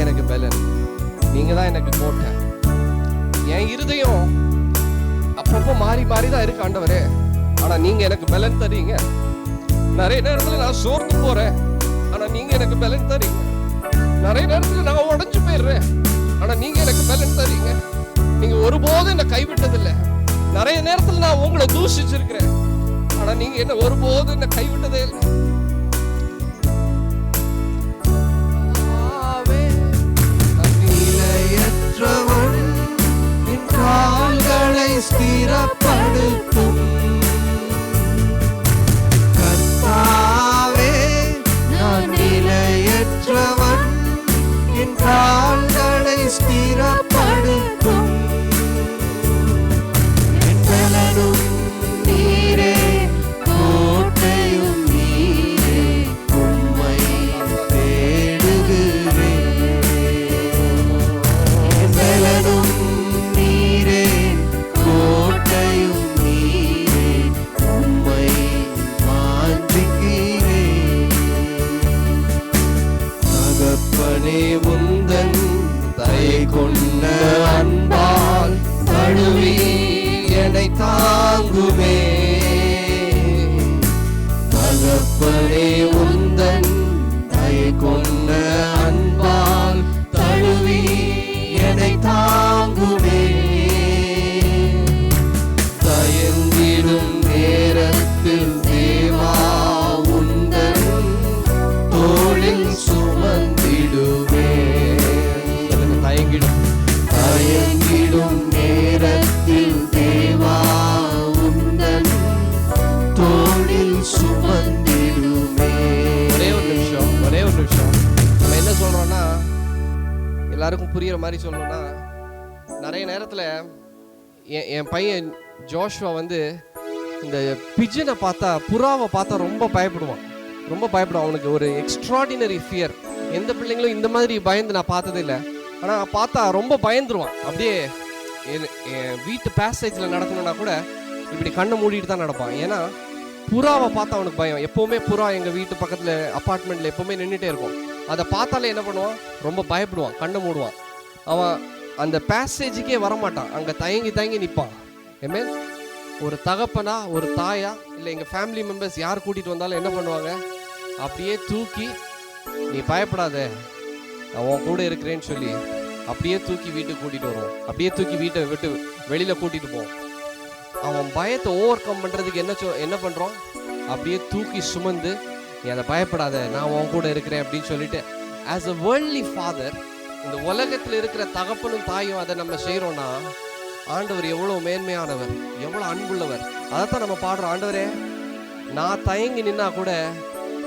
எனக்கு பலன், நீங்க தான் எனக்கு கோட்டை. என் இருதயம் அப்பப்போ மாறி தான் இருக்கு ஆண்டவரே, ஆனா நீங்க எனக்கு பலன் தரீங்க. நிறைய நேரத்துல நான் சோர்ந்து போறேன், ஆனா நீங்க எனக்கு பலன் தரீங்க. நிறைய நேரத்துல நான் உடைஞ்சு போயிடுறேன், ஆனா நீங்க எனக்கு பலன் தரீங்க. நீங்க ஒருபோதும் என்ன கைவிட்டதில்லை. நிறைய நேரத்துல நான் உங்களை தூஷிச்சிருக்கிறேன், ஆனா நீங்க என்ன ஒருபோதும் என்ன கைவிட்டதே இல்லை. நிலையற்றவன் என் கால்களை ஸ்திரப்படுத்தும் கர்த்தாவே. நான் நிலையற்றவன் என் கால்களை ஸ்திரப்படுத்தும் என் பலனும் நீரே, கோட்டையும் நீரே, உம்மை தேடுகிறேன். என் பலனும் நீரே, கோட்டையும் நீரே, உம்மை வாஞ்சிக்கிறேன். தகப்பனே உந்தன் தயை கொண்ட அன்பால் தழுவி என்னை தாங்குமே. தகப்பனே உந்தன் தயை கொண்ட அன்பால் தழுவி என்னை தாங்குமே. தயங்கிடும் நேரத்தில் தேவா உந்தன் தோளில் சுமந்திடுவே. தயங்கிடும் நேரத்தில் தேவா உந்தன் தோளில் சுமந்திடுமே. ஒரே ஒரு நிமிஷம் நம்ம என்ன சொல்றோம்னா, எல்லாருக்கும் புரியுற மாதிரி சொல்லணும்னா, நிறைய நேரத்துல என் பையன் ஜோஷுவா வந்து இந்த பிஜனை பார்த்தா, புறாவை பார்த்தா ரொம்ப பயப்படுவான். அவனுக்கு ஒரு எக்ஸ்ட்ராடினரி ஃபியர். எந்த பிள்ளைங்களும் இந்த மாதிரி பயந்து நான் பார்த்ததே இல்லை. ஆனால் பார்த்தா ரொம்ப பயந்துருவான். அப்படியே என் வீட்டு பேசேஜில் நடக்கணும்னா கூட இப்படி கண்ணை மூடிட்டு தான் நடப்பான். ஏன்னா புறாவை பார்த்தா அவனுக்கு பயம். எப்போவுமே புறா எங்கள் வீட்டு பக்கத்தில் அப்பார்ட்மெண்ட்டில் எப்போவுமே நின்றுட்டே இருக்கும். அதை பார்த்தாலே என்ன பண்ணுவான், ரொம்ப பயப்படுவான், கண்ணை மூடுவான். அவன் அந்த பேசேஜுக்கே வரமாட்டான், அங்கே தயங்கி நிற்பான். ஏமே ஒரு தகப்பனா ஒரு தாயா இல்லை எங்கள் ஃபேமிலி மெம்பர்ஸ் யார் கூட்டிகிட்டு வந்தாலும் என்ன பண்ணுவாங்க, அப்படியே தூக்கி நீ பயப்படாத நான் உன் கூட இருக்கிறேன்னு சொல்லி அப்படியே தூக்கி வீட்டுக்கு கூட்டிகிட்டு வருவோம். அப்படியே தூக்கி வீட்டை விட்டு வெளியில் கூட்டிகிட்டு போவோம். அவன் பயத்தை ஓவர் கம் பண்ணுறதுக்கு என்ன பண்ணுறோம், அப்படியே தூக்கி சுமந்து நீ அதை பயப்படாத நான் உன் கூட இருக்கிறேன் அப்படின்னு சொல்லிட்டு, ஆஸ் அ வேர்ல்ட்லி ஃபாதர், இந்த உலகத்தில் இருக்கிற தகப்பனும் தாயும் அதை நம்ம செய்கிறோன்னா, ஆண்டவர் எவ்வளோ மேன்மையானவர், எவ்வளோ அன்புள்ளவர். அதைத்தான் நம்ம பாடுறோம். ஆண்டவரே நான் தயங்கி நின்னா கூட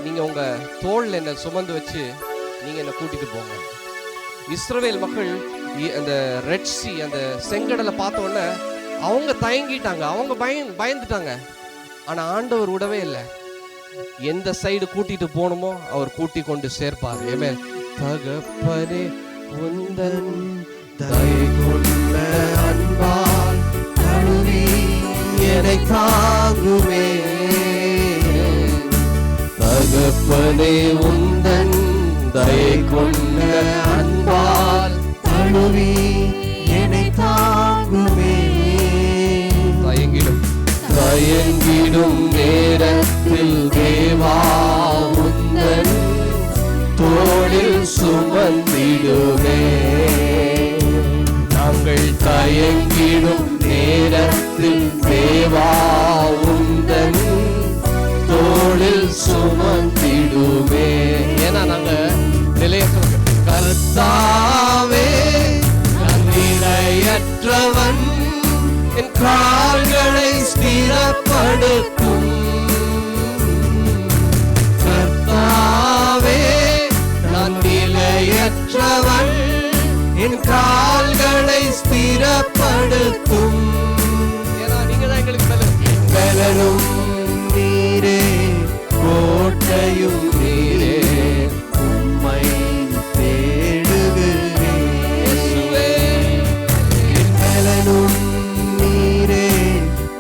நீங்கள் உங்கள் தோளில் என்னை சுமந்து வச்சு நீங்கள் என்னை கூட்டிகிட்டு போங்க. இஸ்ரவேல் மக்கள் அந்த ரெட் சி, அந்த செங்கடலை பார்த்தோன்னே அவங்க தயங்கிட்டாங்க, அவங்க பயந்துட்டாங்க. ஆனால் ஆண்டவர் விடவே இல்லை. எந்த சைடு கூட்டிட்டு போகணுமோ அவர் கூட்டி கொண்டு சேர்ப்பார். ஏமே தகப்பனே உந்தன் தயை கொண்ட அன்பால் தழுவி என்னை தாங்குமே. தகப்பனே உந்தன் தயை கொண்ட அன்பால் தழுவி என்னை தாங்குமே. தயங்கிடும் நேரத்தில் தேவா உந்தன் தோளில் சுமந்திடுவே. நாங்கள் தயங்கிடும் நேரத்தில் தேவா உந்தன் தோளில் சுமந்திடுவே. ஏன்னா நாங்கள் நிலையற்ற கர்த்தாவே நான் நிலையற்றவன் என் கால்களை ஸ்திரப்படுத்தும் கர்த்தாவே நான் நிலையற்றவன் என் கால்களை ஸ்திரப்படுத்தும். ஏன்னா நீங்க தான் எங்களுக்கு பலனும் நீரே, கோட்டையும் நீரே, உம்மை தேடுகிறேன். பலனும் நீரே,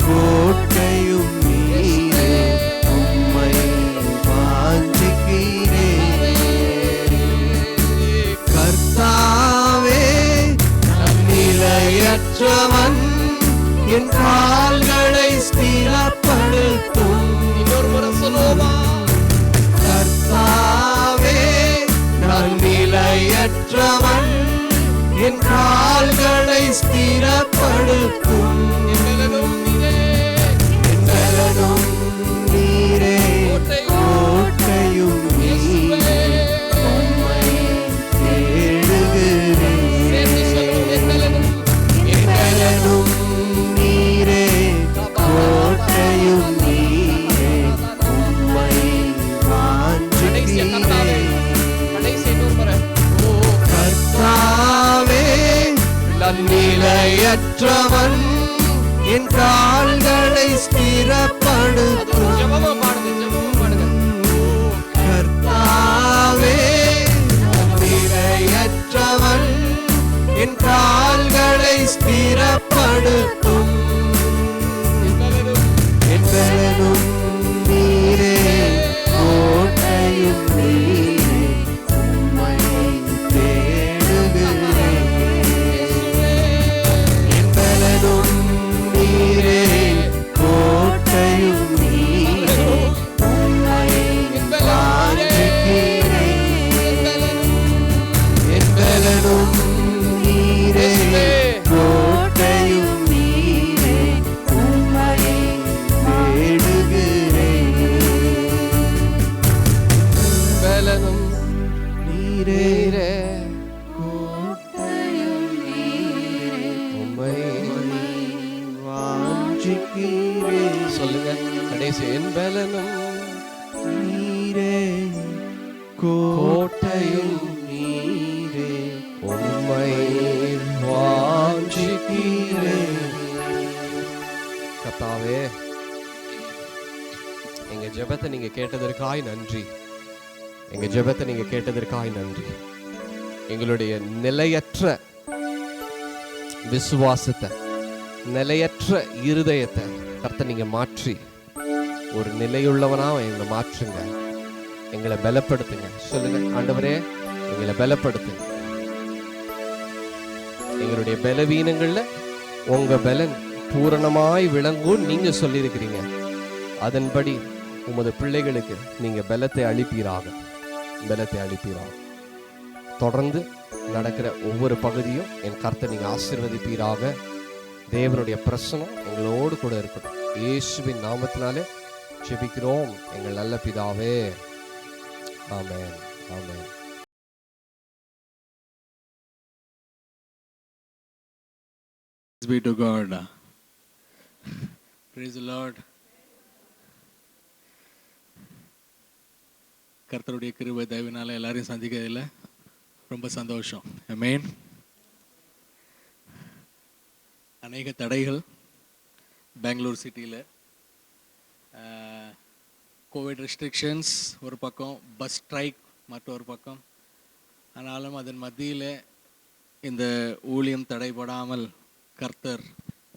கோட்டையும் நீரே, உம்மை வாஞ்சிக்கிறேன். கர்த்தா என் கால்களை ஸ்திரப்படுத்தும். இன்னொரு முறை சொல்லுவோமா? கர்த்தாவே நான் நிலையற்றவன், என் கால்களை ஸ்திரப்படுத்தும். என் பலனும் நீரே, என் பலனும் நீரே, கோட்டையும் நீரே, உம்மை தேடுகிறேன். சேர்ந்து சொல்லுவோம். என் பலனும் என் பலனும் நீரே, கோட்டையும் நீரே, உம்மை கடைசியா கர்த்தாவே, வாஞ்சிக்கிறேன். கடைசி இன்னொரு முறை. ஓ கர்த்தாவே நான் நிலையற்றவன், என் கால்களை ஸ்திரப்படுத்தும். ஜெபமா பாடுங்க, ஜெபமா பாடுங்க. கர்த்தாவே நான் நிலையற்றவன், என் கால்களை ஸ்திரப்படுத்தும். என் பலனும் என் பலனும் நீரே, கோட்டையும் நீரே, உம்மை தேடுகிறேன். என் பலனும் நீரே, கோட்டையும் நீரே, உம்மை வாஞ்சிக்கிறேன். என் பலனும் நீரே, கோட்டையும் நீரே, உம்மை தேடுகிறேன். பலனும் நீரே, நீரே, கோட்டையும் நீரே, உம்மை வாஞ்சிக்கிறேன். சொல்லுங்க கடைசி. என் பலனும் நீரே, கோட்டையும் நீரே, உம்மை வாஞ்சிக்கிறேன். கர்த்தாவே, எங்க ஜெபத்தை நீங்க கேட்டதற்காய் நன்றி. எங்க ஜெபத்தை நீங்க கேட்டதற்காய் நன்றி. எங்களுடைய நிலையற்ற விசுவாசத்தை, நிலையற்ற இருதயத்தை கர்த்தர் நீங்க மாற்றி ஒரு நிலையுள்ளவனா எங்களை மாற்றுங்க. எங்களை பலப்படுத்துங்க. சொல்லுங்க ஆண்டவரே, எங்களை பலப்படுத்துங்க. எங்களுடைய பலவீனங்கள்ல உங்க பலன் பூரணமாய் விளங்கும் நீங்க சொல்லியிருக்கிறீங்க. அதன்படி உமது பிள்ளைகளுக்கு நீங்க பலத்தை அளிப்பீராக, பலத்தை அளிப்பீராக. தொடர்ந்து நடக்கிற ஒவ்வொரு பகுதியும் என் கர்த்தர் நீங்க ஆசீர்வதிப்பீராக. தேவனுடைய பிரசனம் எங்களோடு கூட இருக்கட்டும். இயேசுவின் நாமத்தினாலே ஜெபிக்கிறோம் எங்கள் நல்ல பிதாவே. ஆமென், ஆமென். Praise be to God. Praise the Lord. கர்த்தருடைய கிருபை தயவினால எல்லாரையும் சந்திக்கிறதுல ரொம்ப சந்தோஷம். ஆமென். அநேக தடைகள் பெங்களூர் சிட்டியில், கோவிட் ரெஸ்ட்ரிக்ஷன்ஸ் ஒரு பக்கம், பஸ் ஸ்ட்ரைக் மற்றொரு பக்கம். ஆனாலும் அதன் மத்தியில் இந்த ஊழியம் தடைபடாமல் கர்த்தர்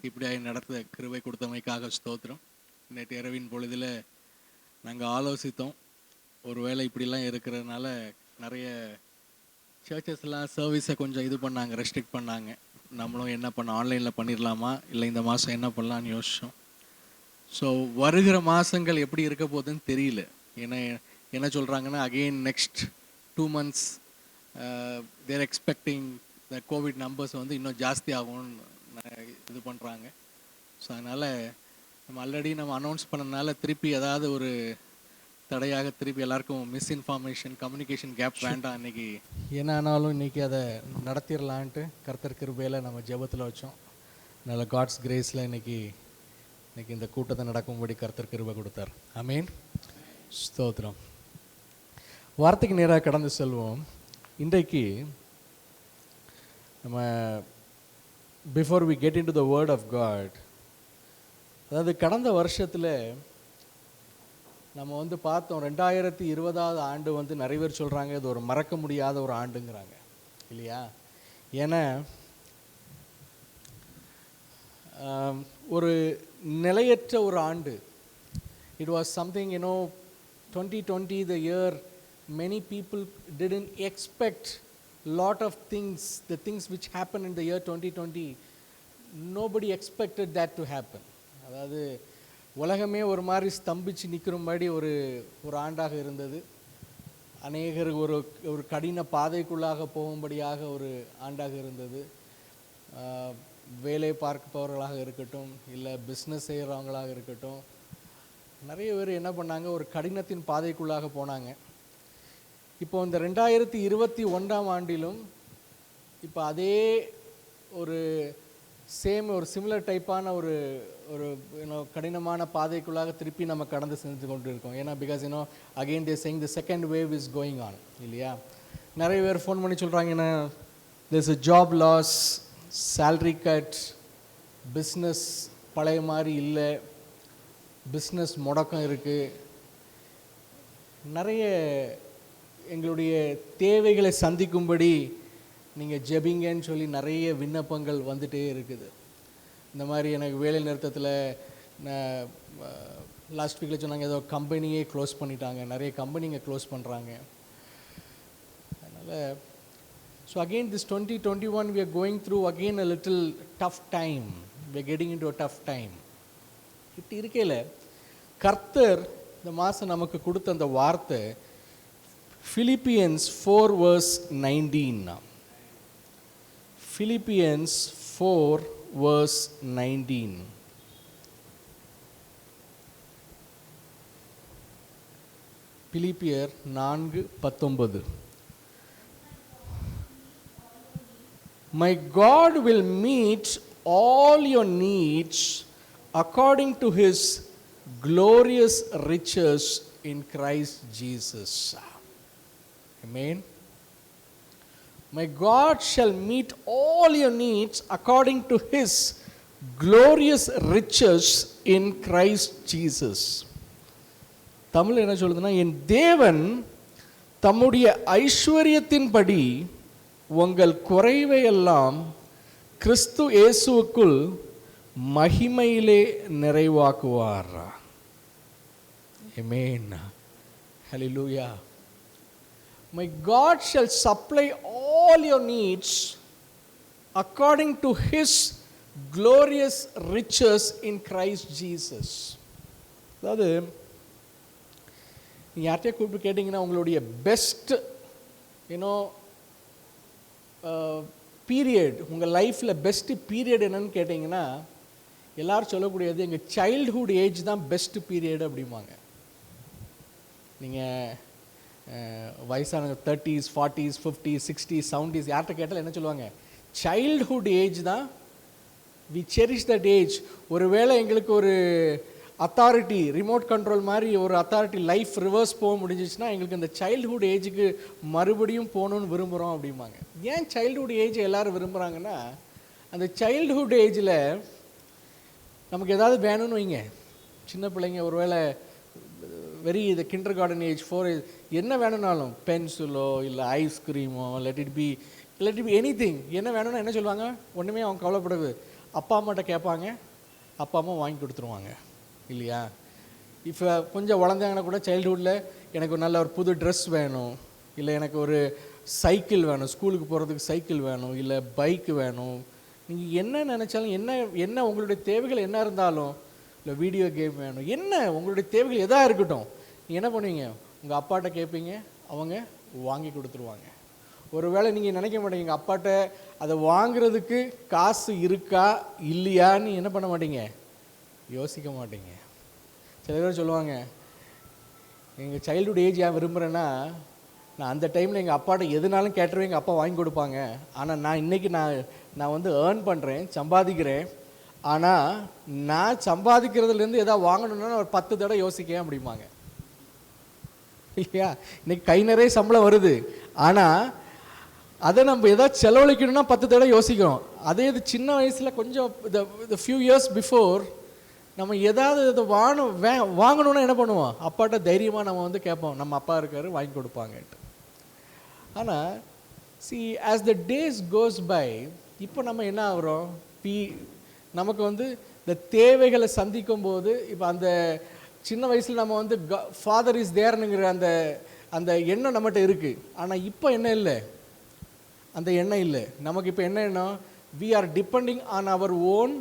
இப்படியாக நடத்த கிருபை கொடுத்தமைக்காக ஸ்தோத்திரம். நேற்று இரவின் பொழுதில் நாங்கள் ஆலோசித்தோம். ஒருவேளை இப்படிலாம் இருக்கிறதுனால நிறைய சர்ச்சஸ்லாம் சர்வீஸை கொஞ்சம் இது பண்ணாங்க, ரெஸ்ட்ரிக்ட் பண்ணாங்க. நம்மளும் என்ன பண்ண, ஆன்லைனில் பண்ணிடலாமா இல்லை இந்த மாதம் என்ன பண்ணலான்னு யோசித்தோம். ஸோ வருகிற மாதங்கள் எப்படி இருக்க போகுதுன்னு தெரியல. ஏன்னா என்ன சொல்கிறாங்கன்னா, அகெயின் நெக்ஸ்ட் 2 months தேர் எக்ஸ்பெக்டிங் த கோவிட் நம்பர்ஸ் வந்து இன்னும் ஜாஸ்தி ஆகும்னு இது பண்ணுறாங்க. ஸோ அதனால் நம்ம ஆல்ரெடி நம்ம அனௌன்ஸ் பண்ணனால திருப்பி ஏதாவது ஒரு தடையாக திருப்பி எல்லாருக்கும் மிஸ்இன்ஃபார்மேஷன், கம்யூனிகேஷன் கேப் வேண்டாம் இன்றைக்கி. என்ன ஆனாலும் இன்றைக்கி அதை நடத்திடலான்ட்டு கர்த்தர் கிருபையில் நம்ம ஜெபத்தில் வச்சோம். அதனால் காட்ஸ் கிரேஸில் இன்றைக்கி இந்த கூட்டத்தை நடக்கும்படி கர்த்தர் கிருபை கொடுத்தார். ஆமீன், ஸ்தோத்திரம். வார்த்தைக்கு நேராக கடந்து செல்வோம். இன்றைக்கு நம்ம before we get in to the word of God, அதாவது கடந்த வருஷத்தில் நம்ம வந்து பார்த்தோம், 2020 ஆண்டு வந்து நிறைய பேர் சொல்கிறாங்க இது ஒரு மறக்க முடியாத ஒரு ஆண்டுங்கிறாங்க இல்லையா? ஏன்னா ஒரு நிலையற்ற ஒரு ஆண்டு. It was something, 2020 the year many people didn't expect lot of things, the things which happened in the year 2020 nobody expected that to happen. அதாவது உலகமே ஒரு மாதிரி ஸ்தம்பிச்சு நிற்கிறபடி ஒரு ஆண்டாக இருந்தது. அநேகர் ஒரு கடின பாதைக்குள்ளாக போகும்படியாக ஒரு ஆண்டாக இருந்தது. வேலை பார்ப்பவர்களாக இருக்கட்டும், இல்லை பிஸ்னஸ் செய்கிறவங்களாக இருக்கட்டும், நிறைய பேர் என்ன பண்ணாங்க, ஒரு கடினத்தின் பாதைக்குள்ளாக போனாங்க. இப்போ இந்த 2021ஆம் ஆண்டிலும் இப்போ அதே ஒரு ஒரு சிமிலர் டைப்பான ஒரு கடினமான பாதைக்குள்ளாக திருப்பி நம்ம கடந்து செஞ்சு கொண்டு இருக்கோம். ஏன்னா because again they saying the second wave is going on இல்லையா. நிறைய பேர் ஃபோன் பண்ணி சொல்கிறாங்க, என்ன there's a job loss, salary cut, business பழைய மாதிரி இல்லை, பிஸ்னஸ் முடக்கம் இருக்குது. நிறைய எங்களுடைய தேவைகளை சந்திக்கும்படி நீங்கள் ஜெபிங்கன்னு சொல்லி நிறைய விண்ணப்பங்கள் வந்துகிட்டே இருக்குது. இந்த மாதிரி எனக்கு வேலை நிறுத்தத்தில் லாஸ்ட் வீக்கில் சொன்னாங்க, ஏதோ கம்பெனியே க்ளோஸ் பண்ணிட்டாங்க, நிறைய கம்பெனிங்க க்ளோஸ் பண்ணுறாங்க. அதனால் so again this 2021 we are going through again a little tough time. we are getting into a tough time. இப்படி இருக்கையில் கர்த்தர் இந்த மாதம் நமக்கு கொடுத்த அந்த வார்த்தை Philippians 4 verse 19. Philippians 4 verse 19. பிலிப்பியர் 4:19. My God will meet all your needs according to his glorious riches in Christ Jesus. Amen. My God shall meet all your needs according to his glorious riches in Christ Jesus. Tamil என்ன சொல்லுதுன்னா, என் தேவன் தம்முடைய ஐஸ்வர்யத்தின்படி உங்கள் குறைவையெல்லாம் கிறிஸ்து இயேசுவுக்குள் மகிமையிலே நிறைவாக்குவார். Amen. Hallelujah. My God shall supply all your needs according to his glorious riches in Christ Jesus. அதாவது நீங்கள் யார்கிட்டயே கூப்பிட்டு கேட்டிங்கன்னா உங்களுடைய பெஸ்ட் பீரியட், உங்கள் லைஃப்பில் பெஸ்ட்டு பீரியட் என்னன்னு கேட்டிங்கன்னா எல்லோரும் சொல்லக்கூடியது எங்கள் சைல்ட்ஹுட் ஏஜ் தான் பெஸ்ட்டு பீரியட் அப்படிம்பாங்க. நீங்கள் வயசானவங்க 30s 40s 50s 60s 70s யார்கிட்ட கேட்டாலும் என்ன சொல்லுவாங்க, சைல்ட்ஹுட் ஏஜ் தான், வி செரிஷ் தட் ஏஜ். ஒருவேளை எங்களுக்கு ஒரு அத்தாரிட்டி, ரிமோட் கண்ட்ரோல் மாதிரி ஒரு அத்தாரிட்டி லைஃப் ரிவர்ஸ் போக முடிஞ்சிச்சுன்னா எங்களுக்கு இந்த சைல்ட்ஹுட் ஏஜுக்கு மறுபடியும் போகணுன்னு விரும்புகிறோம் அப்படிம்பாங்க. ஏன் சைல்ட்ஹுட் ஏஜ் எல்லோரும் விரும்புகிறாங்கன்னா, அந்த சைல்ட்ஹுட் ஏஜில் நமக்கு ஏதாவது வேணும்னு வைங்க, சின்ன பிள்ளைங்க ஒருவேளை இந்த கிண்டர் கார்டன் ஏஜ் 4 என்ன வேணும்னாலும் பென்சிலோ இல்லை ஐஸ்கிரீமோ லெட் இட் பி எனிதிங், என்ன வேணும்னா என்ன சொல்லுவாங்க, ஒன்றுமே அவங்க கவலைப்படுது, அப்பா அம்மாட்ட கேட்பாங்க, அப்பா அம்மா வாங்கி கொடுத்துருவாங்க இல்லையா. இப்போ கொஞ்சம் வளர்ந்தாங்கன்னா கூட சைல்டுஹுட்டில் எனக்கு நல்ல ஒரு புது ட்ரெஸ் வேணும், இல்லை எனக்கு ஒரு சைக்கிள் வேணும், ஸ்கூலுக்கு போகிறதுக்கு சைக்கிள் வேணும், இல்லை பைக்கு வேணும். நீங்கள் என்ன நினச்சாலும், என்ன உங்களுடைய தேவைகள் என்ன இருந்தாலும், இல்லை வீடியோ கேம் வேணும், என்ன உங்களுடைய தேவைகள் எதாக இருக்கட்டும், நீங்கள் என்ன பண்ணுவீங்க, உங்கள் அப்பாட்ட கேட்பீங்க, அவங்க வாங்கி கொடுத்துருவாங்க. ஒருவேளை நீங்கள் நினைக்க மாட்டீங்க அப்பாட்ட அதை வாங்குறதுக்கு காசு இருக்கா இல்லையான்னு என்ன பண்ண மாட்டீங்க, யோசிக்க மாட்டீங்க. சில பேர் சொல்லுவாங்க, எங்கள் சைல்டுஹுட் ஏஜ் ஏன் விரும்புகிறேன்னா, நான் அந்த டைமில் எங்கள் அப்பாட்ட எதுனாலும் கேட்டுருவேன், எங்கள் அப்பா வாங்கி கொடுப்பாங்க. ஆனால் நான் இன்றைக்கி நான் வந்து ஏர்ன் பண்ணுறேன், சம்பாதிக்கிறேன், ஆனால் நான் சம்பாதிக்கிறதுலேருந்து எதாவது வாங்கணுன்னா ஒரு 10 தடவை யோசிக்கேன் அப்படிம்பாங்க இல்லையா. இன்றைக்கி கை நிறைய சம்பளம் வருது, ஆனால் அதை நம்ம எதாவது செலவழிக்கணும்னா 10 தடவை யோசிக்கிறோம். அதே இது சின்ன வயசில் கொஞ்சம் இந்த ஃபியூ இயர்ஸ் பிஃபோர் நம்ம ஏதாவது இதை வாங்கணுன்னா என்ன பண்ணுவோம், அப்பாட்ட தைரியமாக நம்ம வந்து கேட்போம், நம்ம அப்பா இருக்காரு வாங்கி கொடுப்பாங்கன்ட்டு. ஆனால் as the days goes by, இப்போ நம்ம என்ன ஆகிறோம், நமக்கு வந்து இந்த தேவைகளை சந்திக்கும் போது, இப்போ அந்த சின்ன வயசில் நம்ம வந்து ஃபாதர் இஸ் தேர்னுங்கிற அந்த எண்ணம் நம்மகிட்ட இருக்குது. ஆனால் இப்போ என்ன இல்லை, அந்த எண்ணம் இல்லை நமக்கு. இப்போ என்ன எண்ணம், we are depending on our own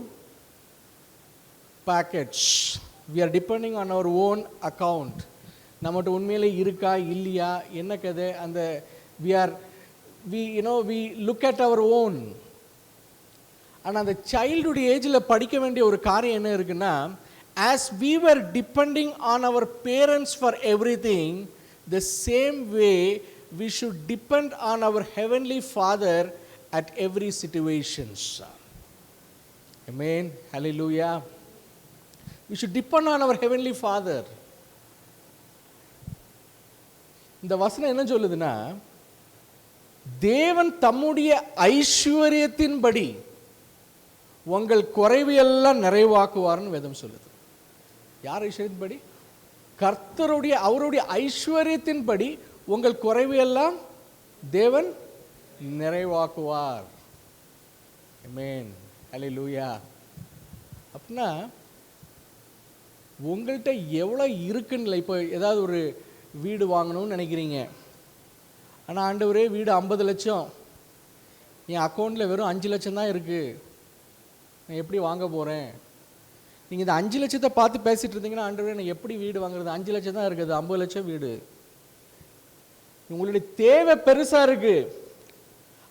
package. We are depending on our own account. நம்மகிட்ட உண்மையிலே இருக்கா இல்லையா என்ன கதை அந்த we look at our own. ஆனால் அந்த சைல்டுடைய ஏஜில் படிக்க வேண்டிய ஒரு காரியம் என்ன இருக்குன்னா, as we were depending on our parents for everything, the same way we should depend on our heavenly Father at every situations. Amen. Hallelujah. We should depend on our heavenly Father. இந்த வசனம் என்ன சொல்லுதுன்னா, தேவன் தம்முடைய ஐஸ்வர்யத்தின்படி உங்கள் குறைவையெல்லாம் நிறைவாக்குவார்னு வேதம் சொல்லுது. யார் ஐஸ்வர்யத்தின்படி? கர்த்தருடைய அவருடைய ஐஸ்வர்யத்தின்படி உங்கள் குறைவையெல்லாம் தேவன் நிறைவாக்குவார். ஆமென். ஹல்லேலூயா. அப்படின்னா உங்கள்கிட்ட எவ்வளோ இருக்குன்னு, இப்போ ஏதாவது ஒரு வீடு வாங்கணும்னு நினைக்கிறீங்க, ஆனால் ஆண்டவரே வீடு 50 லட்சம், என் அக்கௌண்ட்டில் வெறும் 5 லட்சம் தான் இருக்குது, நான் எப்படி வாங்க போகிறேன்? நீங்கள் இந்த 5 லட்சத்தை பார்த்து பேசிகிட்டு இருந்தீங்கன்னா, ஆண்டவரே நான் எப்படி வீடு வாங்குறது? 5 லட்சம் தான் இருக்குது, 50 லட்சம் வீடு. உங்களுடைய தேவை பெருசாக இருக்குது,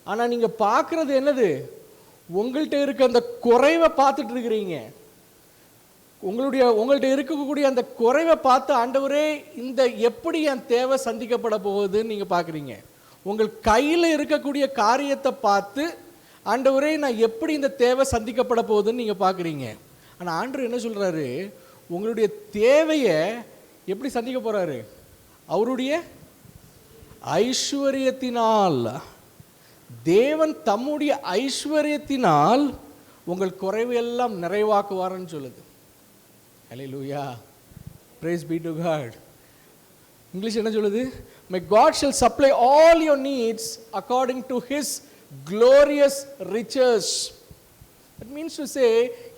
ஆனால் நீங்கள் பார்க்குறது என்னது? உங்கள்கிட்ட இருக்க அந்த குறைவை பார்த்துட்டு இருக்கிறீங்க. உங்கள்கிட்ட இருக்கக்கூடிய அந்த குறைவை பார்த்து, ஆண்டவரே இந்த எப்படி என் தேவை சந்திக்கப்பட போகுதுன்னு நீங்கள் பார்க்குறீங்க. உங்கள் கையில் இருக்கக்கூடிய காரியத்தை பார்த்து, ஆண்டவரே நான் எப்படி இந்த தேவை சந்திக்கப்பட போகுதுன்னு நீங்கள் பார்க்குறீங்க. ஆனால் ஆண்டவர் என்ன சொல்கிறாரு? உங்களுடைய தேவையை எப்படி சந்திக்க போகிறாரு? அவருடைய ஐஸ்வர்யத்தினால். தேவன் தம்முடைய ஐஸ்வர்யத்தினால் உங்கள் குறைவையெல்லாம் நிறைவாக்குவார்னு சொல்லுது. Hallelujah. Praise be to God. English என்ன சொல்லுது? My God shall supply all your needs according to his glorious riches. That means to say,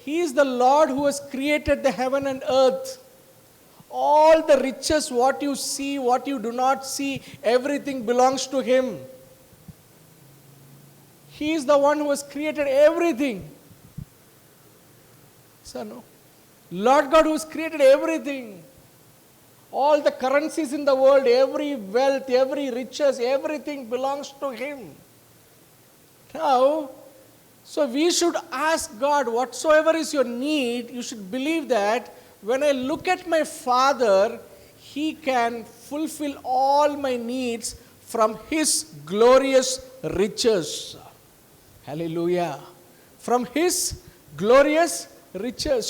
he is the Lord who has created the heaven and earth. All the riches, what you see, what you do not see, everything belongs to him. He is the one who has created everything. So no. Lord God who has created everything. All the currencies in the world, every wealth, every riches, everything belongs to him. Now, so we should ask God, whatsoever is your need, you should believe that when I look at my Father, he can fulfill all my needs from his glorious riches. Hallelujah. From his glorious riches.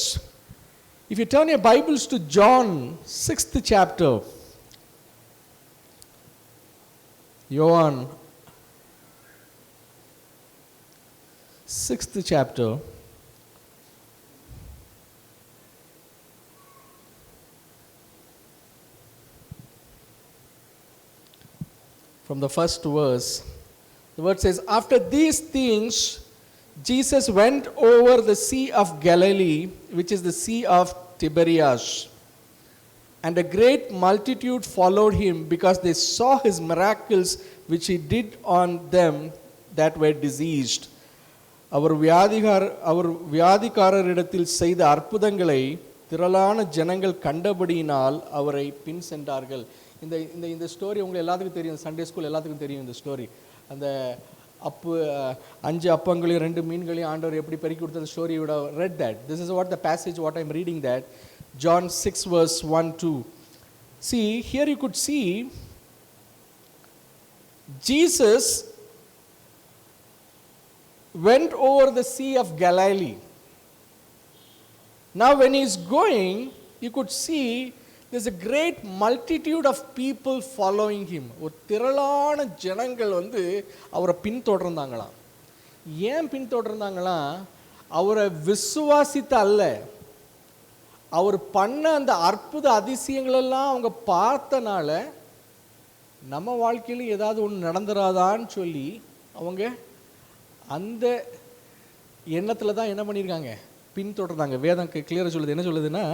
If you turn your Bibles to John 6th chapter, John 6th chapter, from the first verse, the word says, after these things Jesus went over the Sea of Galilee, which is the Sea of Tiberias. And a great multitude followed him because they saw his miracles which he did on them that were diseased. அவர் வியாதிக்காரரிடத்தில் செய்த அற்புதங்களை திரளான ஜனங்கள் கண்டபடியினால் அவரை பின் சென்றார்கள். இந்த story உங்களுக்கு எல்லாத்துக்கும் தெரியும், சண்டே ஸ்கூல் எல்லாத்துக்கும் தெரியும் இந்த ஸ்டோரி. அந்த 5 அப்பங்களையும் 2 மீன்களையும் ஆண்டவர் எப்படி பெருக்கி கொடுத்த story. you would have read that. This is what the passage, what I'm reading, that John 6 verse 1-2. See, here you could see Jesus went over the Sea of Galilee. Now when he's going, you could see there's a great multitude of people following him. ஒரு திரளான ஜனங்கள் அவரை பின்தொடர்ந்தாங்களாம். ஏன் பின்தொடர்ந்தாங்களாம்? அவரை விசுவாசித்த அல்ல, அவர் பண்ண அந்த அற்புத அதிசயங்களெல்லாம் அவங்க பார்த்தனால நம்ம வாழ்க்கையில் ஏதாவது ஒன்று நடந்துராதான்னு சொல்லி அவங்க அந்த எண்ணத்தில் தான் என்ன பண்ணியிருக்காங்க? பின்தொடர்ந்தாங்க. வேதம் கிளியராக சொல்லுது. என்ன சொல்லுதுன்னா,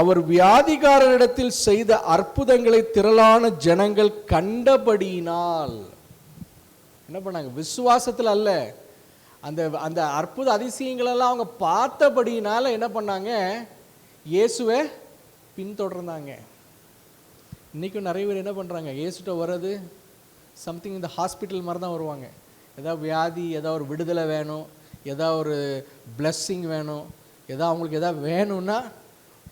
அவர் வியாதிகாரரிடத்தில் செய்த அற்புதங்களை திரளான ஜனங்கள் கண்டபடியினால் என்ன பண்ணாங்க? விசுவாசத்தில் அல்ல, அந்த அந்த அற்புத அதிசயங்களெல்லாம் அவங்க பார்த்தபடினால என்ன பண்ணாங்க, இயேசுவை பின்தொடர்ந்தாங்க. இன்றைக்கும் நிறைய பேர் என்ன பண்ணுறாங்க, இயேசுகிட்ட வர்றது சம்திங் இந்த ஹாஸ்பிட்டல் மாதிரி தான் வருவாங்க. ஏதாவது வியாதி, ஏதாவது ஒரு விடுதலை வேணும், ஏதாவது ஒரு பிளஸ்ஸிங் வேணும், ஏதாவது அவங்களுக்கு எதாவது வேணும்னா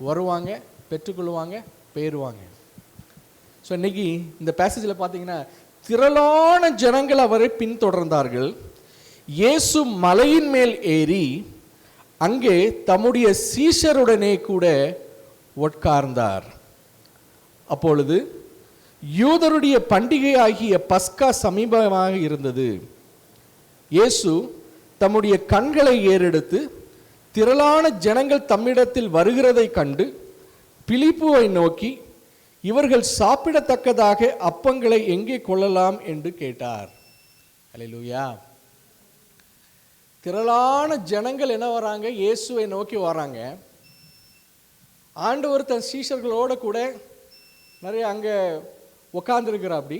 வருவாங்க, பெற்றுக்கொள்வாங்க, போயிடுவாங்க. ஸோ இன்றைக்கி இந்த பேசேஜில் பார்த்தீங்கன்னா திரளான ஜனங்கள் அவரை பின்தொடர்ந்தார்கள். இயேசு மலையின் மேல் ஏறி அங்கே தம்முடைய சீஷருடனே கூட உட்கார்ந்தார். அப்பொழுது யூதருடைய பண்டிகை ஆகிய பஸ்கா சமீபமாக இருந்தது. இயேசு தம்முடைய கண்களை ஏறெடுத்து திரளான ஜனங்கள் தம்மிடத்தில் வருகிறதை கண்டு பிலிப்புவை நோக்கி, இவர்கள் சாப்பிடத்தக்கதாக அப்பங்களை எங்கே கொள்ளலாம் என்று கேட்டார். அல்லேலூயா. திரளான ஜனங்கள் என்ன வராங்க, இயேசுவை நோக்கி வராங்க. ஆண்டவர் தன் சீஷர்களோட கூட நிறைய அங்கே உட்காந்துருக்கிற அப்படி.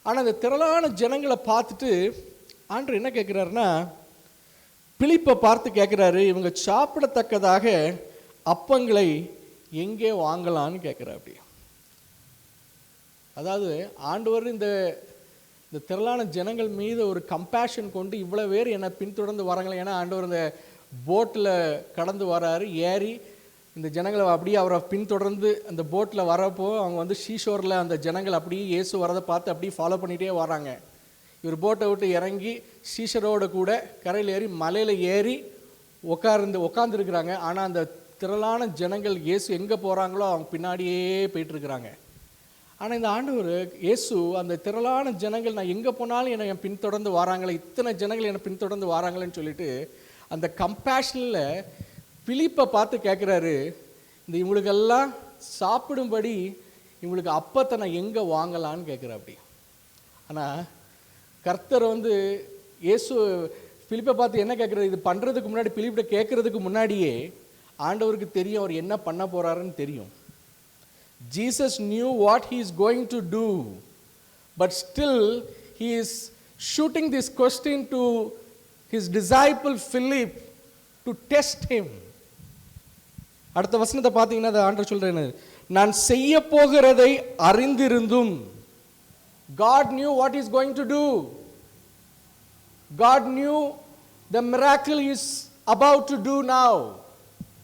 ஆனால் அந்த திரளான ஜனங்களை பார்த்துட்டு ஆண்டவர் என்ன கேட்குறாருன்னா, பிலிப்பை பார்த்து கேட்குறாரு, இவங்க சாப்பிடத்தக்கதாக அப்பங்களை எங்கே வாங்கலான்னு கேட்குறாரு அப்படி. அதாவது ஆண்டவர் இந்த திரளான ஜனங்கள் மீது ஒரு கம்பேஷன் கொண்டு இவ்வளோ பேர் என்னை பின்தொடர்ந்து வராங்களே. ஏன்னா ஆண்டவர் இந்த போட்டில் கடந்து வராரு, ஏறி இந்த ஜனங்களை அப்படியே அவரை பின்தொடர்ந்து அந்த போட்டில் வரப்போ அவங்க வந்து ஷீஷோரில் அந்த ஜனங்கள் அப்படியே இயேசு வரதை பார்த்து அப்படியே ஃபாலோ பண்ணிகிட்டே வராங்க. இவர் போட்டை விட்டு இறங்கி ஷீஷரோட கூட கரையில் ஏறி மலையில் ஏறி உட்காந்துருக்குறாங்க. ஆனால் அந்த திரளான ஜனங்கள் இயேசு எங்கே போகிறாங்களோ அவங்க பின்னாடியே போயிட்டுருக்குறாங்க. ஆனால் இந்த ஆண்டவர் இயேசு அந்த திரளான ஜனங்கள் நான் எங்கே போனாலும் என்னை என் பின்தொடர்ந்து வராங்களே, இத்தனை ஜனங்கள் என்னை பின்தொடர்ந்து வராங்களேன்னு சொல்லிட்டு அந்த கம்பேஷனில் பிலிப்பை பார்த்து கேட்குறாரு, இந்த இவங்களுக்கெல்லாம் சாப்பிடும்படி இவங்களுக்கு அப்பத்தை நான் எங்கே வாங்கலான்னு கேட்குறேன் அப்படி. ஆனால் கர்த்தர் வந்து இயேசு பிலிப்பை பார்த்து என்ன கேட்குறாரு, இது பண்ணுறதுக்கு முன்னாடி, பிலிப்பிட்ட கேட்குறதுக்கு முன்னாடியே ஆண்டவருக்கு தெரியும் அவர் என்ன பண்ண போகிறாருன்னு தெரியும். Jesus knew what he is going to do, but still he is shooting this question to his disciple Philip to test him. அடுத்த வசனத்தை பார்த்தீங்கன்னா அதை ஆண்டவர் சொல்கிறேன், நான் செய்ய போகிறதை அறிந்திருந்தும். God knew what he is going to do. God knew the miracle he is about to do now.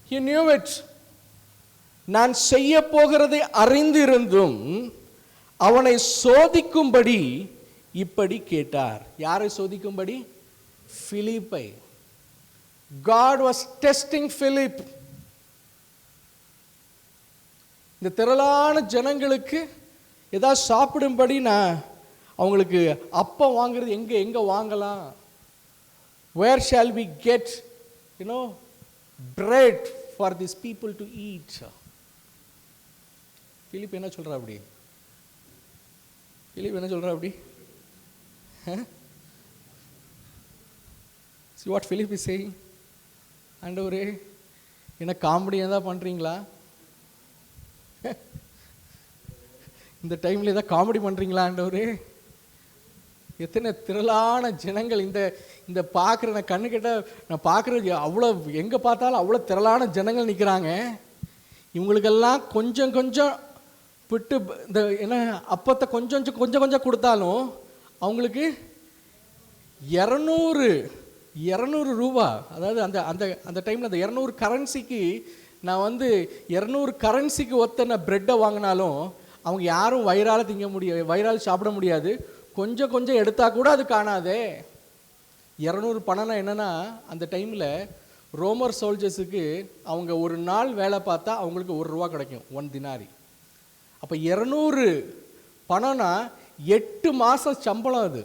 He knew it. நான் செய்ய போகிறதை அறிந்திருந்தும் அவனை சோதிக்கும்படி இப்படி கேட்டார். யாரை சோதிக்கும்படி? பிலிப்பை. God was testing Philip. இந்த திரளான ஜனங்களுக்கு ஏதாவது சாப்பிடும்படி நான் அவங்களுக்கு அப்பம் வாங்குறது எங்கே வாங்கலாம்? Where shall we get bread for these people to eat? Philip என்ன சொல்றா அப்படி? பிலிப் என்ன சொல்றா அப்படி? See what Philip is saying? ஆண்டவரே, என்ன காமெடியாக தான் பண்ணுறீங்களா? இந்த டைமில் ஏதாவது காமெடி பண்ணுறீங்களா ஆண்டவரே? எத்தனை திரளான ஜனங்கள் இந்த பார்க்குற நான் கண்ணு கிட்ட நான் பார்க்குறது அவ்வளோ, எங்கே பார்த்தாலும் அவ்வளோ திரளான ஜனங்கள் நிற்கிறாங்க. இவங்களுக்கெல்லாம் கொஞ்சம் கொஞ்சம் விட்டு இந்த என்ன அப்பத்தை கொஞ்சம் கொஞ்சம் கொடுத்தாலும் அவங்களுக்கு 200 ரூபா, அதாவது அந்த அந்த அந்த டைமில் அந்த 200 கரன்சிக்கு நான் வந்து 200 கரன்சிக்கு ஒத்தனை ப்ரெட்டை வாங்கினாலும் அவங்க யாரும் வயிறால் திங்க முடியாது, வயிறால் சாப்பிட முடியாது. கொஞ்சம் எடுத்தால் கூட அது காணாதே. 200 பணம்னா என்னென்னா, அந்த டைமில் ரோமர் சோல்ஜர்ஸுக்கு அவங்க ஒரு நாள் வேலை பார்த்தா அவங்களுக்கு 1 ரூபா கிடைக்கும், 1 தினாரி. அப்போ 200 பணம்னா 8 மாதம் சம்பளம், அது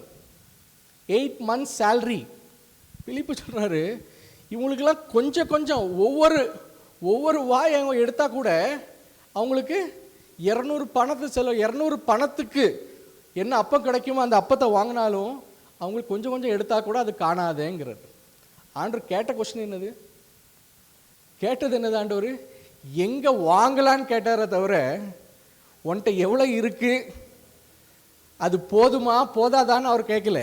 8 months சேல்ரி. பிலிப்பு சொல்கிறாரு, இவங்களுக்கெல்லாம் கொஞ்சம் ஒவ்வொரு வாய் அவங்க எடுத்தால் கூட அவங்களுக்கு 200 பணத்தை செலவு, 200 பணத்துக்கு என்ன அப்பம் கிடைக்குமோ அந்த அப்பத்தை வாங்கினாலும் அவங்களுக்கு கொஞ்சம் எடுத்தால் கூட அது காணாதேங்கிறது. ஆண்டவர் கேட்ட கொஸ்டின் என்னது? கேட்டது என்னது? ஆண்டவர் எங்கே வாங்கலான்னு கேட்டாரே தவிர உன்கிட்ட எவ்வளோ இருக்குது, அது போதுமா போதாதான்னு அவர் கேட்கல.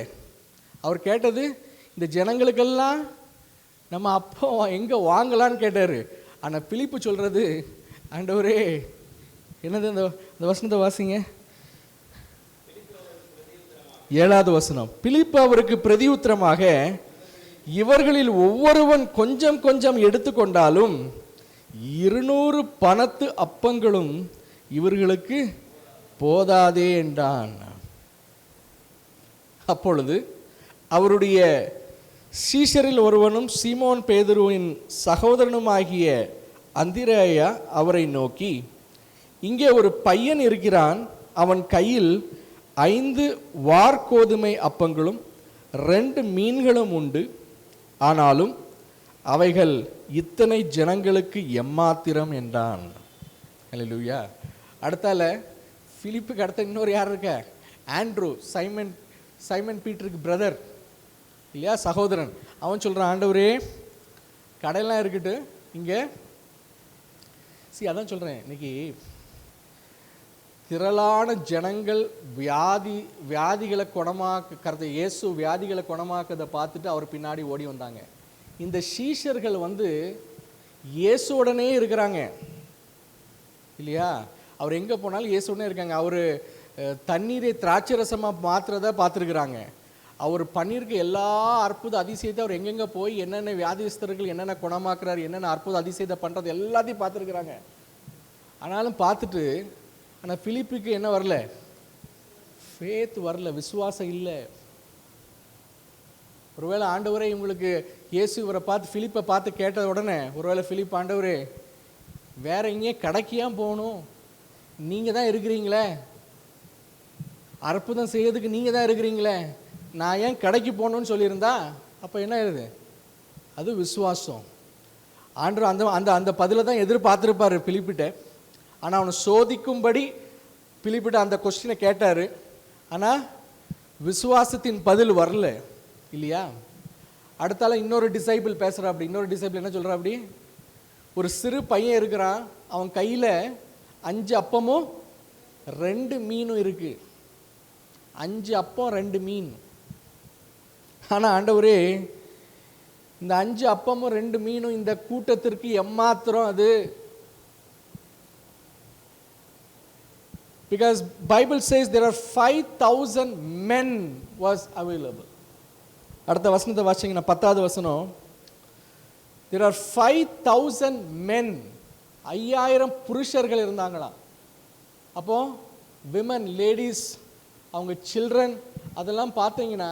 அவர் கேட்டது இந்த ஜனங்களுக்கெல்லாம் நம்ம அப்போ எங்கே வாங்கலான்னு கேட்டார். ஆனால் பிலிப்பு சொல்கிறது, ஆண்டவரே என்னது அந்த அந்த வசனத்தை வாசிங்க, 7வது வசனம். பிலிப்பு அவருக்கு பிரதியுத்தரமாக, இவர்களில் ஒவ்வொருவன் கொஞ்சம் கொஞ்சம் எடுத்துக்கொண்டாலும் 200 பணத்து அப்பங்களும் இவர்களுக்கு போதாதே என்றான். அப்பொழுது அவருடைய சீஷரில் ஒருவனும் சீமோன் பேதுருவின் சகோதரனுமாகிய அந்திரேயா அவரை நோக்கி, இங்கே ஒரு பையன் இருக்கிறான், அவன் கையில் 5 வார்கோதுமை அப்பங்களும் 2 மீன்களும் உண்டு, ஆனாலும் அவைகள் இத்தனை ஜனங்களுக்கு எம்மாத்திரம் என்றான். அல்லேலூயா. அடுத்தால பிலிப்புக்கு அடுத்த இன்னொரு யார் இருக்க, ஆண்ட்ரூ, சைமன் பீட்டருக்கு பிரதர் இல்லையா, சகோதரன். அவன் சொல்கிறான், ஆண்டவரே கடையெல்லாம் இருக்கட்டு இங்கே அதான் சொல்கிறேன், இன்னைக்கு திரளான ஜனங்கள் வியாதிகளை குணமாக்க இயேசு வியாதிகளை குணமாக்கதை பார்த்துட்டு அவர் பின்னாடி ஓடி வந்தாங்க. இந்த சீஷர்கள் இயேசுடனே இருக்கிறாங்க இல்லையா, அவர் எங்கே போனாலும் இயேசுடனே இருக்காங்க. அவர் தண்ணீரை திராட்சை ரசமாக மாற்றுறதை பார்த்துருக்குறாங்க. அவர் பண்ணியிருக்க எல்லா அற்புத அதிசயத்தை அவர் எங்கெங்கே போய் என்னென்ன வியாதிஸ்தர்கள் என்னென்ன குணமாக்குறாரு, என்னென்ன அற்புத அதிசயத்தை பண்ணுறது எல்லாத்தையும் பார்த்துருக்குறாங்க. ஆனாலும் பார்த்துட்டு, ஆனால் பிலிப்புக்கு என்ன வரல, ஃபேத் வரல, விசுவாசம் இல்லை. ஒருவேளை ஆண்டவரே இவங்களுக்கு இயேசு இவரை பார்த்து பிலிப்பை பார்த்து கேட்ட உடனே, ஒருவேளை பிலிப், ஆண்டவரே வேற எங்கேயும் கடைக்கியா போகணும், நீங்கள் தான் இருக்கிறீங்களே, அற்புதம் செய்யறதுக்கு நீங்கள் தான் இருக்கிறீங்களே, நான் ஏன் கடைக்கு போகணுன்னு சொல்லியிருந்தா அப்போ என்ன ஆகுது, அது விசுவாசம். ஆண்டவர் அந்த அந்த அந்த பதிலை தான் எதிர்பார்த்துருப்பார் பிலிப்பிட்ட. ஆனால் அவனை சோதிக்கும்படி பிலிப்பிட்ட அந்த கொஸ்டினை கேட்டார். ஆனால் விசுவாசத்தின் பதில் வரல இல்லையா. அடுத்தால இன்னொரு டிசைபிள் பேசுகிறா. அப்படி இன்னொரு டிசைபிள் என்ன சொல்கிறா, அப்படி ஒரு சிறு பையன் இருக்கிறான், அவன் கையில் 5 அப்பமும் 2 மீனும் இருக்கு. 5 அப்பம் 2 மீன். ஆனால் ஆண்டவரே இந்த 5 அப்பமும் 2 மீனும் இந்த கூட்டத்திற்கு எம்மாத்திரம் அது. Because Bible says there are 5,000 men was available. அடுத்த வசனத்தை வாசிங்கன்னா 10வது வசனம். There are 5,000 men, 5000 புருஷர்கள் இருந்தாங்களாம். அப்போ விமன், லேடிஸ், அவங்க சில்ட்ரன் அதெல்லாம் பார்த்தீங்கன்னா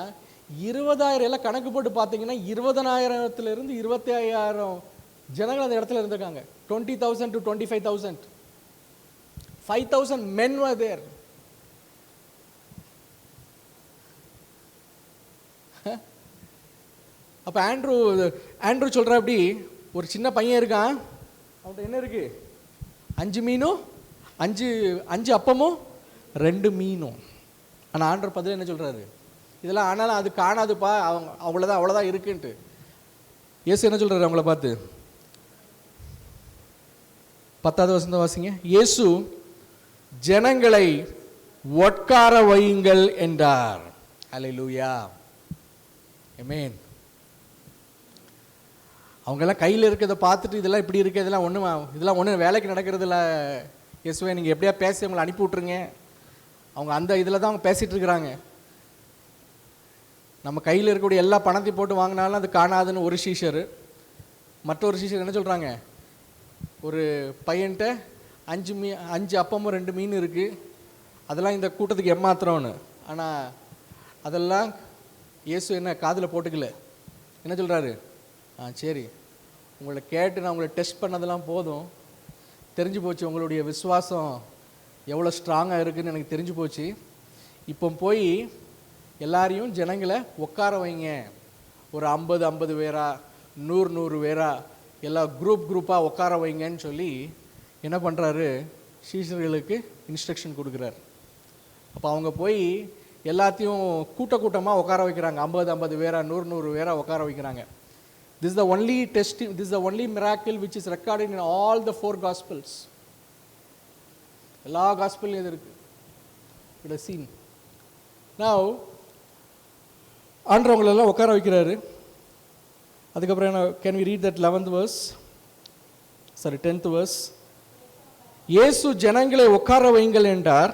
20,000 எல்லாம் கணக்கு போட்டு பார்த்தீங்கன்னா 20,000 25,000 ஜனங்கள் அந்த இடத்துல இருந்திருக்காங்க. 20,000 to 25,000. 5,000 men were there. அப்போ ஆண்ட்ரூ சொல்கிற, அப்படி ஒரு சின்ன பையன் இருக்கான், அவன்கிட்ட என்ன இருக்கு, 5 மீனும் 5 அப்பமும் 2 மீனும். ஆனால் ஆண்டவர் பதில் என்ன சொல்கிறாரு, இதெல்லாம் ஆனாலும் அது காணாதுப்பா, அவ்வளோதான் இருக்குன்ட்டு. இயேசு என்ன சொல்கிறாரு அவங்கள பார்த்து, 10வது வசனம் வாசிங்க. இயேசு ஜனங்களை உட்கார வையுங்கள் என்றார். அல்லேலூயா, ஆமென். அவங்கெல்லாம் கையில் இருக்கிறத பார்த்துட்டு இதெல்லாம் இப்படி இருக்கு, இதெல்லாம் ஒன்றும் வேலைக்கு நடக்கிறது இல்லை இயேசுவே, நீங்கள் எப்படியா பேசி அவங்களை அனுப்பி விட்ருங்க. அவங்க அந்த இதில் தான் அவங்க பேசிகிட்டு இருக்கிறாங்க. நம்ம கையில் இருக்கக்கூடிய எல்லா பணத்தையும் போட்டு வாங்கினாலும் அது காணாதுன்னு ஒரு சீஷர். மற்றொரு சீஷர் என்ன சொல்கிறாங்க, ஒரு பையன்ட்ட 5 அப்பமும் 2 மீன் இருக்குது, அதெல்லாம் இந்த கூட்டத்துக்கு எம்மாத்திரம்னு. ஆனால் அதெல்லாம் இயேசு என்ன காதில் போட்டுக்கல. என்ன சொல்கிறாரு, சரி உங்களை கேட்டு நான் உங்களை டெஸ்ட் பண்ணதெல்லாம் போதும், தெரிஞ்சு போச்சு உங்களுடைய விசுவாசம் எவ்வளோ ஸ்ட்ராங்காக இருக்குதுன்னு எனக்கு தெரிஞ்சு போச்சு. இப்போ போய் எல்லாரையும் ஜனங்களை உட்கார வைங்க, ஒரு 50 பேரா 100 பேரா எல்லா குரூப்பாக உட்கார வைங்கன்னு சொல்லி என்ன பண்ணுறாரு, சீஷர்களுக்கு இன்ஸ்ட்ரக்ஷன் கொடுக்குறாரு. அப்போ அவங்க போய் எல்லாத்தையும் கூட்டமாக உட்கார வைக்கிறாங்க. 50 பேரா 100 பேரா உட்கார வைக்கிறாங்க. This is the only miracle which is recorded in all the 4 Gospels. எல்லா காஸ்பல்லையும் இது இருக்கு. It is seen. Now ஆண்டவங்களெல்லாம் உட்கார வைக்கிறாரு. அதுக்கப்புறம் என்ன, can we read that 11th verse, sorry 10th verse. இயேசு ஜனங்களை உட்கார வைங்கள் என்றார்.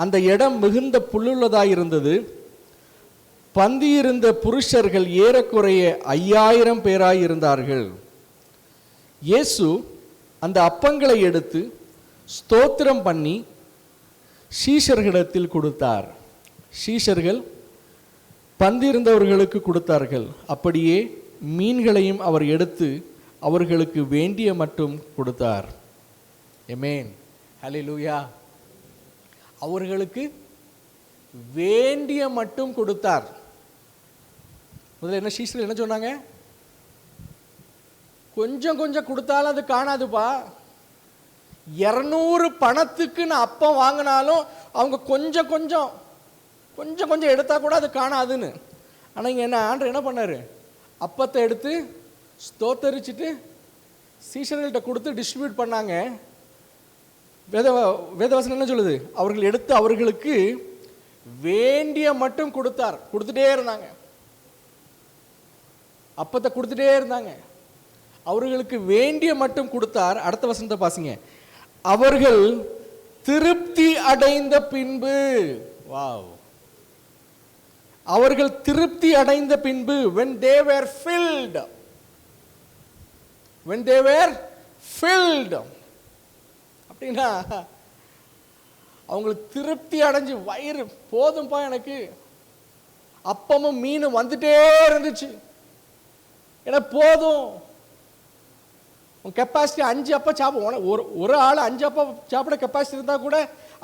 அந்த இடம் மிகுந்த புல்லுள்ளதாய் இருந்தது. பந்தியிருந்த புருஷர்கள் ஏறக்குறைய 5000 பேராய் இருந்தார்கள். இயேசு அந்த அப்பங்களை எடுத்து ஸ்தோத்திரம் பண்ணி சீஷர்களிடத்தில் கொடுத்தார். சீஷர்கள் பந்தியிருந்தவர்களுக்கு கொடுத்தார்கள். அப்படியே மீன்களையும் அவர் எடுத்து அவர்களுக்கு வேண்டிய மட்டும் கொடுத்தார். ஆமென், ஹல்லேலூயா. அவர்களுக்கு வேண்டிய மட்டும் கொடுத்தார். முதல்ல என்ன சீஷர்கள் என்ன சொன்னாங்க? கொஞ்சம் கொஞ்சம் கொடுத்தாலும் அது காணாதுப்பா. 200 பணத்துக்கு நான் அப்பம் வாங்கினாலும் அவங்க கொஞ்சம் கொஞ்சம் கொஞ்சம் கொஞ்சம் எடுத்தா கூட அது காணாதுன்னு. ஆனால் இங்கே என்ன, ஆண்டவர் என்ன பண்ணாரு? அப்பத்தை எடுத்து ஸ்தோத்தரிச்சுட்டு சீஷர்கள்ட்ட கொடுத்து டிஸ்ட்ரிபியூட் பண்ணாங்க. வேதவசனம் என்ன சொல்லுது? அவர்கள் எடுத்து அவர்களுக்கு வேண்டிய மட்டும் கொடுத்தார். கொடுத்துட்டே இருந்தாங்க, அப்பத்தை கொடுத்துட்டே இருந்தாங்க. அவர்களுக்கு வேண்டிய மட்டும் கொடுத்தார். அடுத்த வசனத்தை பாருங்க. அவர்கள் திருப்தி அடைந்த பின்பு, வாவ், அவர்கள் திருப்தி அடைந்த பின்பு, when they were filled, when they were filled, அப்படின்னா அவங்களுக்கு திருப்தி அடைஞ்சு வயிறு போதும்பா, எனக்கு அப்பமும் மீனும் வந்துட்டே இருந்துச்சு, எனக்கு போதும். உன் கெப்பாசிட்டி 5 அப்பா சாப்பிட, ஒரு ஆள் 5 அப்பா சாப்பிட கெப்பாசிட்டி இருந்தால் கூட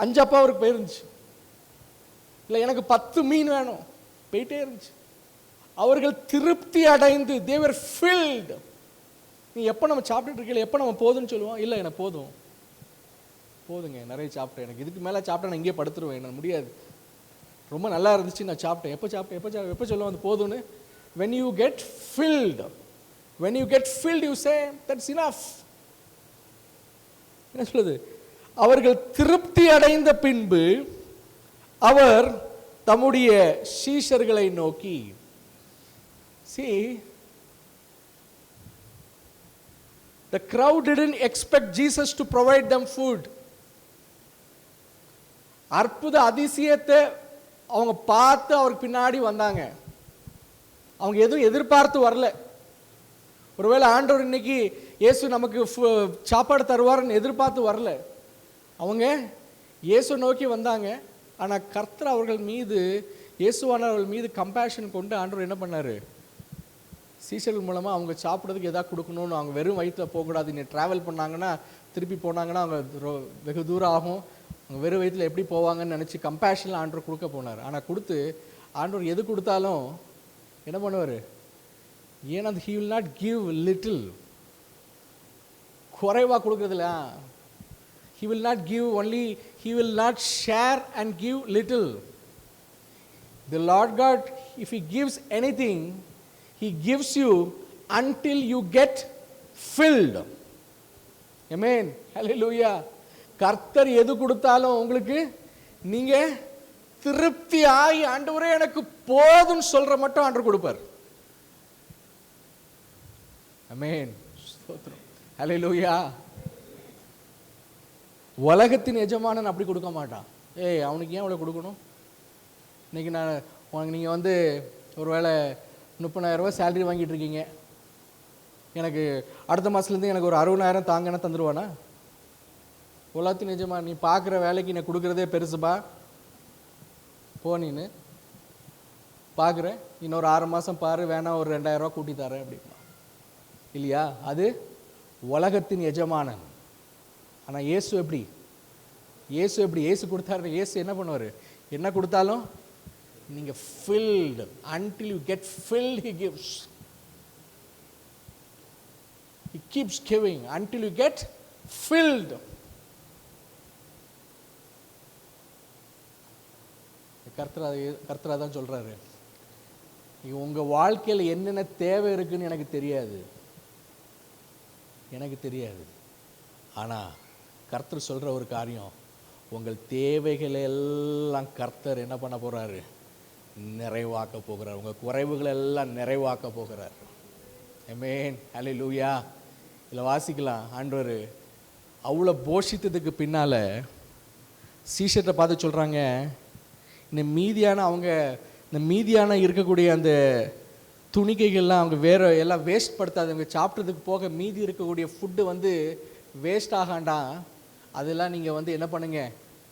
5 அப்பா அவருக்கு போயிருந்துச்சு. இல்லை எனக்கு 10 மீன் வேணும், போயிட்டே இருந்துச்சு. அவர்கள் திருப்தி அடைந்து, they were filled. நீ எப்போ நம்ம சாப்பிட்டுட்டு இருக்கீங்க, எப்போ நம்ம போதும்னு சொல்லுவோம்? இல்லை எனக்கு போதும், போதுங்க, நிறைய சாப்பிட்டேன், எனக்கு இதுக்கு மேலே சாப்பிட்டா நான் இங்கே படுத்துருவேன், எனக்கு முடியாது, ரொம்ப நல்லா இருந்துச்சு, நான் சாப்பிட்டேன். எப்போ சொல்லுவோம் அது போதும்னு? when you get filled, when you get filled you say that's enough. என்ன சொல்லுது? அவர்கள் திருப்தி அடைந்த பின்பு அவர் தம்முடைய சீஷர்களை நோக்கி, see, the crowd didn't expect Jesus to provide them food. அற்புத அதிசயத்தை அவங்க பார்த்து அவருக்கு பின்னாடி வந்தாங்க. அவங்க எதுவும் எதிர்பார்த்து வரல. ஒருவேளை ஆண்டவர் இன்னைக்கு இயேசு நமக்கு சாப்பாடு தருவார்னு எதிர்பார்த்து வரல. அவங்க இயேசு நோக்கி வந்தாங்க. ஆனால் கர்த்தர் அவர்கள் மீது, இயேசுவானவர்கள் மீது கம்பேஷன் கொண்டு ஆண்டவர் என்ன பண்ணார்? சீஷர்கள் மூலமாக அவங்க சாப்பிட்றதுக்கு எதாவது கொடுக்கணும்னு, அவங்க வெறும் வயிற்றில் போகக்கூடாது. இன்னும் ட்ராவல் பண்ணாங்கன்னா, திருப்பி போனாங்கன்னா அவங்க வெகு தூரம் ஆகும், அவங்க வெறும் வயிற்றில் எப்படி போவாங்கன்னு நினச்சி கம்பேஷனில் ஆண்டவர் கொடுக்க போனார். ஆனால் கொடுத்து ஆண்டவர் எது கொடுத்தாலும் என்ன பண்ணுவார்? ஏன்னா he will not give little, குறைவாக கொடுக்குறதில்ல. he will not give only, he will not share and give little. The Lord God, if he gives anything, he gives you until you get filled. Amen, hallelujah. கர்த்தர் எது கொடுத்தாலும் உங்களுக்கு நீங்க திருப்தி ஆகி, ஆண்டவரே எனக்கு போதும்னு சொல்ற மட்டும் ஆண்டவர் கொடுப்பார். ஆமென், ஸ்தோத்திரம், ஹல்லேலூயா. உலகத்தின் எஜமானன் அப்படி கொடுக்க மாட்டான். ஏய், அவனுக்கு ஏன் அவ்வளோ கொடுக்கணும்? இன்னைக்கு நான் நீங்கள் வந்து ஒருவேளை 30,000 ரூபாய் சேலரி வாங்கிட்டு இருக்கீங்க, எனக்கு அடுத்த மாதத்துலேருந்து எனக்கு ஒரு 60,000 தாங்கன்னா தந்துடுவானா? உலகத்தின் எஜமானன், நீ பார்க்குற வேலைக்கு நான் கொடுக்குறதே பெருசுப்பா, போனின்னு பார்க்குறேன், இன்னொரு 6 மாதம் பாரு, வேணா ஒரு 2,000 ரூபா கூட்டி தரேன் அப்படின்னா இல்லையா? அது உலகத்தின் எஜமானன். ஆனால் இயேசு எப்படி? இயேசு கொடுத்தாரு. இயேசு என்ன பண்ணுவார்? என்ன கொடுத்தாலும் நீங்கள் filled, until you get filled he gives. He keeps giving until you get filled. கர்த்தரா தான் சொல்கிறாரு, உங்கள் வாழ்க்கையில் என்னென்ன தேவை இருக்குன்னு எனக்கு தெரியாது. ஆனால் கர்த்தர் சொல்கிற ஒரு காரியம், உங்கள் தேவைகளை எல்லாம் கர்த்தர் என்ன பண்ண போகிறாரு? நிறைவாக்க போகிறார். உங்கள் குறைவுகளை எல்லாம் நிறைவாக்க போகிறார். ஆமென், ஹல்லேலூயா. இதில் வாசிக்கலாம், ஆண்டவர் அவ்வளோ போஷித்ததுக்கு பின்னால் சீஷர்கிட்ட பார்த்து சொல்கிறாங்க, இந்த மீதியான இருக்கக்கூடிய அந்த துணிக்கைகள்லாம் அவங்க வேறு எல்லாம் வேஸ்ட் படுத்தாதவங்க, சாப்பிட்றதுக்கு போக மீதி இருக்கக்கூடிய ஃபுட்டு வந்து வேஸ்ட் ஆகாண்டாம், அதெல்லாம் நீங்கள் வந்து என்ன பண்ணுங்க,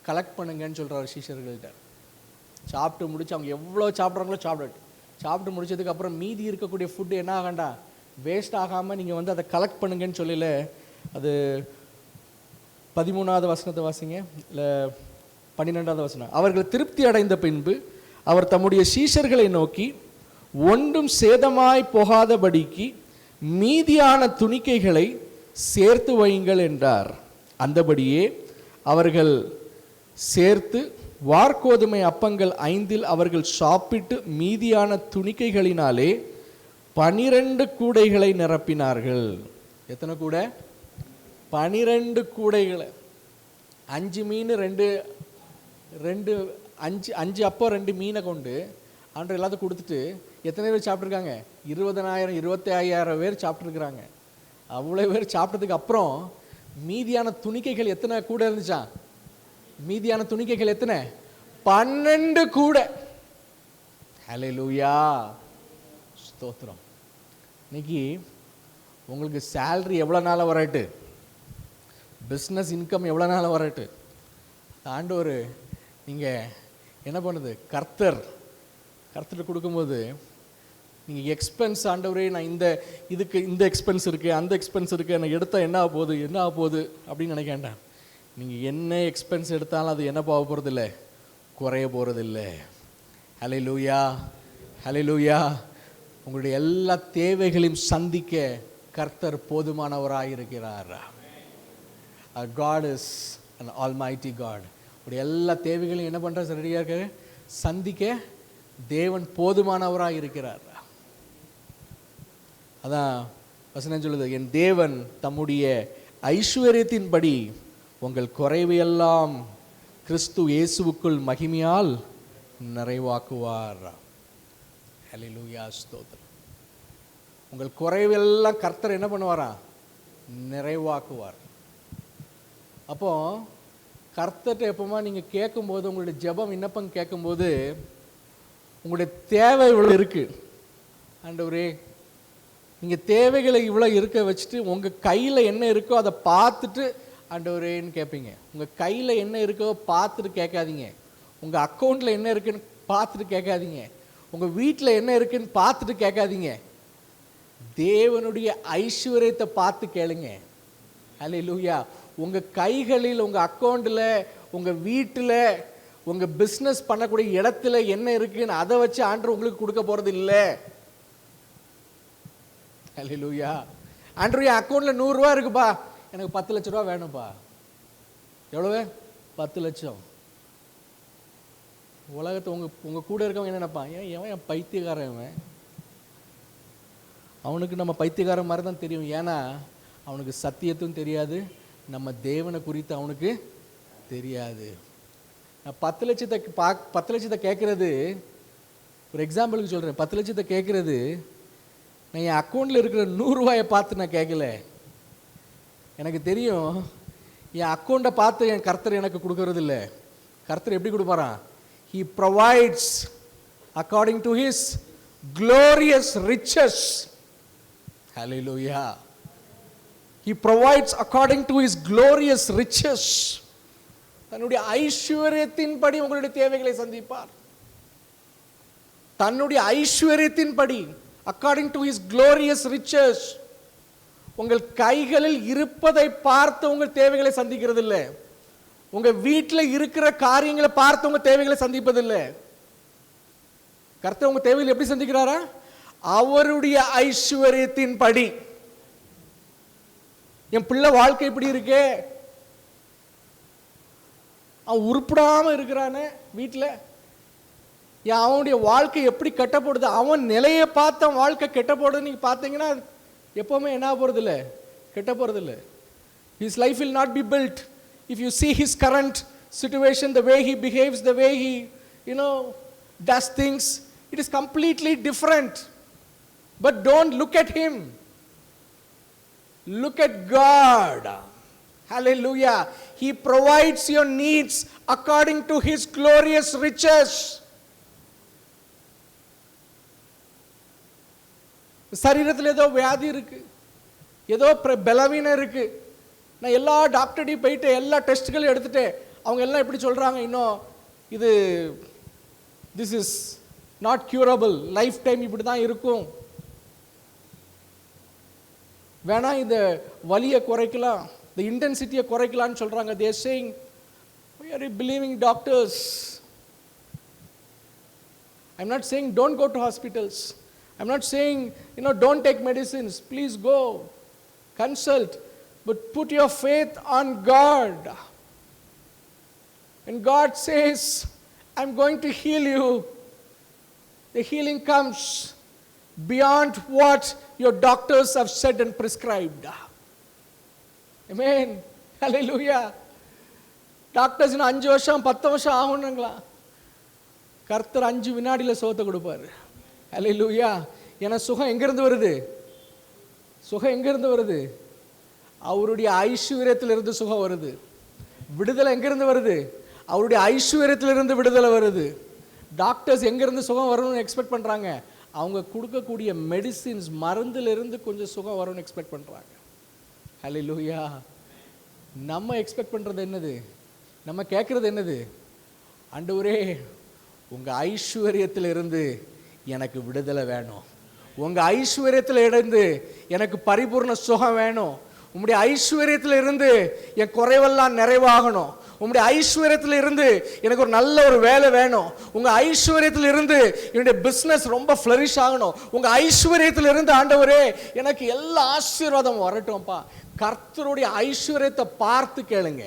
கலெக்ட் பண்ணுங்கன்னு சொல்கிறார் சீஷர்கள்ட்ட. சாப்பிட்டு முடிச்சு அவங்க எவ்வளோ சாப்பிட்றாங்களோ சாப்பிட்டு முடிச்சதுக்கப்புறம் மீதி இருக்கக்கூடிய ஃபுட்டு என்ன ஆகாண்டா, வேஸ்ட் ஆகாமல் நீங்கள் வந்து அதை கலெக்ட் பண்ணுங்கன்னு சொல்லல. அது 13வது வசனத்தை வாசிங்க, இல்லை 12வது வசனம். அவர்கள் திருப்தி அடைந்த பின்பு அவர் தம்முடைய சீஷர்களை நோக்கி, ஒன்றும் சேதமாய் போகாதபடிக்கு மீதியான துணிக்கைகளை சேர்த்து வையுங்கள் என்றார். அந்தபடியே அவர்கள் சேர்த்து வார்கோதுமை அப்பங்கள் 5 அவர்கள் சாப்பிட்டு மீதியான துணிக்கைகளினாலே 12 கூடைகளை நிரப்பினார்கள். எத்தனை கூடை? 12 கூடைகளை. 5 மீன் 5 அப்போ 2 மீனை கொண்டு ஆண்டவர் எல்லாத்தையும் கொடுத்துட்டு எத்தனை பேர் சாப்பிட்ருக்காங்க? 20,000 25,000 பேர் சாப்பிட்ருக்குறாங்க. அவ்வளோ பேர் சாப்பிட்டதுக்கு அப்புறம் மீதியான துணிக்கைகள் எத்தனை கூடை இருந்துச்சான்? மீதியான துணிக்கைகள் எத்தனை? 12 கூடை. ஹல்லேலூயா, ஸ்தோத்திரம். இன்னைக்கு உங்களுக்கு சேல்ரி எவ்வளோ நாள் வரட்டு, பிஸ்னஸ் இன்கம் எவ்வளோ நாள் வரட்டு, ஆண்டவர் நீங்கள் என்ன பண்ணுது, கர்த்தர் கொடுக்கும்போது நீங்கள் எக்ஸ்பென்ஸ், ஆண்டவரே நான் இந்த எக்ஸ்பென்ஸ் இருக்குது, அந்த எக்ஸ்பென்ஸ் இருக்குது, எனக்கு எடுத்தால் என்ன ஆக போகுது அப்படின்னு நினைக்கேன்டா. நீங்கள் என்ன எக்ஸ்பென்ஸ் எடுத்தாலும் அது என்ன போக போகிறதில்ல, குறைய போகிறதில்ல. ஹல்லேலூயா, ஹல்லேலூயா. உங்களுடைய எல்லா தேவைகளையும் சந்திக்க கர்த்தர் போதுமானவராக இருக்கிறார். God is an almighty God. உடைய எல்லா தேவைகளையும் என்ன பண்ணுற ரெடியாக இருக்க, சந்திக்க தேவன் போதுமானவராக இருக்கிறார். அதான் வசனம் சொல்லுது, என் தேவன் தம்முடைய ஐஸ்வர்யத்தின்படி உங்கள் குறைவையெல்லாம் கிறிஸ்து இயேசுவுக்குள் மகிமையால் நிறைவாக்குவார். ஹல்லேலூயா, ஸ்தோத்திரம். உங்கள் குறைவெல்லாம் கர்த்தர் என்ன பண்ணுவாரா, நிறைவாக்குவார். அப்போ கர்த்தர்கிட்ட எப்போமா நீங்கள் கேட்கும்போது, உங்களுடைய ஜெபம் விண்ணப்பம் கேட்கும்போது, உங்களுடைய தேவை இவ்வளோ இருக்குது ஆண்டவரே, நீங்கள் தேவைகளை இவ்வளோ இருக்க வச்சுட்டு உங்கள் கையில் என்ன இருக்கோ அதை பார்த்துட்டு ஆண்டவரேன்னு கேட்பீங்க. உங்கள் கையில் என்ன இருக்கோ பார்த்துட்டு கேட்காதீங்க. உங்கள் அக்கௌண்ட்டில் என்ன இருக்குன்னு பார்த்துட்டு கேட்காதீங்க. உங்கள் வீட்டில் என்ன இருக்குன்னு பார்த்துட்டு கேட்காதீங்க. தேவனுடைய ஐஸ்வர்யத்தை பார்த்து கேளுங்க. ஹல்லேலூயா. உங்கள் கைகளில், உங்கள் அக்கௌண்ட்டில், உங்கள் வீட்டில், உங்கள் பிஸ்னஸ் பண்ணக்கூடிய இடத்துல என்ன இருக்குன்னு அதை வச்சு ஆண்டவர் உங்களுக்கு கொடுக்க போகிறது இல்லை. ஹல்லேலூயா. ஆண்டவர் என் அக்கௌண்ட்டில் 100 ரூபா இருக்குப்பா, எனக்கு 10 லட்ச ரூபா வேணும்ப்பா. எவ்வளவு? 10 லட்சம். உலகத்தை உங்கள் கூட இருக்கவங்க என்ன நினைப்பான், என் பைத்தியக்காரன், அவனுக்கு நம்ம பைத்தியக்காரன் மாதிரி தான் தெரியும். ஏன்னா அவனுக்கு சத்தியத்தும் தெரியாது, நம்ம தேவனை குறித்து அவனுக்கு தெரியாது. நான் 10 லட்சத்தை கேட்குறது ஒரு எக்ஸாம்பிளுக்கு சொல்கிறேன். 10 லட்சத்தை கேட்குறது நான் என் அக்கௌண்ட்டில் இருக்கிற 100 ரூபாயை பார்த்து நான் கேட்கல. எனக்கு தெரியும் என் அக்கௌண்ட்டை பார்த்து என் கர்த்தர் எனக்கு கொடுக்கறது இல்லை. கர்த்தர் எப்படி கொடுப்பாரான்? He provides according to his glorious riches. Hallelujah. He provides according to his glorious riches. தன்னுடைய ஐஸ்வர்யத்தின்படி உங்களுடைய தேவைகளை சந்திப்பார். தன்னுடைய ஐஸ்வர்யத்தின்படி, according to his glorious riches. உங்கள் கைகளில் இருப்பதை பார்த்து உங்கள் தேவைகளை சந்திக்கிறது இல்லை. உங்க வீட்டில் இருக்கிற காரியங்களை பார்த்து உங்க தேவைகளை சந்திப்பதில்லை. கர்த்தர் உங்க தேவைகளை எப்படி சந்திக்கிறாரா? அவருடைய ஐஸ்வர்யத்தின் படி. என் பிள்ளை வாழ்க்கை இப்படி இருக்கே, அவன் உருப்படாம இருக்கிறானே வீட்டில், அவனுடைய வாழ்க்கை எப்படி கட்டப்படுது, அவன் நிலையை பார்த்து அவன் வாழ்க்கை கெட்டப்படுது நீங்க பார்த்தீங்கன்னா எப்பவுமே என்ன போறது இல்லை, கெட்ட போறது இல்லை. His life will not be built. If you see his current situation, the way he behaves, the way he does things, it is completely different. But don't look at him. Look at God. Hallelujah. He provides your needs according to His glorious riches. சரீரத்தில் ஏதோ வியாதி இருக்கு, ஏதோ பலவீனம் இருக்கு. நான் எல்லா டாக்டர்டையும் போயிட்டு எல்லா டெஸ்ட்டுகளும் எடுத்துட்டு அவங்க எல்லாம் எப்படி சொல்றாங்க, இன்னும் இது this is not curable, life time இப்படி தான் இருக்கும், வேணா இந்த வலியை குறைக்கலாம், இந்த இன்டென்சிட்டியை குறைக்கலாம்னு சொல்றாங்க. they are saying we are believing doctors. I'm not saying don't go to hospitals. I'm not saying don't take medicines. Please go consult, but put your faith on God. When God says I'm going to heal you, the healing comes beyond what your doctors have said and prescribed. Amen. Hallelujah. Doctors 5 வருஷம் 10 வருஷம் ஆகும்னுங்களா, கர்த்தர் 5 வினாடியில் சுகத்தை கொடுப்பார். ஹல்லேலூயா. ஏன்னா சுகம் எங்கிருந்து வருது? சுகம் எங்கிருந்து வருது? அவருடைய ஐஸ்வர்யத்திலிருந்து சுகம் வருது. விடுதலை எங்கிருந்து வருது? அவருடைய ஐஸ்வர்யத்திலிருந்து விடுதலை வருது. டாக்டர்ஸ் எங்கிருந்து சுகம் வரணும்னு எக்ஸ்பெக்ட் பண்ணுறாங்க? அவங்க கொடுக்கக்கூடிய மெடிசின்ஸ் மருந்திலிருந்து கொஞ்சம் சுகம் வரும்னு எக்ஸ்பெக்ட் பண்ணுறாங்க. ஹல்லேலூயா. நம்ம எக்ஸ்பெக்ட் பண்ணுறது என்னது? நம்ம கேட்குறது என்னது? ஆண்டவரே, உங்கள் ஐஸ்வர்யத்திலிருந்து எனக்கு விடுதலை வேணும், உங்கள் ஐஸ்வர்யத்தில் இருந்து எனக்கு பரிபூர்ண சுகம் வேணும், உம்முடைய ஐஸ்வர்யத்தில் இருந்து என் குறைவெல்லாம் நிறைவாகணும், உம்முடைய ஐஸ்வர்யத்தில் இருந்து எனக்கு ஒரு நல்ல ஒரு வேலை வேணும், உங்கள் ஐஸ்வர்யத்தில் இருந்து என்னுடைய பிஸ்னஸ் ரொம்ப ஃப்ளரிஷ் ஆகணும், உங்கள் ஐஸ்வர்யத்தில் இருந்து ஆண்டவரே எனக்கு எல்லா ஆசீர்வாதம் வரட்டும்ப்பா. கர்த்தருடைய ஐஸ்வர்யத்தை பார்த்து கேளுங்க.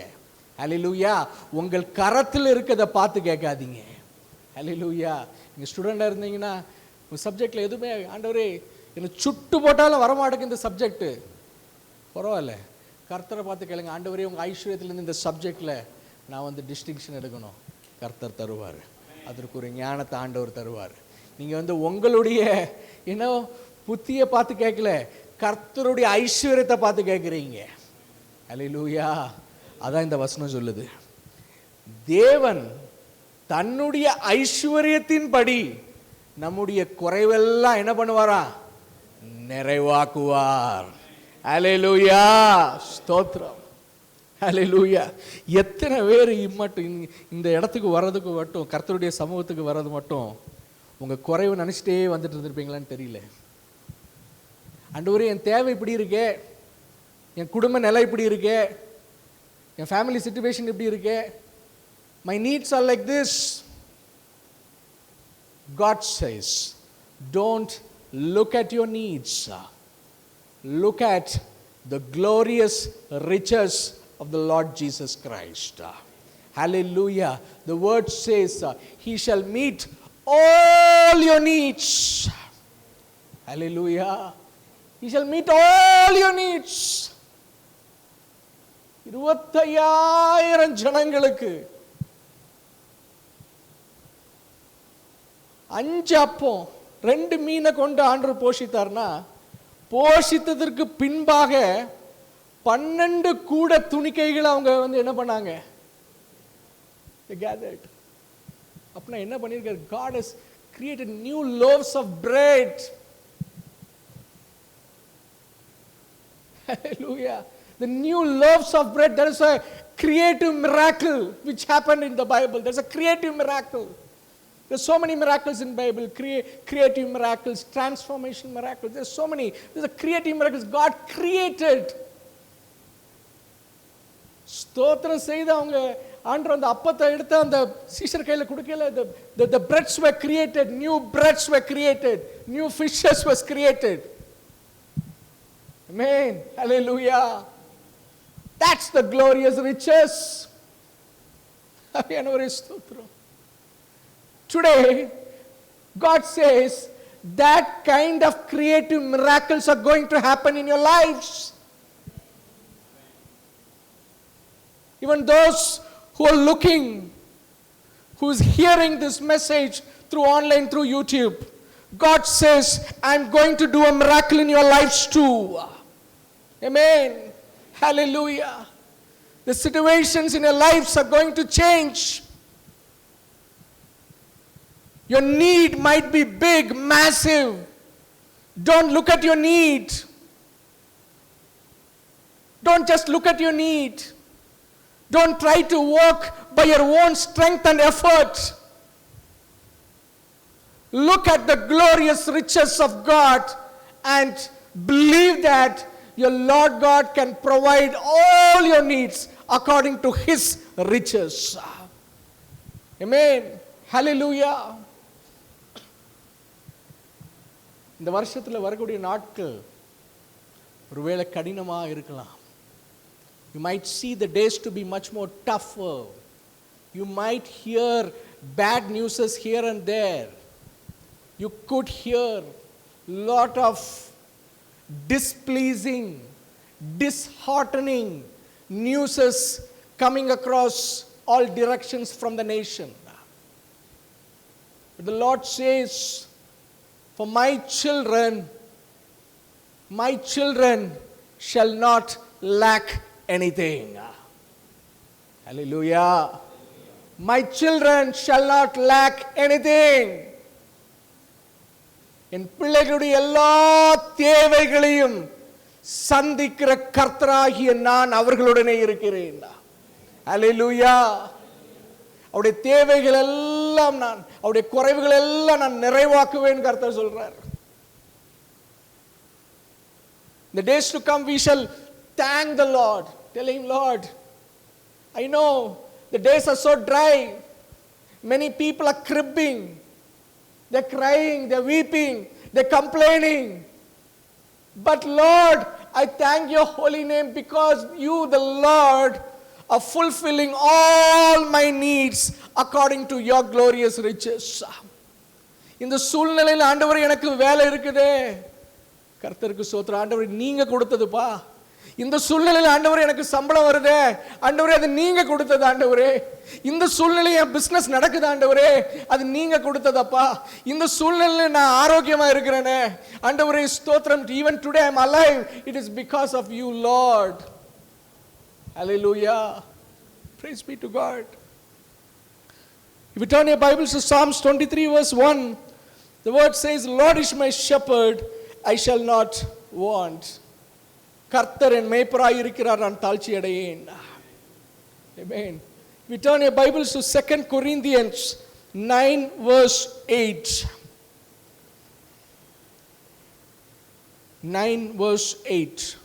ஹல்லேலூயா. உங்கள் கரத்தில் இருக்கிறத பார்த்து கேட்காதீங்க. ஹல்லேலூயா. நீங்கள் ஸ்டூடெண்டாக இருந்தீங்கன்னா உங்கள் சப்ஜெக்டில் எதுவுமே ஆண்டவரே எனக்கு சுட்டு போட்டாலும் வரமாட்டேங்க இந்த சப்ஜெக்டு, பரவாயில்ல, கர்த்தரை பார்த்து கேளுங்க. ஆண்டவரே, உங்கள் ஐஸ்வர்யத்திலேருந்து இந்த சப்ஜெக்டில் நான் வந்து டிஸ்டிங்ஷன் எடுக்கணும். கர்த்தர் தருவார். அதற்கு ஒரு ஞானத்தை ஆண்டவர் தருவார். நீங்கள் உங்களுடைய புத்தியை பார்த்து கேட்கல, கர்த்தருடைய ஐஸ்வர்யத்தை பார்த்து கேட்குறீங்க. ஹல்லேலூயா. அதான் இந்த வசனம் சொல்லுது. தேவன் தன்னுடைய ஐஸ்வர்யத்தின்படி நம்முடைய குறைவெல்லாம் என்ன பண்ணுவாரா? நிறைவாக்குவார். ஹல்லேலூயா. ஸ்தோத்திரம். ஹல்லேலூயா. எத்தனை பேர் மட்டும் இந்த இடத்துக்கு வர்றதுக்கு மட்டும், கர்த்தருடைய சமூகத்துக்கு வர்றது மட்டும் உங்கள் குறைவு நினச்சிட்டே வந்துட்டு இருந்திருப்பீங்களான்னு தெரியல. ஆண்டவரே, என் தேவை இப்படி இருக்கே, என் குடும்ப நிலை இப்படி இருக்கே, என் ஃபேமிலி சிச்சுவேஷன் இப்படி இருக்கே, my needs R like this. God says, don't look at your needs, look at the glorious riches of the Lord Jesus Christ. Hallelujah. The word says, He shall meet all your needs. Hallelujah. He shall meet all your needs. 25,000 ஜனங்களுக்கு 5 அப்பம் 2 மீனை கொண்டு ஆண்டவர் போஷித்தார்னா, போஷித்ததற்கு பின்பாக 12 கூட துணிக்கைகளை அவங்க என்ன பண்ணாங்க? They gathered. அப்படின்னா என்ன பண்ணியிருக்காரு? God has created new loaves of bread. Hallelujah. The new loaves of bread. There is a creative miracle which happened in the Bible. There's a creative miracle. There's so many miracles in Bible. Creative miracles, transformation miracles. There's so many. There's a creative miracles. God created. ஸ்தோத்திரம் செய்து அவங்க ஆண்டவர் அந்த அப்பத்தை எடுத்து அந்த சீஷர் கையில் கொடுக்கல. The breads were created. New breads were created. New fishes was created. Amen. Hallelujah. That's the glorious riches. Today, God says that kind of creative miracles are going to happen in your lives. Even those who are looking, who is hearing this message through online, through YouTube, God says, I'm going to do a miracle in your lives too. Amen. Hallelujah. The situations in your lives are going to change. Your need might be big, massive. Don't look at your need. Don't just look at your need. Don't try to walk by your own strength and effort. Look at the glorious riches of God and believe that your Lord God can provide all your needs according to His riches. Amen. Hallelujah. இந்த வருஷத்தில் வரக்கூடிய நாட்கள் ஒருவேளை கடினமாக இருக்கலாம். You might see the days to be much more tougher. You might hear bad news here and there. You could hear lot of displeasing, disheartening news coming across all directions from the nation. But the Lord says, for my children shall not lack anything. Hallelujah. My children shall not lack anything. என் பிள்ளைகளுடைய எல்லா தேவைகளையும் சந்திக்கிற கர்த்தராகிய நான் அவர்களுடனே இருக்கிறேன். ஹல்லேலூயா. அவருடைய தேவைகள் எல்லாம் அவருடைய குறைவுகள் எல்லாம் நான் நிறைவாக்குவேன் கர்த்தர் சொல்றார். The days to come we shall thank the Lord. Tell him, Lord, I know the days are so dry. Many people are cribbing. They're crying, they're weeping, they're complaining. But Lord, I thank your holy name because you, the Lord, are fulfilling all my needs according to your glorious riches. இந்த சூழ்நிலையில் ஆண்டவரே எனக்கு வேலை இருக்குதே, கர்த்தருக்கு ஸ்தோத்திரம். ஆண்டவரே நீங்க கொடுத்ததுப்பா. இந்த சூழ்நிலையில் ஆண்டவரே எனக்கு சம்பளம் வருதே, ஆண்டவரே அது நீங்க கொடுத்தது. ஆண்டவரே இந்த சூழ்நிலையில் என் பிசினஸ் நடக்குது, ஆண்டவரே அது நீங்க கொடுத்ததப்பா. இந்த சூழ்நிலையில் நான் ஆரோக்கியமா இருக்கிறேனே, ஆண்டவரே ஸ்தோத்திரம். Even today I am alive, it is because of you, Lord. Hallelujah. Praise be to God. If you turn your Bibles to Psalms 23 verse 1, the word says, Lord is my shepherd, I shall not want. கர்த்தர் என் மேய்ப்பராய் இருக்கிறார், நான் தாழ்ச்சி அடையேன். Amen. We turn your Bibles to 2 Corinthians 9 verse 8. 9 verse 8.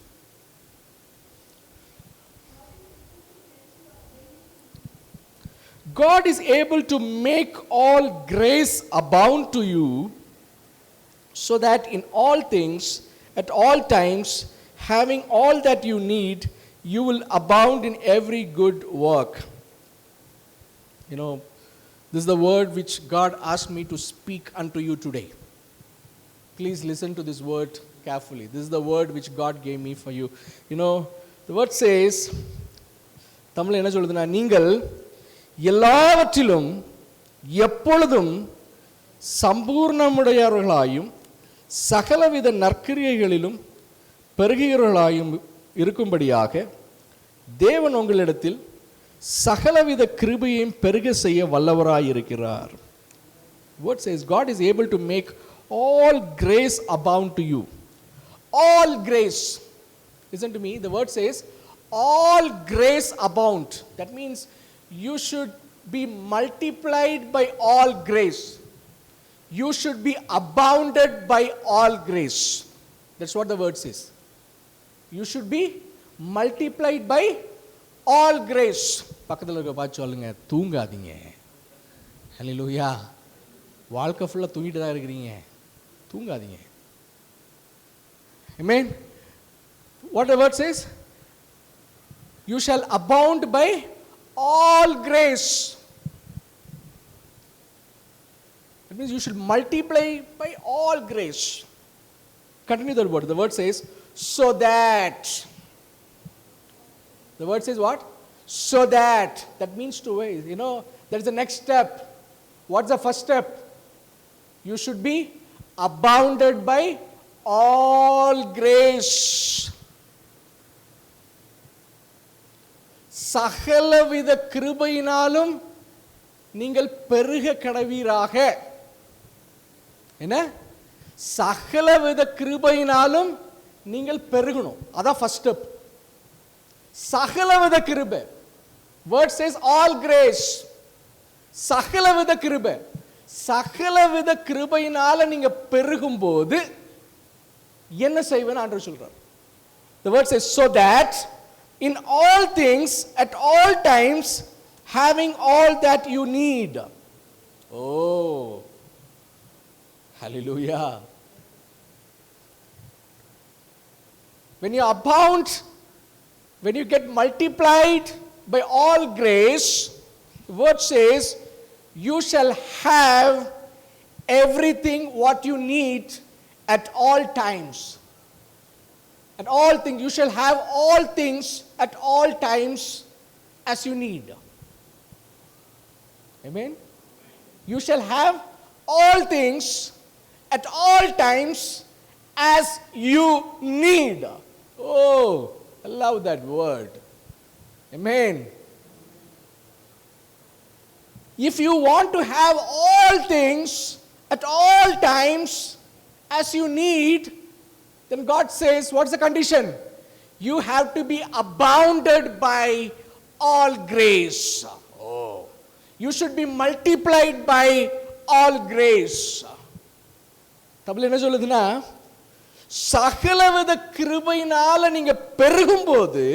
God is able to make all grace abound to you, so that in all things, at all times, having all that you need, you will abound in every good work. You know, this is the word which God asked me to speak unto you today. Please listen to this word carefully. This is the word which God gave me for you. You know, the word says, Tamil என்ன சொல்லுதுன்னா, நீங்கள் எல்லாவற்றிலும் எப்பொழுதும் சம்பூர்ணமுடையவர்களாயும் சகலவித நற்கிரியைகளிலும் பெருகிறவர்களாயும் இருக்கும்படியாக தேவன் உங்களிடத்தில் சகலவித கிருபையையும் பெருக செய்ய வல்லவராயிருக்கிறார். What says God is able to make all grace abound to you. All grace. Listen to me. The word says all grace abound. That means you should be multiplied by all grace. You should be abounded by all grace. That's what the word says. You should be multiplied by all grace. பக்கத்தில் இருக்க பார்த்து சொல்லுங்க, தூங்காதீங்க. ஹல்லேலூயா. வாழ்க்கை ஃபுல்லாக தூங்கிட்டு தான் இருக்கிறீங்க, தூங்காதீங்க. Amen. What the word says? You shall abound by all grace. That means you should multiply by all grace. Continue the word. The word says, so that. The word says what? So that. That means two ways. You know, there is the next step. What's the first step? You should be abounded by all grace. சகலவித கிருபையினாலும் நீங்கள் பெருக கடவீராக. என்ன? சகலவித கிருபையினாலும் நீங்கள் பெருகணும். அதான் first step. சகலவித கிருபை. Word chase all grace. சகலவித கிருபை. சகலவித கிருபையினால நீங்க பெருகும்போது என்ன செய்வேன்னு ஆண்டவர் சொல்றார். The word says so that in all things at all times having all that you need. Oh, hallelujah. When you abound, when you get multiplied by all grace, the word says you shall have everything what you need at all times. At all things, you shall have all things at all times as you need. Amen? You shall have all things at all times as you need. Oh, I love that word. Amen. If you want to have all things at all times as you need, then God says, what's the condition? You have to be abounded by all grace. Oh, you should be multiplied by all grace. Tamil என்ன சொல்லுதுன்னா, சகலவித கிருபையினால நீங்க பெருகும்போது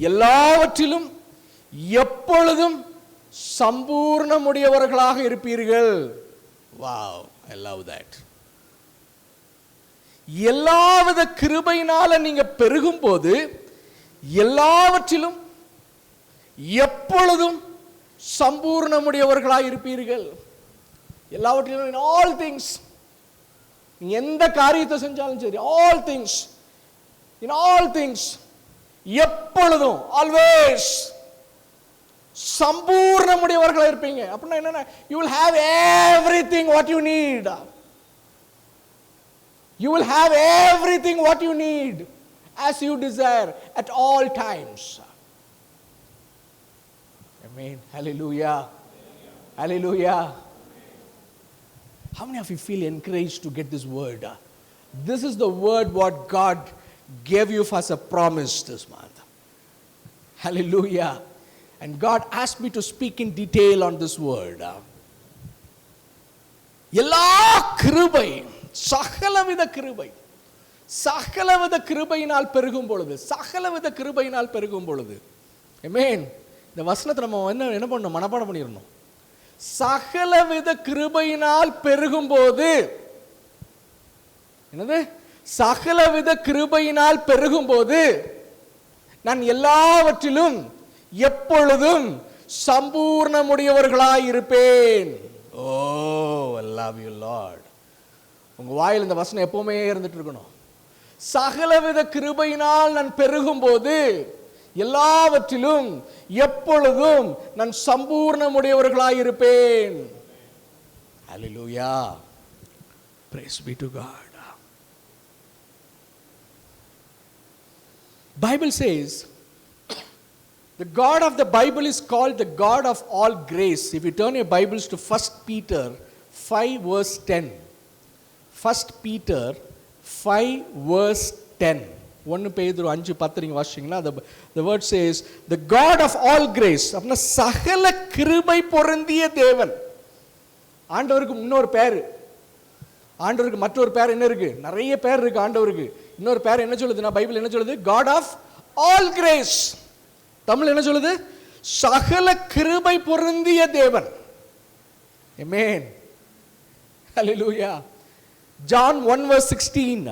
எல்லாவற்றிலும் எப்பொழுதும் சம்பூர்ணமுடையவர்களாக இருப்பீர்கள். Wow, I love that. எல்லாவித கிருபையினால நீங்க பெருகும்போது எல்லாவற்றிலும் எப்பொழுதும் சம்பூர்ணமுடையவர்களாக இருப்பீர்கள். எல்லாவற்றிலும் in all things, நீங்க எந்த காரியத்தை செஞ்சாலும் சரி, all things, in all things, எப்பொழுதும், always சம்பூர்ணமுடையவர்களாக இருப்பீங்க. அப்படின்னா என்னன்னா, you will have everything what you need. You will have everything what you need as you desire at all times. Amen. Hallelujah. Hallelujah. How many of you feel encouraged to get this word? This is the word what God gave you as a promise this month. Hallelujah. And God asked me to speak in detail on this word. எல்லா கிருபை, சகலவித கிருபை, சகலவித கிருபையினால் பெருகும் பொழுது, சகலவித கிருபையினால் பெருகும் பொழுது, ஆமென். இந்த வசனத்தை நம்ம என்ன பண்ணணும்? மனப்பாடம் பண்ணிடணும். சகலவித கிருபையினால் பெருகும் போது, என்னது? சகலவித கிருபையினால் பெருகும் போது நான் எல்லாவற்றிலும் எப்பொழுதும் சம்பூர்ணமுடையவர்களாய் இருப்பேன். ஓ, I love you Lord. உங்க வாயில் இந்த வசனம் எப்பவுமே இருந்துட்டு இருக்கணும். சகலவித கிருபையினால் நான் பெருகும் போது எல்லாவற்றிலும் எப்பொழுதும் நான் சம்பூர்ணமுடையவர்களாய் இருப்பேன். Hallelujah. Praise be to God. Bible says the God of the Bible is called the God of all grace. If you turn your Bibles to 1 Peter 5 verse 10. 1 Peter 5 verse 10. 1 Pedro 5:10 நீங்க வாசிச்சீங்களா? The word says the God of all grace. அப்படினா சகல கிருபை பொருந்திய தேவன். ஆண்டவருக்கு இன்னொரு பேர், ஆண்டவருக்கு மற்றொரு பேர் என்ன இருக்கு? நிறைய பேர் இருக்கு ஆண்டவருக்கு. இன்னொரு பேர் என்ன சொல்லுதுன்னா, பைபிள் என்ன சொல்லுது? God of all grace. Tamil என்ன சொல்லுது? சகல கிருபை பொருந்திய தேவன். Amen. Hallelujah. John 1 verse 16.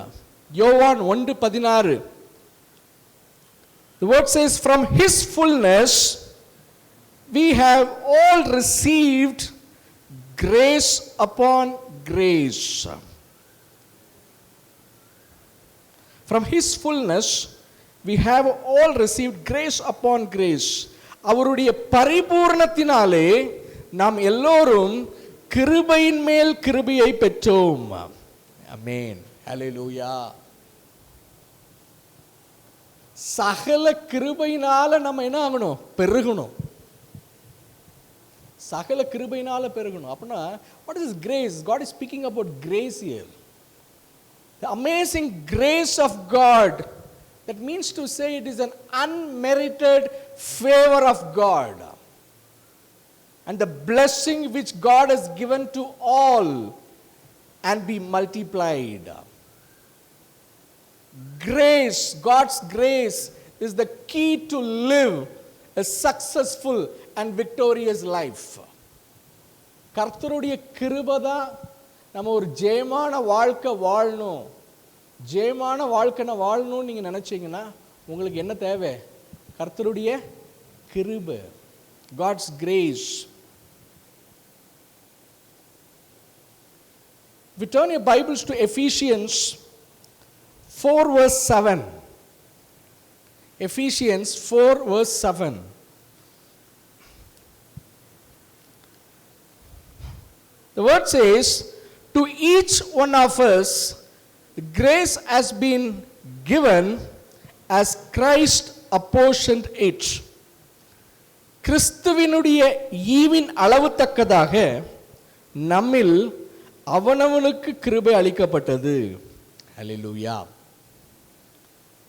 யோவான் 1:16. The word says from his fullness we have all received grace upon grace. From his fullness we have all received grace upon grace. அவருடைய பரிபூர்ணத்தினாலே நாம் எல்லோரும் கிருபையின் மேல் கிருபையை பெற்றோம். ஆமென். Hallelujah. சகல கிருபையினால நம்ம என்ன ஆகணும்? பெருகணும். சகல கிருபையினால பெருகணும். அப்படின்னா what is grace? God is speaking about grace here. The amazing grace of God. That means to say it is an unmerited favor of God. And the blessing which God has given to all and be multiplied. Grace, God's grace is the key to live a successful and victorious life. கர்த்தருடைய கிருபை தான் நம்ம ஒரு ஜெயமான வாழ்க்கை வாழணும். ஜெயமான வாழ்க்கை வாழணும்னு நீங்கள் நினச்சிங்கன்னா உங்களுக்கு என்ன தேவை? கர்த்தருடைய கிருபை, God's grace. We turn your Bibles to Ephesians 4 verse 7. Ephesians 4 verse 7. The word says, to each one of us, the grace has been given as Christ apportioned it. கிறிஸ்துவினுடைய ஈவின் அளவு தக்கதாக நம்மில் அவனவனுக்கு கிருபை அளிக்கப்பட்டது. Hallelujah.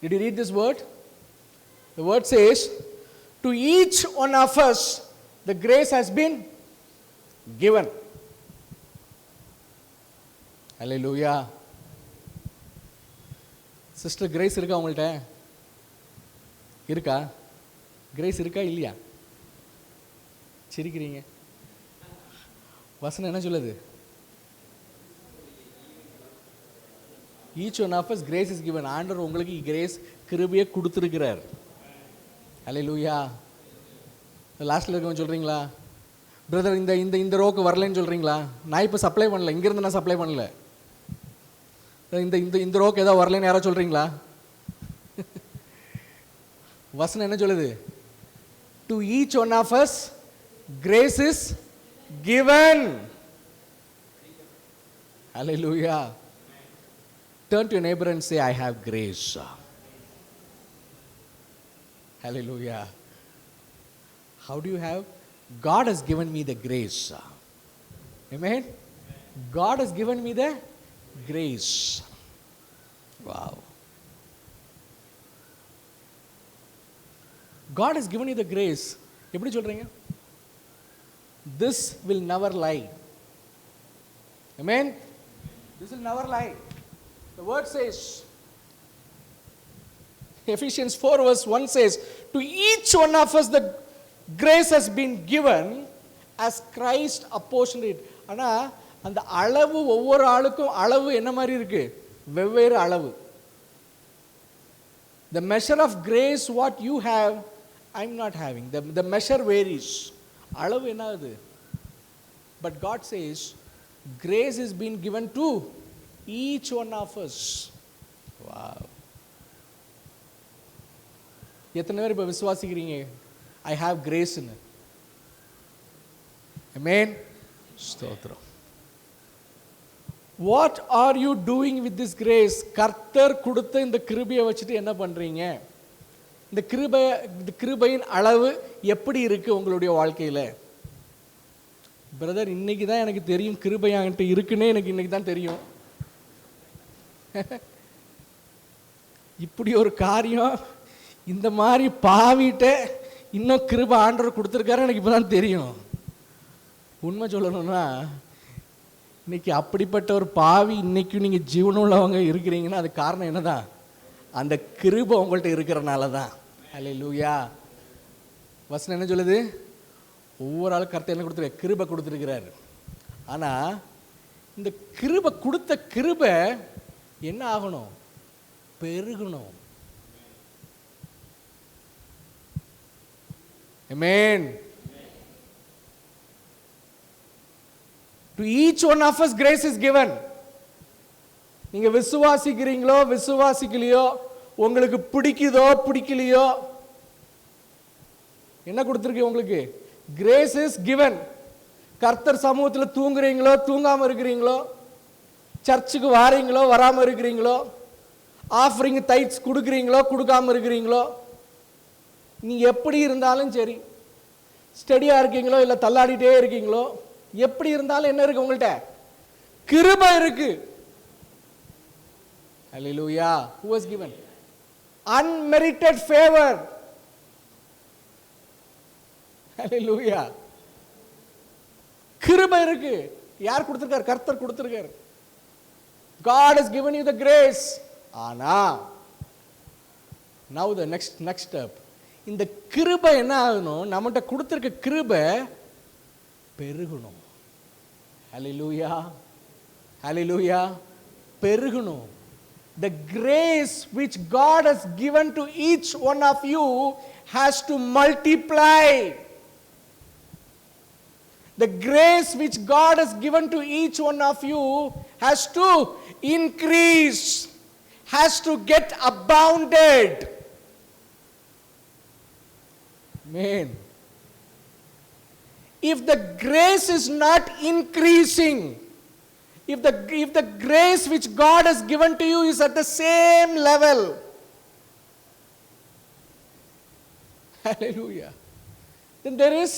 Did you read this word? The word says, to each one of us, the grace has been given. Hallelujah. Sister grace இருக்கா உங்கள்கிட்ட? இருக்கா? கிரேஸ் இருக்கா இல்லையா? சிரிக்கிறீங்க. வசனம் என்ன சொல்லுது? Each one of us grace is given. ஆண்டவர் உங்களுக்கு கிரேஸ் கிருபையை கொடுத்துருக்கிறார். ஹல்லேலூயா. லாஸ்ட்டில் இருக்கவங்க சொல்கிறீங்களா, பிரதர் இந்த இந்த இந்த ரோக்கு வரலன்னு சொல்கிறீங்களா? நான் இப்போ சப்ளை பண்ணல, இங்கேருந்து நான் சப்ளை பண்ணல. இந்த இந்த இந்த ரோக்கு ஏதோ வரலன்னு யாரோ சொல்கிறீங்களா? வசனம் என்ன சொல்லுது? To each one of us grace is given. Hallelujah. Turn to your neighbor and say, I have grace. Hallelujah. How do you have? God has given me the grace. Amen. God has given me the grace. Wow. God has given you the grace. எப்படி சொல்றீங்க? This will never lie. Amen. This will never lie. The word says, Ephesians 4 verse 1 says, to each one of us the grace has been given as Christ apportioned it. ஆனால் அந்த அளவு ஒவ்வொரு ஆளுக்கும் அளவு என்ன மாதிரி இருக்கு? வெவ்வேறு அளவு. The measure of grace what you have, I'm not having. The measure varies. அளவு என்ன ஆகுது? But God says, grace is being given to each one of us. Wow. எத்தனை பேர் இப்போ விசுவாசிக்கிறீங்க ஐ ஹாவ் கிரேஸ்னு? ஆமென். ஸ்தோத்திரம். What are you doing with this grace? கர்த்தர் கொடுத்த இந்த கிருபையை வச்சுட்டு என்ன பண்றீங்க? இந்த கிருபையின் அளவு எப்படி இருக்கு உங்களுடைய வாழ்க்கையில்? பிரதர், இன்னைக்கு தான் எனக்கு தெரியும் கிருபை என்கிட்ட இருக்குன்னே எனக்கு இன்னைக்கு தான் தெரியும். இப்படி ஒரு காரியம் இந்த மாதிரி பாவிட்ட இன்னும் கிருபை ஆண்டவர் கொடுத்துருக்காரு எனக்கு இப்போ தான் தெரியும். உண்மை சொல்லணும்னா இன்னைக்கு அப்படிப்பட்ட ஒரு பாவி இன்னைக்கு நீங்கள் ஜீவனுள்ளவங்க இருக்கிறீங்கன்னா அது காரணம் என்னதான்? அந்த கிருபை உங்கள்கிட்ட இருக்கிறனால தான். ஹல்லேலூயா. வசனம் என்ன சொல்லுது? ஒவ்வொரு ஆளுக்கு கர்த்தர் என்ன கொடுத்துருக்காரு? கிருபை கொடுத்துருக்கிறாரு. ஆனால் இந்த கிருபை கொடுத்த கிருபை என்ன ஆகணும்? பெருகணும். Amen. To each one of us grace is given. நீங்க விசுவாசிக்கிறீங்களோ விசுவாசிக்கலையோ, உங்களுக்கு பிடிக்குதோ பிடிக்கலையோ, என்ன கொடுத்துருக்கு உங்களுக்கு? Grace is given. கர்த்தர் சமூகத்தில் தூங்குறீங்களோ தூங்காமல் இருக்கிறீங்களோ, சர்ச்சுக்கு வாரீங்களோ வராமல் இருக்கிறீங்களோ, ஆஃபரிங் தைட்ஸ் கொடுக்குறீங்களோ கொடுக்காம இருக்கிறீங்களோ, நீங்க எப்படி இருந்தாலும் சரி, ஸ்டடியா இருக்கீங்களோ இல்லை தள்ளாடிட்டே இருக்கீங்களோ, எப்படி இருந்தாலும் என்ன இருக்கு உங்கள்கிட்ட? கிருபை இருக்கு. Hallelujah. Who was given? Unmerited favor. Hallelujah. கிருபை இருக்கு. யார் கொடுத்திருக்கார்? கர்த்தர் கொடுத்திருக்கார். God has given you the grace. ஆனா now the next step. இந்த கிருபை என்ன ஆகணும்? நம்மகிட்ட கொடுத்திருக்க கிருபை பெருகணும். Hallelujah. Hallelujah. பெருகணும். The grace which God has given to each one of you has to multiply. The grace which God has given to each one of you has to increase, has to get abounded. Amen. If the grace is not increasing, if the grace which God has given to you is at the same level, hallelujah, then there is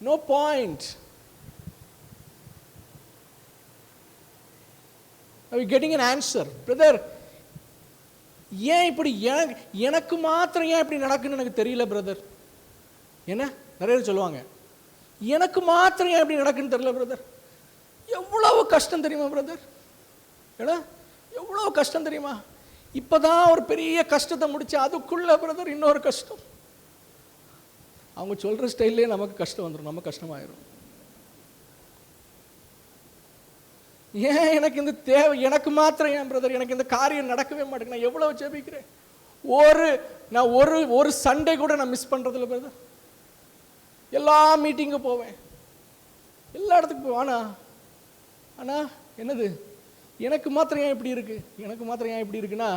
no point. Are you getting an answer? Brother, ஏன் இப்படி எனக்கு மாத்திரம் ஏன் இப்படி நடக்குன்னு எனக்கு தெரியல brother. என்ன நிறைய பேர் சொல்லுவாங்க, எனக்கு மாத்திரம் ஏன் இப்படி நடக்குன்னு தெரியல பிரதர். எவ்வளவு கஷ்டம் தெரியுமா பிரதர்? ஏடா எவ்வளவு கஷ்டம் தெரியுமா? இப்பதான் ஒரு பெரிய கஷ்டத்தை முடிச்சு அதுக்குள்ள பிரதர் இன்னொரு கஷ்டம். அவங்க சொல்ற ஸ்டைல்லே நமக்கு கஷ்டம் வந்துடும், நமக்கு கஷ்டமாயிரும். ஏன் எனக்கு இந்த தேவை, எனக்கு மாத்திரம் ஏன் பிரதர் எனக்கு இந்த காரியம் நடக்கவே மாட்டேங்குது? நான் எவ்வளவு ஜெபிக்கிறேன், நான் ஒரு சண்டே கூட நான் மிஸ் பண்றதில்ல பிரதர். எல்லா மீட்டிங்கும் போவேன், எல்லா இடத்துக்கு போவேன். ஆனா என்னது, எனக்கு மாத்திரம் ஏன் இப்படி இருக்கு? எனக்கு மாத்திரம் ஏன் இப்படி இருக்குன்னா,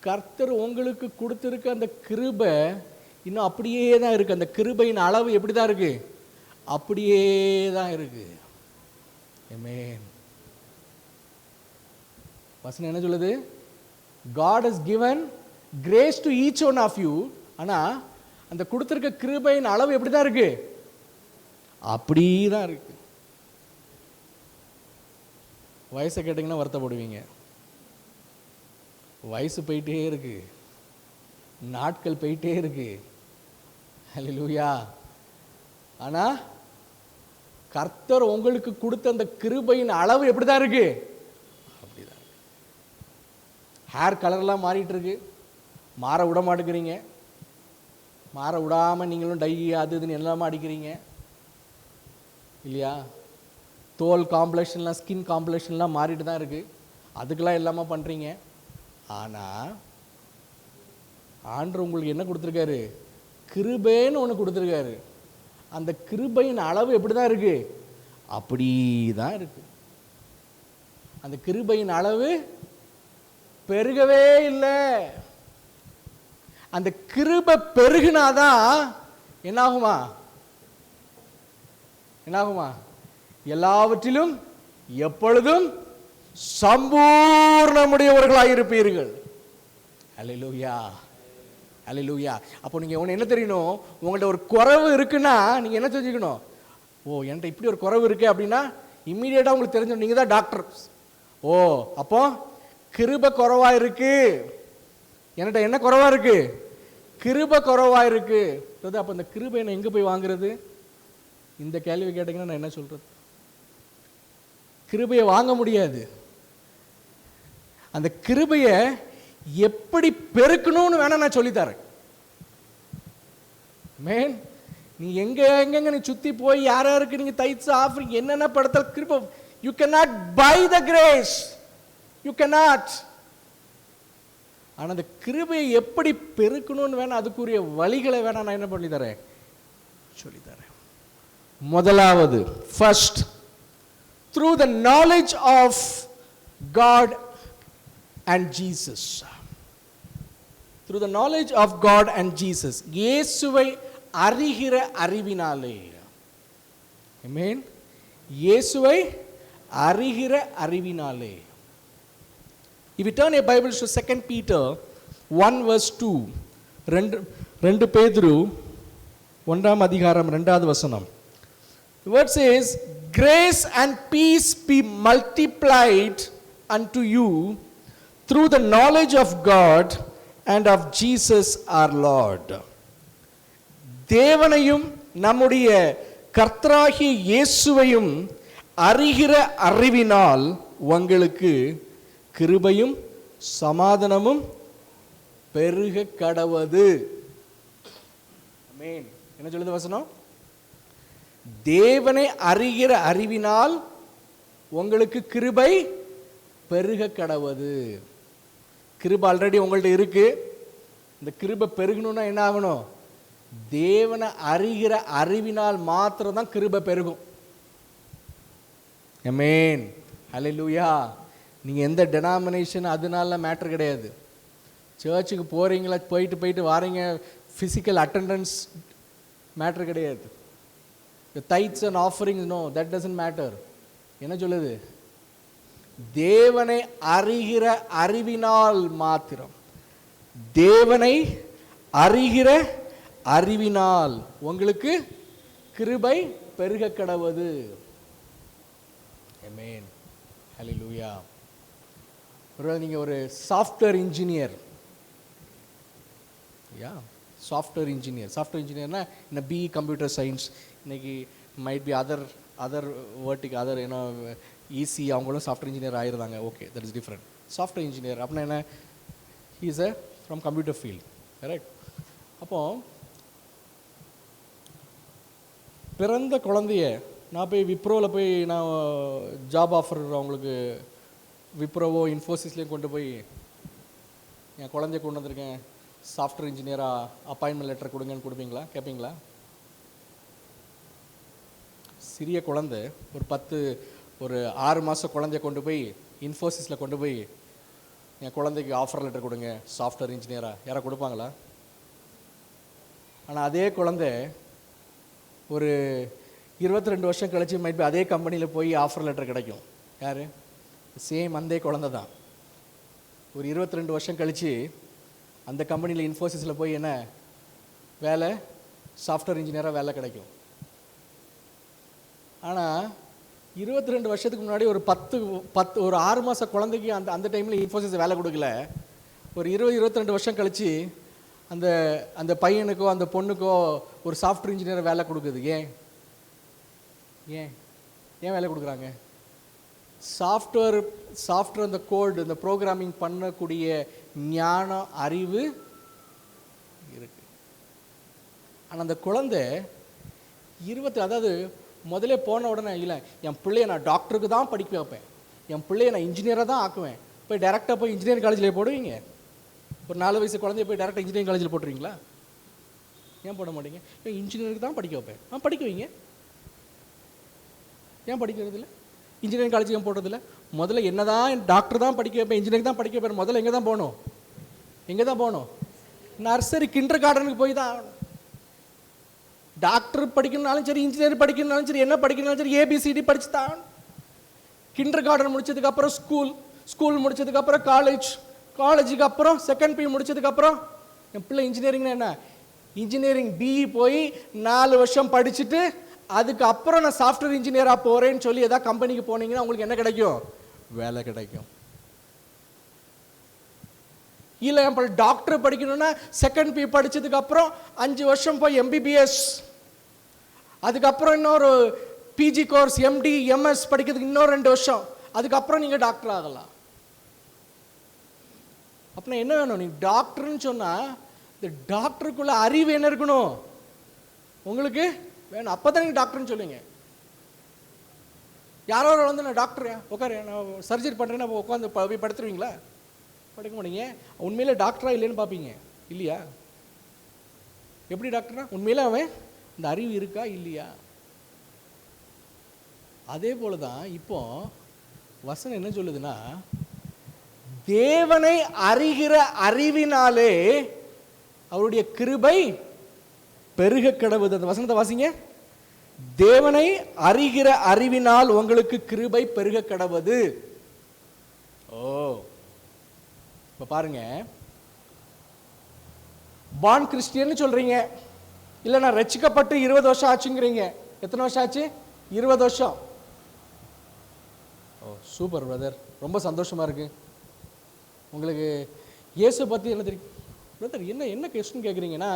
கர்த்தர் உங்களுக்கு கொடுத்திருக்க அந்த கிருபை இன்னும் அப்படியே தான் இருக்கு. அந்த கிருபையின் அளவு எப்படி தான் இருக்கு? அப்படியே தான் இருக்கு. ஆமென். வசனம் என்ன சொல்லுது? God has given grace to each one of you. ஆனா அந்த கொடுத்திருக்க கிருபையின் அளவு எப்படி தான் இருக்கு? அப்படி தான் இருக்கு. வயசை கேட்டிங்கன்னா வருத்தப்படுவீங்க. வயசு போயிட்டே இருக்கு, நாட்கள் போயிட்டே இருக்கு. ஹல்லேலூயா. ஆனா கர்த்தர் உங்களுக்கு கொடுத்த அந்த கிருபையின் அளவு எப்படிதான் இருக்கு? அப்படிதான். ஹேர் கலர்லாம் மாறிட்டு இருக்கு, மாற விட மாட்டேங்கிறீங்க. மாற விடாம நீங்களும் டை அது இதுன்னு எல்லாமே அடிக்கிறீங்க இல்லையா? தோல் காம்ப்ளெக்ஷன்லாம், ஸ்கின் காம்ப்ளெக்ஷன்லாம் மாறிட்டு தான் இருக்கு, அதுக்கெல்லாம் எல்லாமே பண்றீங்க. ஆனா ஆண்டவர் உங்களுக்கு என்ன கொடுத்துருக்காரு? கிருபைன்னு ஒன்று கொடுத்துருக்காரு. அந்த கிருபையின் அளவு எப்படி தான் இருக்கு? அப்படி தான் இருக்கு. அந்த கிருபையின் அளவு பெருகவே இல்லை. அந்த கிருபை பெருகினாதான் என்னாகுமா? என்னாகுமா? எல்லாவற்றிலும் எப்பொழுதும் சம்பூர்ணமுடையவர்களாயிருப்பீர்கள். அல்லேலூயா, அல்லேலூயா. அப்போ நீங்க என்ன தெரியணும்? உங்கள்ட்ட ஒரு குறைவு இருக்குன்னா நீங்க என்ன தெரிஞ்சுக்கணும்? ஓ, என்கிட்ட இப்படி ஒரு குறைவு இருக்கு அப்படின்னா இம்மீடியட்டா உங்களுக்கு தெரிஞ்சிடும். நீங்க தான் டாக்டர். ஓ, அப்போ கிருபை குறைவா இருக்கு, என்கிட்ட என்ன குறைவா இருக்கு? கிருபை குறைவா இருக்கு. அப்போ இந்த கிருபை என்ன எங்க போய் வாங்குறது? இந்த கேள்வி கேட்டீங்கன்னா நான் என்ன சொல்றது? கிருபையை வாங்க முடியாது. அந்த கிருபையை எப்படி பெருக்கணும்னு வேணா நான் சொல்லித்தரேன். மேன், நீ எங்க நீ சுத்தி போய் யாருக்கு நீங்க தைட்ஸ் ஆஃபரிங் என்னென்ன படத்தில் கிருபை, you cannot buy the grace, you cannot. ஆனா அந்த கிருபையை எப்படி பெருக்கணும்னு வேணா அதுக்குரிய வழிகளை வேணா நான் என்ன பண்ணி தரேன்? சொல்லித்தரேன். முதலாவது, first, through the knowledge of God and Jesus. Through the knowledge of God and Jesus. இயேசுவை அறிகிற அறிவினாலே. Amen. இயேசுவை அறிகிற அறிவினாலே. If you turn your Bibles to 2 Peter 1 verse 2, ரெண்டு பேதுரு 1ஆம் அதிகாரம் 2வது வசனம். The word says, grace and peace be multiplied unto you through the knowledge of God and of Jesus our Lord. தேவனையும் நம்முடைய கர்த்தராகிய இயேசுவையும் அறிகிற அறிவினால் உங்களுக்கு கிருபையும் சமாதானமும் பெருக கடவது. ஆமென். என்ன சொல்லுது வசனம்? தேவனை அறிகிற அறிவினால் உங்களுக்கு கிருபை பெருக கடவது. கிருபை ஆல்ரெடி உங்கள்ட்ட இருக்கு. இந்த கிருபை பெருகணும்னா என்ன ஆகணும்? தேவனை அறிகிற அறிவினால் மாத்திரம் தான் கிருபை பெருகும். ஆமென். ஹல்லேலூயா. நீங்க எந்த டெனாமினேஷன் அதனால மேட்டர் கிடையாது. சர்ச்சுக்கு போறீங்களா, போயிட்டு வாரீங்க, ஃபிசிக்கல் அட்டெண்டன்ஸ் மேட்டர் கிடையாது. The tithes and offerings, no, that doesn't matter. என்ன சொல்லுது? தேவனை அறிகிற அறிவினால் மாத்திரம். தேவனை அறிகிற அறிவினால் உங்களுக்கு கிருபை பெருக கடவது. ஆமென். ஹல்லேலூயா. ஒருவேளை நீங்க ஒரு சாஃப்ட்வேர் இன்ஜினியர், சாஃப்ட்வேர் இன்ஜினியர்னா இந்த பிஇ கம்ப்யூட்டர் சயின்ஸ், இன்னைக்கு மைட் பி அதர் வேர்ட்டிக் அதர் ஏன்னா ஈசி அவங்களும் சாஃப்ட்வேர் இன்ஜினியர் ஆயிருந்தாங்க. Okay, that is different. Software engineer அப்படின்னா என்ன? He is from computer field, correct? அப்போ பிறந்த குழந்தைய நான் போய் விப்ரோவில் போய் நான் ஜாப் ஆஃபர் அவங்களுக்கு விப்ரோவோ இன்ஃபோசிஸ்லேயும் கொண்டு போய் என் குழந்தைய கொண்டு வந்திருக்கேன், சாஃப்ட்வேர் இன்ஜினியராக அப்பாயின்மெண்ட் லெட்டர் கொடுங்கன்னு கொடுப்பீங்களா? கேட்பீங்களா? சிறிய குழந்தை ஒரு 6 மாத குழந்தைய கொண்டு போய் இன்ஃபோசிஸில் கொண்டு போய் என் குழந்தைக்கு ஆஃபர் லெட்டர் கொடுங்க சாஃப்ட்வேர் இன்ஜினியராக யாரை கொடுப்பாங்களா? ஆனால் அதே குழந்தை ஒரு 22 வருஷம் கழிச்சு மைட் பி அதே கம்பெனியில் போய் ஆஃபர் லெட்டர் கிடைக்கும். யார்? சேம் அந்த குழந்தை தான். ஒரு 22 வருஷம் கழித்து அந்த கம்பெனியில் இன்ஃபோசிஸில் போய் என்ன வேலை? சாஃப்ட்வேர் இன்ஜினியராக வேலை கிடைக்கும். ஆனால் 22 வருஷத்துக்கு முன்னாடி ஒரு 6 மாத குழந்தைக்கு அந்த டைமில் இன்ஃபோசிஸ் வேலை கொடுக்கல. ஒரு 22 வருஷம் கழித்து அந்த பையனுக்கோ அந்த பொண்ணுக்கோ ஒரு சாஃப்ட்வேர் இன்ஜினியர் வேலை கொடுக்குது. ஏன் வேலை கொடுக்குறாங்க? சாஃப்ட்வேர் அந்த கோட் இந்த ப்ரோக்ராமிங் பண்ணக்கூடிய ஞானம் அறிவு இருக்கு. ஆனால் அந்த குழந்தை அதாவது முதல்ல போன உடனே இல்லை என் பிள்ளைய நான் டாக்டருக்கு தான் படிக்க வைப்பேன், என் பிள்ளைய நான் இன்ஜினியராக தான் ஆக்குவேன், போய் டேரெக்டாக போய் இன்ஜினியரிங் காலேஜில் போடுவீங்க? ஒரு 4 வயசு குழந்தைய போய் டேரெக்டாக இன்ஜினியரிங் காலேஜில் போட்டுருவீங்களா? ஏன் போட மாட்டீங்க? இன்ஜினியருக்கு தான் படிக்க வைப்பேன். படிக்க வைங்க. ஏன் படிக்கிறது இல்லை? இன்ஜினியரிங் காலேஜ் ஏன் போடுறதில்ல? முதல்ல என்ன தான் டாக்டர் தான் படிக்க வைப்பேன், இன்ஜினியரிங் தான் படிக்க வைப்பேன், முதல்ல எங்கே தான் போகணும்? நர்சரி கிண்டர் கார்டனுக்கு போய் தான் ஆகணும். டாக்டர் படிக்கணும்னாலும் சரி, இன்ஜினியர் படிக்கணும்னாலும் சரி, என்ன படிக்கணும்னாலும் சரி, ஏபிசிடி படிச்சு தான். கிண்டர் கார்டன் முடிச்சதுக்கப்புறம் ஸ்கூல் முடிச்சதுக்கப்புறம் காலேஜுக்கு அப்புறம் செகண்ட் பி முடிச்சதுக்கப்புறம் என் பிள்ளை இன்ஜினியரிங்னா என்ன? இன்ஜினியரிங் பிஇ போய் 4 வருஷம் படிச்சுட்டு அதுக்கப்புறம் நான் சாஃப்ட்வேர் இன்ஜினியராக போகிறேன்னு சொல்லி ஏதாவது கம்பெனிக்கு போனீங்கன்னா உங்களுக்கு என்ன கிடைக்கும்? வேலை கிடைக்கும். இல்லை என் டாக்டர் படிக்கணும்னா செகண்ட் பி படித்ததுக்கப்புறம் 5 வருஷம் போய் எம்பிபிஎஸ், அதுக்கப்புறம் இன்னொரு பிஜி கோர்ஸ் எம்டி எம்எஸ் படிக்கிறதுக்கு இன்னொரு 2 வருஷம், அதுக்கப்புறம் நீங்கள் டாக்டர் ஆகலாம். அப்படின்னா என்ன வேணும்? நீங்கள் டாக்டர்னு சொன்னால் இந்த டாக்டருக்குள்ள அறிவு என்ன இருக்கணும் உங்களுக்கு வேணும். அப்போ தான் நீங்கள் டாக்டர்னு சொல்லுவீங்க. யாரோ வந்து நான் டாக்டர் உட்காரு நான் சர்ஜரி பண்ணுறேன்னா உட்காந்து போய் படுத்துருவீங்களா? படுக்க மாட்டீங்க. உண்மையிலே டாக்டரா இல்லைன்னு பார்ப்பீங்க, இல்லையா? எப்படி டாக்டரா? உண்மையிலே அவன் இந்த அறிவு இருக்கா இல்லையா? அதே போல தான் இப்போ வசனம் என்ன சொல்லுதுன்னா, தேவனை அறிகிற அறிவினாலே அவருடைய கிருபை பெருக கடவுது. அந்த வசனத்தை வாசிங்க. தேவனை அறிகிற அறிவினால் உங்களுக்கு கிருபை பெருக கடவுது. ஓ, இப்போ பாருங்க, பான் கிறிஸ்டியன் சொல்றீங்க, இல்லை நான் ரட்சிக்கப்பட்டு 20 வருஷம் ஆச்சுங்கிறீங்க. எத்தனை வருஷம் ஆச்சு? 20 வருஷம். ஓ சூப்பர் பிரதர், ரொம்ப சந்தோஷமா இருக்கு. உங்களுக்கு இயேசு பற்றி என்ன தெரியும் பிரதர்? என்ன கொஸ்டின் கேட்குறீங்கன்னா,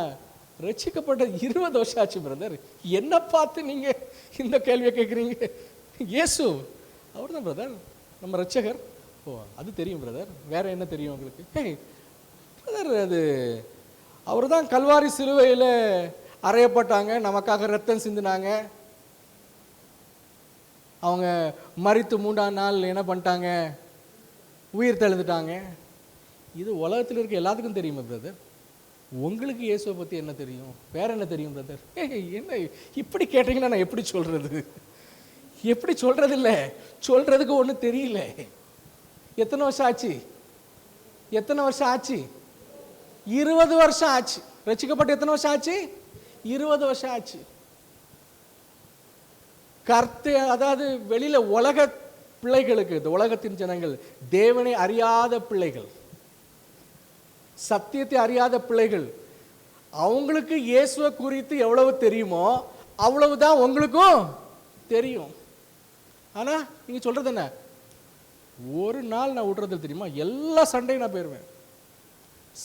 ரட்சிக்கப்பட்ட 20 வருஷம் ஆச்சு பிரதர், என்ன பார்த்து நீங்கள் இந்த கேள்வியை கேட்குறீங்க? இயேசு அவர் தான் பிரதர் நம்ம ரட்சகர். ஓ அது தெரியும் பிரதர், வேற என்ன தெரியும் உங்களுக்கு? பிரதர் அது அவர் தான் கல்வாரி சிலுவையில் அறையப்பட்டாங்க, நமக்காக ரத்தம் சிந்தினாங்க, அவங்க மரித்து 3ஆம் நாள் என்ன பண்ணிட்டாங்க, உயிர் தெழுந்துட்டாங்க. இது உலகத்தில் இருக்க எல்லாத்துக்கும் தெரியுமா பிரதர்? உங்களுக்கு இயேசுவை பற்றி என்ன தெரியும்? வேற என்ன தெரியும் பிரதர்? என்ன இப்படி கேட்டீங்கன்னா நான் எப்படி சொல்றது? எப்படி சொல்றது? இல்லை சொல்றதுக்கு ஒன்றும் தெரியல. எத்தனை வருஷம் ஆச்சு? எத்தனை வருஷம் ஆச்சு? 20 வருஷம் ஆச்சு. ரட்சிக்கப்பட்டு எத்தனை வருஷம் ஆச்சு? 20 வருஷம் ஆச்சு. அதாவது வெளியில உலக பிள்ளைகளுக்கு, இந்த உலகத்தின் ஜனங்கள், தேவனை அறியாத பிள்ளைகள், சத்தியத்தை அறியாத பிள்ளைகள், அவங்களுக்கு இயேசுவை குறித்து எவ்வளவு தெரியுமோ அவ்வளவுதான் உங்களுக்கும் தெரியும். ஆனா நீங்க சொல்றது என்ன? ஒரு நாள் நான் விடுறது தெரியுமா? எல்லா சண்டையும் நான் போயிருவேன்.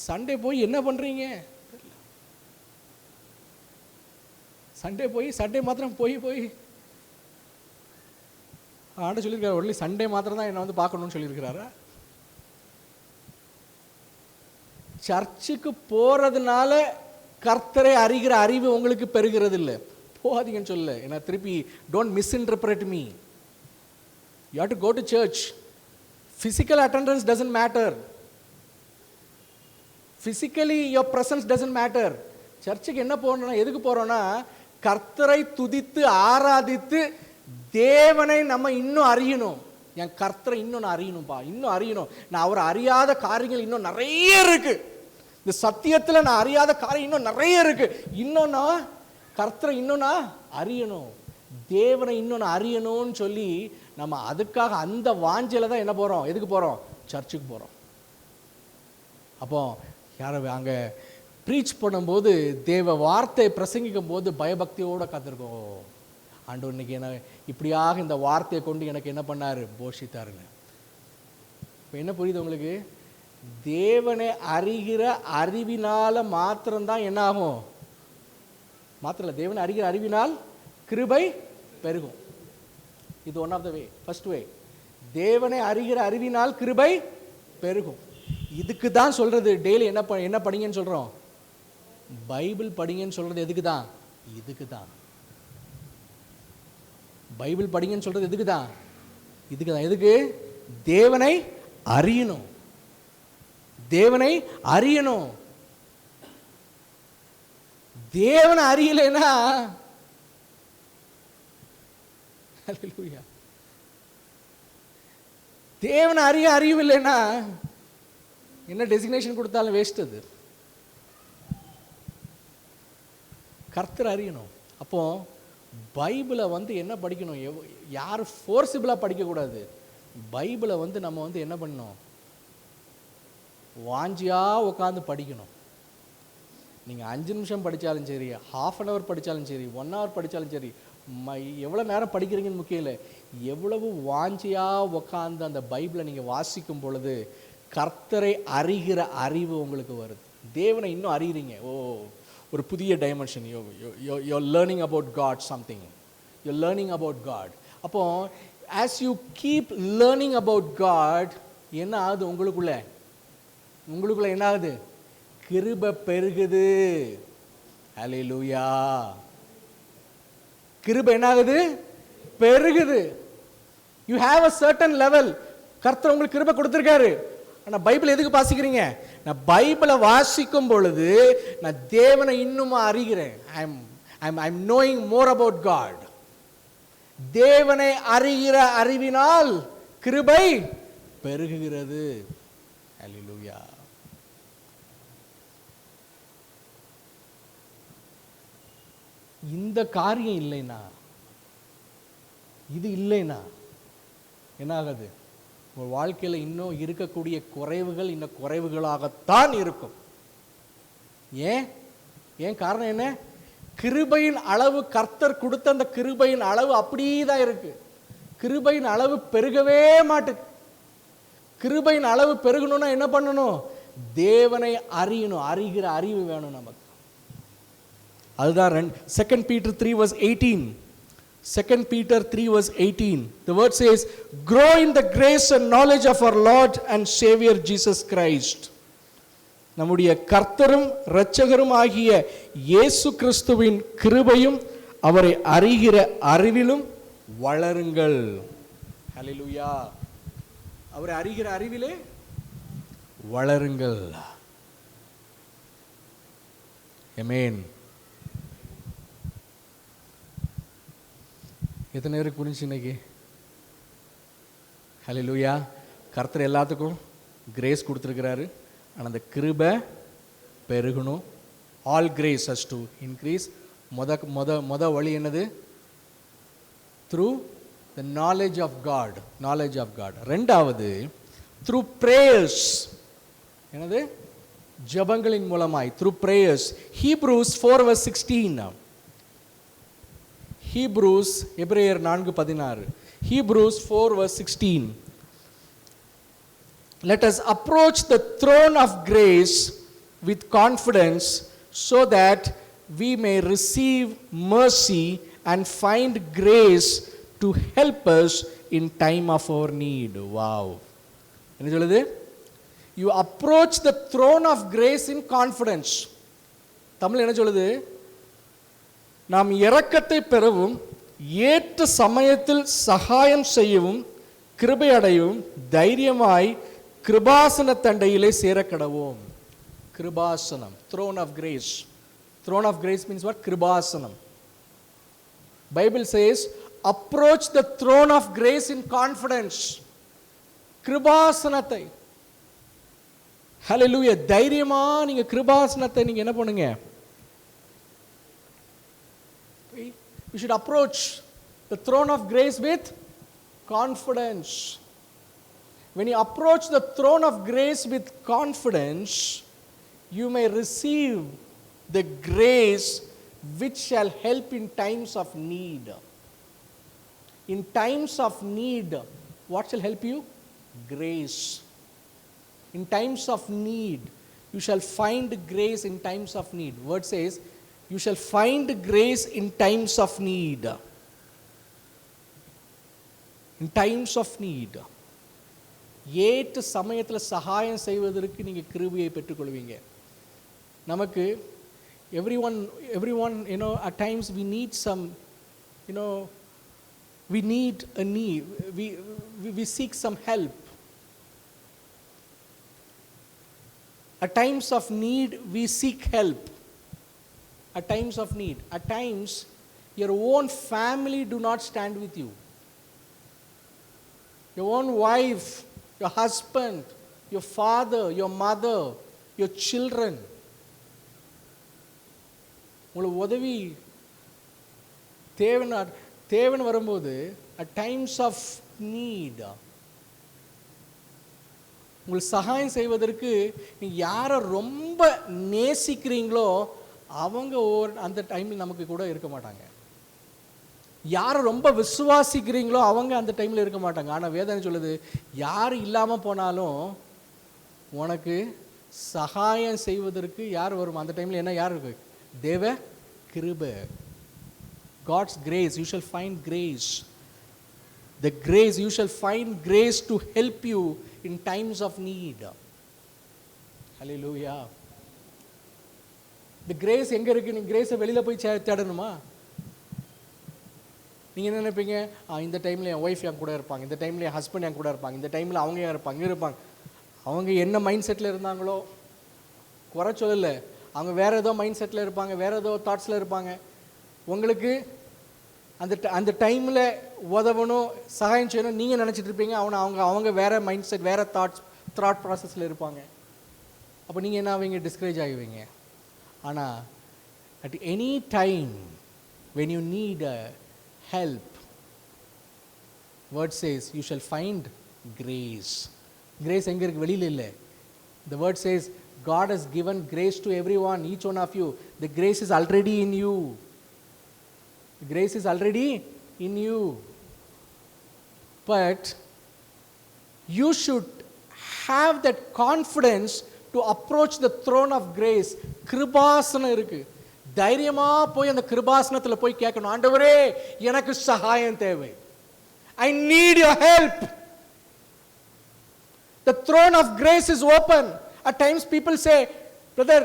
சண்டே போய் என்ன பண்றீங்க? சண்டே மாத்திரம் போய் ஆண்ட சொல்லியிருக்காரு, ஒன்லி சண்டே மாத்திரம் தான் என்னை வந்து பார்க்கணும்னு சொல்லியிருக்கிறாரா? சர்ச்சுக்கு போறதுனால கர்த்தரை அறிகிற அறிவு உங்களுக்கு பெருகிறது இல்லை. போகாதீங்கன்னு சொல்ல, ஏன்னா திருப்பி don't misinterpret me. You have to go to church. Physical attendance doesn't matter. Physically your presence doesn't matter. சர்ச்சுக்கு என்ன போறோம்னா, எதுக்கு போறோம்னா, கர்த்தரை துதித்து ஆராதித்து தேவனை நம்ம இன்னும் அறியணும். என் கர்த்தரை இன்னும் நான் அறியணும்பா, இன்னும் அறியணும். நான் அவர் அறியாத காரியங்கள் இன்னும் நிறைய இருக்கு. இந்த சத்தியத்தில் நான் அறியாத காரியம் இன்னும் நிறைய இருக்கு. இன்னும் நான் கர்த்தரை இன்னும் நான் அறியணும், தேவனை இன்னும் நான் அறியணும்னு சொல்லி நம்ம அதுக்காக அந்த வாஞ்சையில் தான் என்ன போகிறோம்? எதுக்கு போகிறோம்? சர்ச்சுக்கு போகிறோம். அப்போ யாரும் அங்கே ப்ரீச் பண்ணும்போது, தேவ வார்த்தை பிரசங்கிக்கும் போது பயபக்தியோடு காத்திருக்கோம். ஆண்டவர் இன்னைக்கு என்ன இப்படியாக இந்த வார்த்தையை கொண்டு எனக்கு என்ன பண்ணார்? போஷித்தாருங்க. இப்போ என்ன புரியுது உங்களுக்கு? தேவனை அறிகிற அறிவினால மாத்திரம்தான் என்ன ஆகும்? மாத்திரம் இல்லை, தேவனை அறிகிற அறிவினால் கிருபை பெருகும். இது one of the way, first way. தேவனை அறிகிற அறிவினால் கிருபை பெருகும். இதுக்கு தான் சொல்றது டெய்லி என்ன படிங்கன்னு சொல்றோம்? பைபிள் படிங்கன்னு சொல்றது எதுக்கு தான்? இதுக்கு தான். பைபிள் படிங்கன்னு சொல்றது எதுக்கு தான்? இதுக்கு தான். எதுக்கு? தேவனை அறியணும், தேவனை அறியணும். தேவனை அறியலைன்னா தேவனை அறியவில்லைன்னா என்ன டெசிக்னேஷன் கொடுத்தாலும் வேஸ்ட். அது கர்த்தர் அறியணும். அப்போ பைபிளை வந்து என்ன படிக்கணும்? யாரும் ஃபோர்ஸிபிளாக படிக்கக்கூடாது. பைபிளை வந்து நம்ம வந்து என்ன பண்ணணும்? வாஞ்சியாக உட்காந்து படிக்கணும். நீங்கள் 5 நிமிஷம் படித்தாலும் சரி, ½ அன் ஹவர் படித்தாலும் சரி, 1 hour படித்தாலும் சரி, எவ்வளோ நேரம் படிக்கிறீங்கன்னு முக்கியம் இல்லை. எவ்வளவு வாஞ்சியாக உட்காந்து அந்த பைபிளை நீங்கள் வாசிக்கும் பொழுது கர்த்தரை அறிகிற அறிவு உங்களுக்கு வருது. தேவனை இன்னும் அறிகிறீங்க. ஓ, ஒரு புதிய dimension. You learning about God something. You learning about God. அப்போ as you keep learning about God என்ன ஆகுது? உங்களுக்குள்ள என்ன ஆகுது? கிருபை பெருகுது. ஹல்லேலூயா. கிருபை என்ன ஆகுது? பெருகுது. You have a certain level. கர்த்தர் உங்களுக்கு கிருபை கொடுத்திருக்காரு. ஆனால் பைபிள் எதுக்கு வாசிக்கிறீங்க? நான் பைபிளை வாசிக்கும் பொழுது நான் தேவனை இன்னும் அறிகிறேன். I'm knowing more about God. தேவனை அறிகிற அறிவினால் கிருபை பெருகுகிறது. ஹல்லேலூயா. இந்த காரியம் இல்லைன்னா, இது இல்லைன்னா என்ன ஆகுது? உங்கள் வாழ்க்கையில் இன்னும் இருக்கக்கூடிய குறைவுகள் இன்னும் குறைவுகளாகத்தான் இருக்கும். ஏன் காரணம் என்ன? கிருபையின் அளவு, கர்த்தர் கொடுத்த அந்த கிருபையின் அளவு அப்படியே தான் இருக்கு. கிருபையின் அளவு பெருகவே மாட்டுது. கிருபையின் அளவு பெருகணும்னா என்ன பண்ணணும்? தேவனை அறியணும். அறிகிற அறிவு வேணும் நமக்கு. அதுதான் 2 Peter 3 verse 18. 2 Peter 3 verse 18. The word says, grow in the grace and knowledge of our Lord and Savior Jesus Christ. நம்முடைய கர்த்தரும் இரட்சகரும் ஆகிய இயேசு கிறிஸ்துவின் கிருபையும் அவரை அறிகிற அறிவிலும் வளருங்கள். ஹல்லேலூயா. அவரை அறிகிற அறிவிலே வளருங்கள். ஆமென். எத்தனை பேருக்கு புரிஞ்சு இன்னைக்கு? ஹல்லேலூயா. கர்த்தர் எல்லாத்துக்கும் கிரேஸ் கொடுத்துருக்கிறாரு. ஆனால் அந்த கிருபை பெருகணும். All grace has to increase. மொத வழி என்னது? Through the knowledge of God. Knowledge of God. ரெண்டாவது த்ரூ பிரேயர்ஸ். என்னது? ஜபங்களின் மூலமாய். Through prayers. Hebrews 4:16. Hebrews, எபிரேயர் 4:16. Hebrews 4:16. Let us approach the throne of grace with confidence so that we may receive mercy and find grace to help us in time of our need. Wow. என்ன சொல்லுது? You approach the throne of grace in confidence. Tamil என்ன சொல்லுது? நாம் இரக்கத்தை பெறவும் ஏற்ற சமயத்தில் சகாயம் செய்யவும் கிருபை அடையவும் தைரியமாய் கிருபாசன தண்டையிலே சேரக்கடவோம். கிருபாசனம். throne of grace. throne of grace means what? கிருபாசனம். Bible says approach the throne of grace in confidence. கிருபாசனத்தை. ஹல்லேலூயா. தைரியமா நீங்க கிருபாசனத்தை நீங்க என்ன பண்ணுங்க? You should approach the throne of grace with confidence. When you approach the throne of grace with confidence, you may receive the grace which shall help in times of need. In times of need, what shall help you? Grace. In times of need, you shall find grace in times of need. Word says, you shall find grace in times of need. In times of need. ஏற்ற சமயத்தில் சகாயம் செய்வதற்கு நீங்கள் கிருபையை பெற்றுக்கொள்வீங்க. நமக்கு everyone at times we need some, we need a need, we seek some help. At times of need we seek help. At times of need. At times your own family do not stand with you. Your own wife, your husband, your father, your mother, your children. உங்களுக்கு உதவி தேவன் வரும்போது at times of need உங்களுக்கு சகாயம் செய்வதற்கு நீங்கள் யாரை ரொம்ப நேசிக்கிறீங்களோ அவங்க அந்த டைமில் நமக்கு கூட இருக்க மாட்டாங்க. யாரை ரொம்ப விசுவாசிக்கிறீங்களோ அவங்க அந்த டைமில் இருக்க மாட்டாங்க. ஆனால் வேதனை சொல்லுது, யார் இல்லாமல் போனாலும் உனக்கு சகாயம் செய்வதற்கு யார் வரும்? அந்த டைமில் என்ன யார் இருக்கு? தேவ கிருபை. God's grace. You shall find grace. The grace, you shall find grace to help you in times of need. Hallelujah. The grace எங்கே இருக்குது? நீங்கள் கிரேஸை வெளியில் போய் தேடணுமா? நீங்கள் என்ன நினைப்பீங்க? இந்த டைமில் என் ஒய்ஃப் என் கூட இருப்பாங்க, இந்த டைமில் என் ஹஸ்பண்ட் என் கூட இருப்பாங்க, இந்த டைமில் அவங்க இருப்பாங்க. அவங்க என்ன மைண்ட் செட்டில் இருந்தாங்களோ குறை சொல்லலை, அவங்க வேறு ஏதோ மைண்ட் செட்டில் இருப்பாங்க, வேறு ஏதோ தாட்ஸில் இருப்பாங்க. உங்களுக்கு அந்த டைமில் உதவணும், சகாயம் செய்யணும் நீங்கள் நினச்சிட்டு இருப்பீங்க. அவங்க வேறு மைண்ட் செட், வேறு தாட் ப்ராசஸில் இருப்பாங்க. அப்போ நீங்கள் என்ன ஆவீங்க? டிஸ்கரேஜ் ஆகுவீங்க. ஆனால் at any time when you need help, word says you shall find grace. Grace எங்கே இருக்குது? வெளியில் இல்லை. The word says God has given grace to everyone, each one of you. The grace is already in you. The grace is already in you. But you should have that confidence to approach the throne of grace. கிருபாசனம் இருக்கு. தைரியமா போய் அந்த கிருபாசனத்தில் போய் கேட்கணும், ஆண்டவரே எனக்கு சகாயம் தேவை. I need your help. The throne of grace is open. At times people say, brother,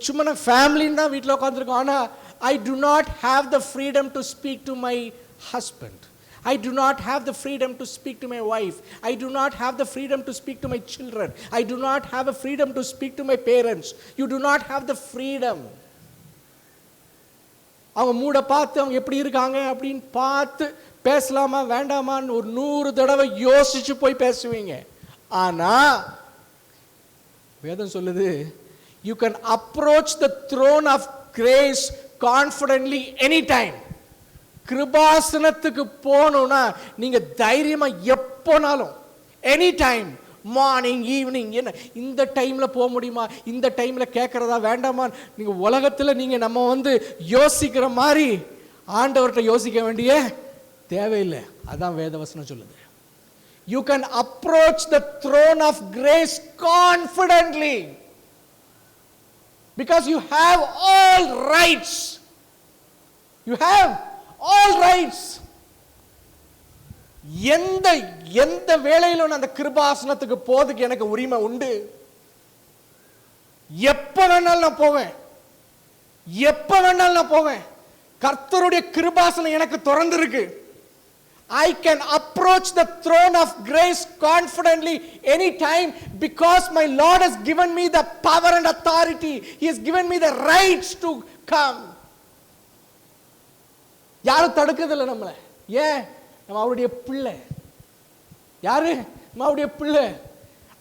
சும்மா நான் ஃபேமிலின்னு தான் வீட்டில் உட்காந்துருக்கோம், ஆனால் I do not have the freedom to speak to my husband. I do not have the freedom to speak to my wife. I do not have the freedom to speak to my children. I do not have a freedom to speak to my parents. You do not have the freedom. அவங்க மூட பார்த்து அவங்க எப்படி இருக்காங்க அப்படின்னு பார்த்து பேசலாமா வேண்டாமான்னு ஒரு 100 தடவை யோசிச்சு போய் பேசுவீங்க. ஆனா வேதம் சொல்லுது, you can approach the throne of grace confidently anytime. கிருபாசனத்துக்கு போகணும்னா நீங்க தைரியமா எப்போனாலும், எனி டைம், மார்னிங் ஈவினிங், என்ன இந்த டைம்ல போக முடியுமா, இந்த டைம்ல கேட்கறதா வேண்டாமா, நீங்க உலகத்துல நீங்க நம்ம யோசிக்கிற மாதிரி ஆண்டவர்கிட்ட யோசிக்க வேண்டிய தேவையில்லை. அதான் வேதவசனம் சொல்லுது. You can approach the throne of grace confidently because you have all rights. You have all rights. எந்த வேளையிலும் அந்த கிருபாசனத்துக்கு போறதுக்கு எனக்கு உரிமை உண்டு. எப்ப வேணாலும் நான் போவேன், எப்ப வேணாலும் நான் போவேன். கர்த்தருடைய கிருபாசனம் எனக்கு திறந்திருக்கு. I can approach the throne of grace confidently anytime because my Lord has given me the power and authority. He has given me the rights to come. யாரும் தடுக்கிறதில்லை நம்மளை. ஏன்? நம்ம அவருடைய பிள்ளை. யாரு? நம்ம அவருடைய பிள்ளை.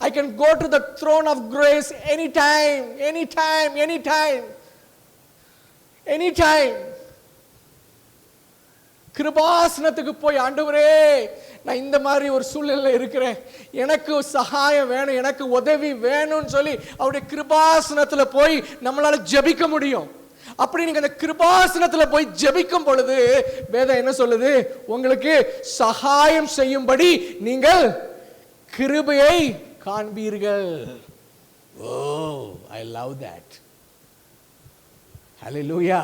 I can go to the throne of grace anytime, anytime, anytime, anytime. கிருபாசனத்துக்கு போய், ஆண்டவரே நான் இந்த மாதிரி ஒரு சூழ்நிலை இருக்கிறேன், எனக்கு சகாயம் வேணும், எனக்கு உதவி வேணும்னு சொல்லி அவருடைய கிருபாசனத்துல போய் நம்மளால ஜெபிக்க முடியும். அப்படி நீங்க அந்த கிருபாசனத்துல போய் ஜெபிக்கும் பொழுது வேதம் என்ன சொல்லுது? உங்களுக்கு சகாயம் செய்யும்படி நீங்கள் கிருபையை காண்பீர்கள். ஓ, ஐ லவ் தட். ஹல்லேலூயா.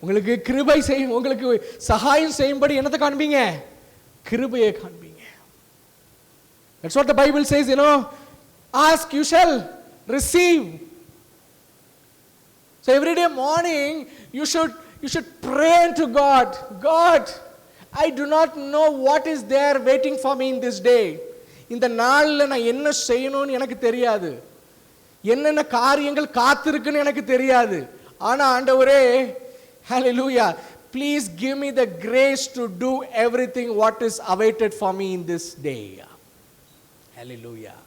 உங்களுக்கு கிருபை செய்யும், உங்களுக்கு சகாயம் செய்யும்படி என்னத்தை காண்பீங்க? கிருபையை காண்பீங்க. That's what the Bible says, you know, ask you shall receive. So every day morning you should pray to God. God, I do not know what is there waiting for me in this day. இந்த நாள்ல நான் என்ன செய்யணும்னு எனக்கு தெரியாது, என்னென்ன காரியங்கள் காத்திருக்குன்னு எனக்கு தெரியாது. ஆனா ஆண்டவரே, hallelujah, please give me the grace to do everything what is awaited for me in this day. Hallelujah,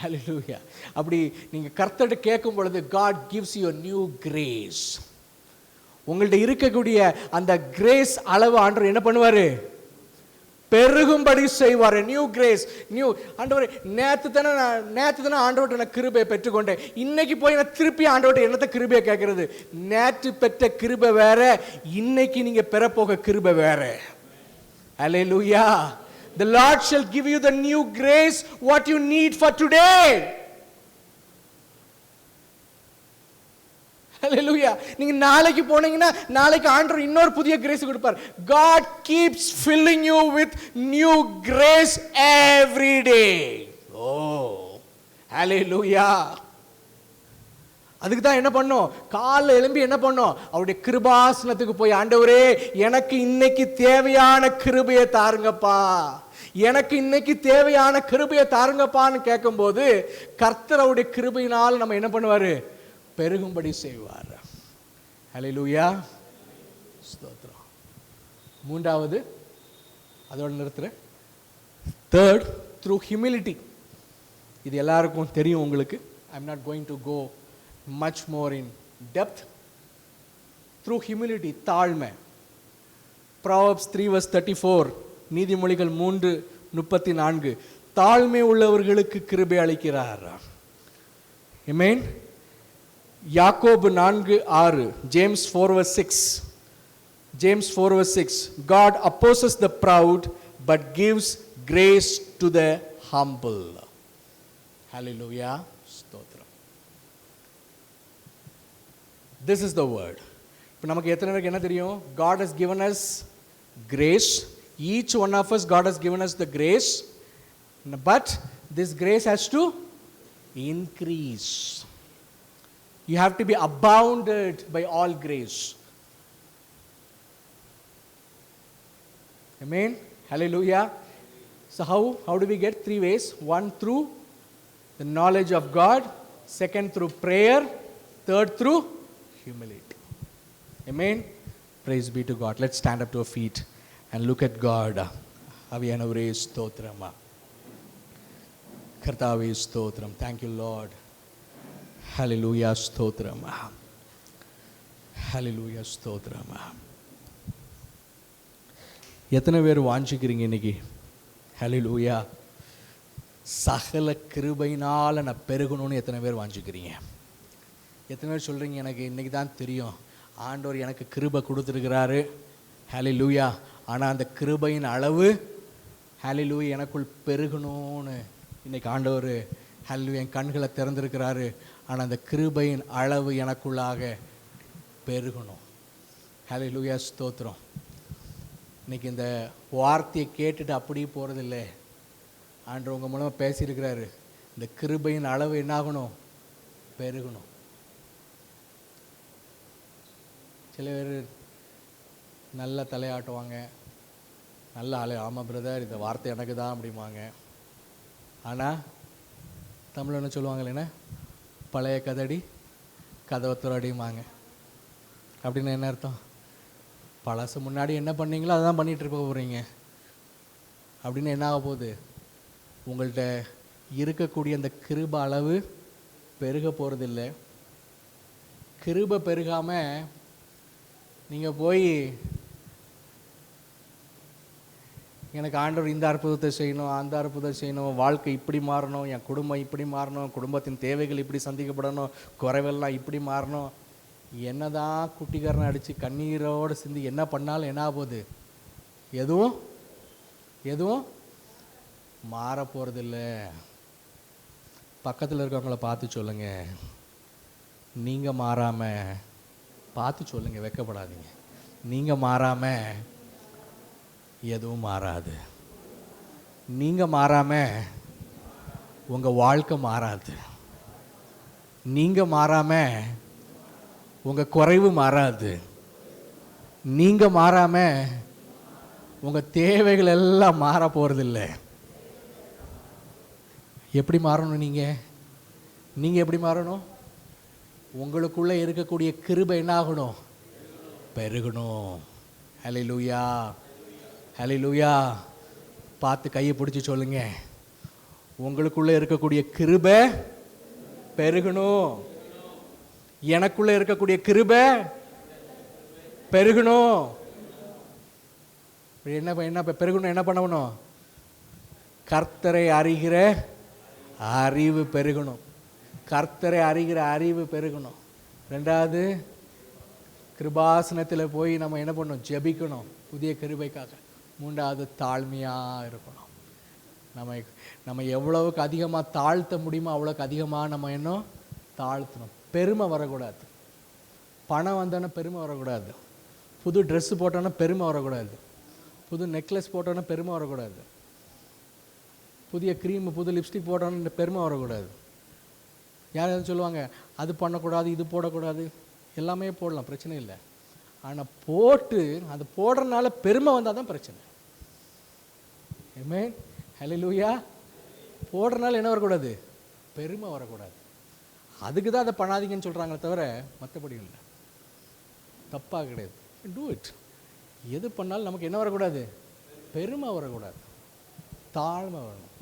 hallelujah. அப்படி நீங்க கர்த்தர்ட்ட கேட்கும் பொழுது God gives you a new grace. உங்கள்ட்ட இருக்கக்கூடிய அந்த கிரேஸ் அளவு ஆண்டவர் என்ன பண்ணுவாரு? பெருகும்படி செய்வார். New grace, new. ஆண்டவரே, நேத்து தானே ஆண்டவர்கிட்ட நான் கிருபையை பெற்றுக்கொண்டேன், இன்னைக்கு போய் நான் திருப்பி ஆண்டவர்கிட்ட என்னத்தை கிருபையை கேட்கறது? நேற்று பெற்ற கிருபை வேற, இன்னைக்கு நீங்க பெறப்போக கிருபை வேற. ஹல்லேலூயா. The Lord shall give you the new grace what you need for today. Hallelujah. நீங்க நாளைக்கு போனீங்கன்னா நாளைக்கு ஆண்டவர் இன்னொரு புதிய கிரேஸ் கொடுப்பார். God keeps filling you with new grace every day. Oh, hallelujah. அதுக்கு தான் என்ன பண்ணோம்? காலைல எழும்பி என்ன பண்ணோம்? அவருடைய கிருபாசனத்துக்கு போய், ஆண்டவரே எனக்கு இன்னைக்கு தேவையான கிருபையை தாருங்கப்பா, எனக்கு இன்னைக்கு தேவையான கிருபையை தாருங்கப்பான்னு கேட்கும்போது கர்த்தர் அவருடைய கிருபையினால் நம்ம என்ன பண்ணுவாரு? பெருகும்படி செய்வார். ஹல்லேலூயா, ஸ்தோத்திரம். மூன்றாவது, அதோட நிறுத்துறேன். Third, through humility. இது எல்லாருக்கும் தெரியும் உங்களுக்கு. I am not going to go much more in depth. Through humility, தாழ்மை. Proverbs 3 verse 34, நீதிமொழிகள் 3 34 தாழ்மை உள்ளவர்களுக்கு கிருபை அளிக்கிறார். ஆமென். யாக்கோபு 4:6, James 4:6, James 4:6, God opposes the proud but gives grace to the humble. Hallelujah. ஸ்தோத்திரம். This is the word. இப்போ நமக்கு எத்தனை பேருக்கு என்ன தெரியும்? God has given us grace. Each one of us, God has given us the grace. But this grace has to increase. You have to be abounded by all grace. Amen. Hallelujah. So how do we get? 3 ways. One, through the knowledge of God. Second, through prayer. Third, through humility. Amen. Praise be to God. Let's stand up to our feet and look at God. Aviyanavare stothrama. Kartave stotram. Thank you, Lord. Hallelujah stothrama. Hallelujah stothrama. எத்தனை பேர் வாஞ்சிக்கிறீங்க இன்னைக்கு? ஹல்லேலூயா. சகல கிருபையினால் நான் பெருகணும்னு எத்தனை பேர் வாஞ்சிக்கிறீங்க? எத்தனை பேர் சொல்கிறீங்க எனக்கு இன்றைக்கி தான் தெரியும் ஆண்டவர் எனக்கு கிருபை கொடுத்துருக்கிறாரு, ஹல்லேலூயா, ஆனால் அந்த கிருபையின் அளவு ஹல்லேலூயா எனக்குள் பெருகணும்னு இன்றைக்கி ஆண்டவர் ஹல்லேலூயா என் கண்களை திறந்திருக்கிறாரு, ஆனால் அந்த கிருபையின் அளவு எனக்குள்ளாக பெருகணும். ஹல்லேலூயா ஸ்தோத்திரம். இன்றைக்கி இந்த வார்த்தையை கேட்டுட்டு அப்படியே போகிறதில்ல, ஆண்டவர் உங்கள் மூலமாக பேசியிருக்கிறாரு. இந்த கிருபையின் அளவு என்னாகணும்? பெருகணும். சில பேர் நல்ல தலையாட்டுவாங்க, நல்ல ஆமாம் பிரதர் இந்த வார்த்தை எனக்கு தான் அப்படிம்பாங்க. ஆனால் தமிழ் என்ன சொல்லுவாங்க, என்ன பழைய கதடி கதவத்தூர் அடியுமாங்க. அப்படின்னு என்ன அர்த்தம்? பழசு முன்னாடி என்ன பண்ணீங்களோ அதை தான் பண்ணிகிட்டு இருக்க போகிறீங்க. அப்படின்னு என்ன ஆக போகுது? உங்கள்கிட்ட இருக்கக்கூடிய அந்த கிருபை அளவு பெருக போகிறதில்லை. கிருபை பெருகாமல் நீங்கள் போய் எனக்கு ஆண்டவர் இந்த அற்புதத்தை செய்யணும், அந்த அற்புதத்தை செய்யணும், வாழ்க்கை இப்படி மாறணும், என் குடும்பம் இப்படி மாறணும், குடும்பத்தின் தேவைகள் இப்படி சந்திக்கப்படணும், குறைவெல்லாம் இப்படி மாறணும், என்னதான் குட்டிக்காரனை அடித்து கண்ணீரோடு சிந்தி என்ன பண்ணாலும் என்ன ஆகுது? எதுவும் மாறப்போகிறதில்ல. பக்கத்தில் இருக்கவங்கள பார்த்து சொல்லுங்க, நீங்கள் மாறாமல் பார்த்து சொல்லுங்கள், வெட்கப்படாதீங்க. நீங்கள் மாறாமல் எதுவும் மாறாது. நீங்கள் மாறாமல் உங்கள் வாழ்க்கை மாறாது. நீங்கள் மாறாமல் உங்கள் குறைவு மாறாது. நீங்கள் மாறாமல் உங்கள் தேவைகள் எல்லாம் மாற போகிறதில்ல. எப்படி மாறணும்? நீங்கள் எப்படி மாறணும்? உங்களுக்குள்ளே இருக்கக்கூடிய கிருபை என்ன ஆகணும்? பெருகணும். ஹல்லேலூயா, ஹல்லேலூயா. பார்த்து கையை பிடிச்சி சொல்லுங்க, உங்களுக்குள்ளே இருக்கக்கூடிய கிருபை பெருகணும். எனக்குள்ளே இருக்கக்கூடிய கிருபை பெருகணும். என்ன பெருகணும்? என்ன பண்ணணும்? கர்த்தரை அறிகிற அறிவு பெருகணும். கர்த்தரை அறிகிற அறிவு பெருகணும். ரெண்டாவது, கிருபாசனத்தில் போய் நம்ம என்ன பண்ணணும்? ஜெபிக்கணும் புதிய கிருபைக்காக. மூன்றாவது, தாழ்மையாக இருக்கணும். நம்ம எவ்வளவுக்கு அதிகமாக தாழ்த்த முடியுமோ அவ்வளோக்கு அதிகமாக நம்ம இன்னும் தாழ்த்தணும். பெருமை வரக்கூடாது. பணம் வந்தோன்னா பெருமை வரக்கூடாது. புது ட்ரெஸ்ஸு போட்டோன்னா பெருமை வரக்கூடாது. புது நெக்லஸ் போட்டோன்னா பெருமை வரக்கூடாது. புதிய க்ரீமு புது லிப்ஸ்டிக் போட்டோன்னு பெருமை வரக்கூடாது. யாராவது சொல்லுவாங்க அது பண்ணக்கூடாது, இது போடக்கூடாது. எல்லாமே போடலாம், பிரச்சனை இல்லை. ஆனால் போட்டு அது போடுறதுனால பெருமை வந்தால் தான் பிரச்சனை. ஆமென், ஹல்லேலூயா. போடுறதுனால என்ன வரக்கூடாது? பெருமை வரக்கூடாது. அதுக்கு தான் அதை பண்ணாதீங்கன்னு சொல்கிறாங்களே தவிர மற்றபடி இல்லை, தப்பாக கிடையாது. Do it. எது பண்ணாலும் நமக்கு என்ன வரக்கூடாது? பெருமை வரக்கூடாது, தாழ்மை வரணும்.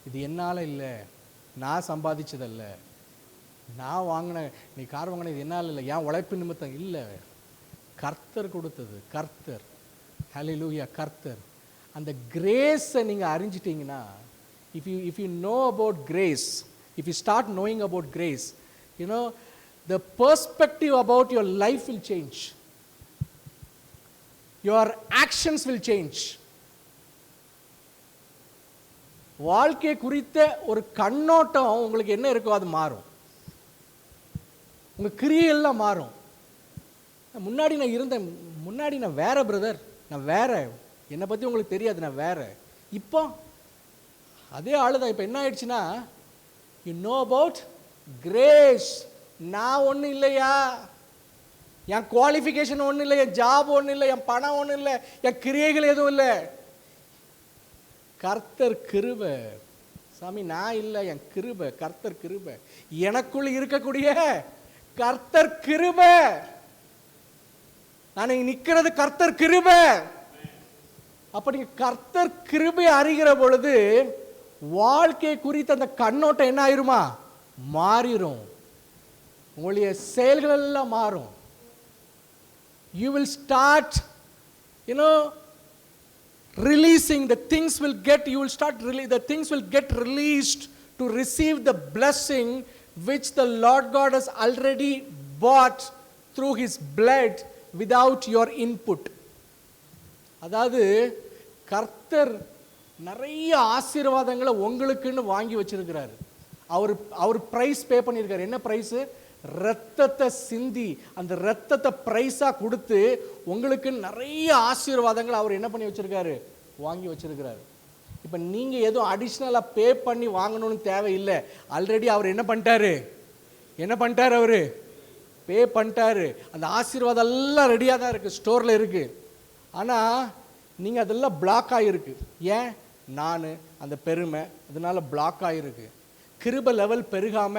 இது என்னால் இல்லை, நான் சம்பாதிச்சதல்ல, நான் வாங்கின நீ கார் வாங்கின இது என்னால் இல்லை, என் உழைப்பு நிமித்தம் இல்லை, கர்த்தர் கொடுத்தது. கர்த்தர், ஹல்லேலூயா, கர்த்தர். அந்த கிரேஸை நீங்கள் அறிஞ்சிட்டிங்கன்னா, if you know about grace, if you start knowing about grace, you know, the perspective about your life will change. Your actions will change. வாழ்க்கை குறித்த ஒரு கண்ணோட்டம் உங்களுக்கு என்ன இருக்கோ அது மாறும். உங்கள் கிரியையெல்லாம் மாறும். முன்னாடி நான் வேற பிரதர், நான் வேற, என்னை பற்றி உங்களுக்கு தெரியாது, நான் வேற. இப்போ அதே ஆளு தான். இப்போ என்ன ஆயிடுச்சுன்னா, யூ நோ அபவுட் கிரேஸ். நான் ஒன்றும் இல்லையா, என் குவாலிஃபிகேஷன் ஒன்றும் இல்லை, என் ஜாப் ஒன்றும் இல்லை, என் பணம் ஒன்றும் இல்லை, என் கிரியைகள் எதுவும் இல்லை. கர்த்தர் கிருபை. சாமி நான் இல்லை, என் கிருபை, கர்த்தர் கிருபை, எனக்குள் இருக்கக்கூடிய கர்த்தர் கிருபை. நான் இங்க நிற்கிறது கர்த்தர் கிருபை. அப்படி கர்த்தர் கிருபை அறிகிற பொழுது வாழ்க்கை குறித்த அந்த கண்ணோட்டம் என்ன ஆயிருமா, மாறிடும். உங்களுடைய செயல்கள் எல்லாம் மாறும். You will start, you know, releasing the things will get, you will start the things will get released to receive the blessing which the Lord God has already bought through his blood without your input. அதாவது கர்த்தர் நிறைய ஆசீர்வாதங்களை உங்களுக்குன்னு வாங்கி வச்சிருக்கிறாரு. அவர் price பே பண்ணியிருக்காரு. என்ன price? ரத்தத்தை சிந்தி அந்த ரத்தத்தை பிரைஸா கொடுத்து உங்களுக்கு நிறைய ஆசீர்வாதங்கள் அவர் என்ன பண்ணி வச்சிருக்காரு, வாங்கி வச்சிருக்கிறாரு. இப்போ நீங்க எதுவும் அடிஷ்னலா பே பண்ணி வாங்கணும்னு தேவையில்லை. ஆல்ரெடி அவர் என்ன பண்ணிட்டாரு, அவரு பே பண்ணிட்டாரு. அந்த ஆசீர்வாதம் எல்லாம் ரெடியாக தான் இருக்கு, ஸ்டோர்ல இருக்கு. ஆனா நீங்க அதெல்லாம் பிளாக் ஆகிருக்கு. ஏன்? நான் அந்த பெருமை அதனால பிளாக் ஆகிருக்கு. கிருப லெவல் பெருகாம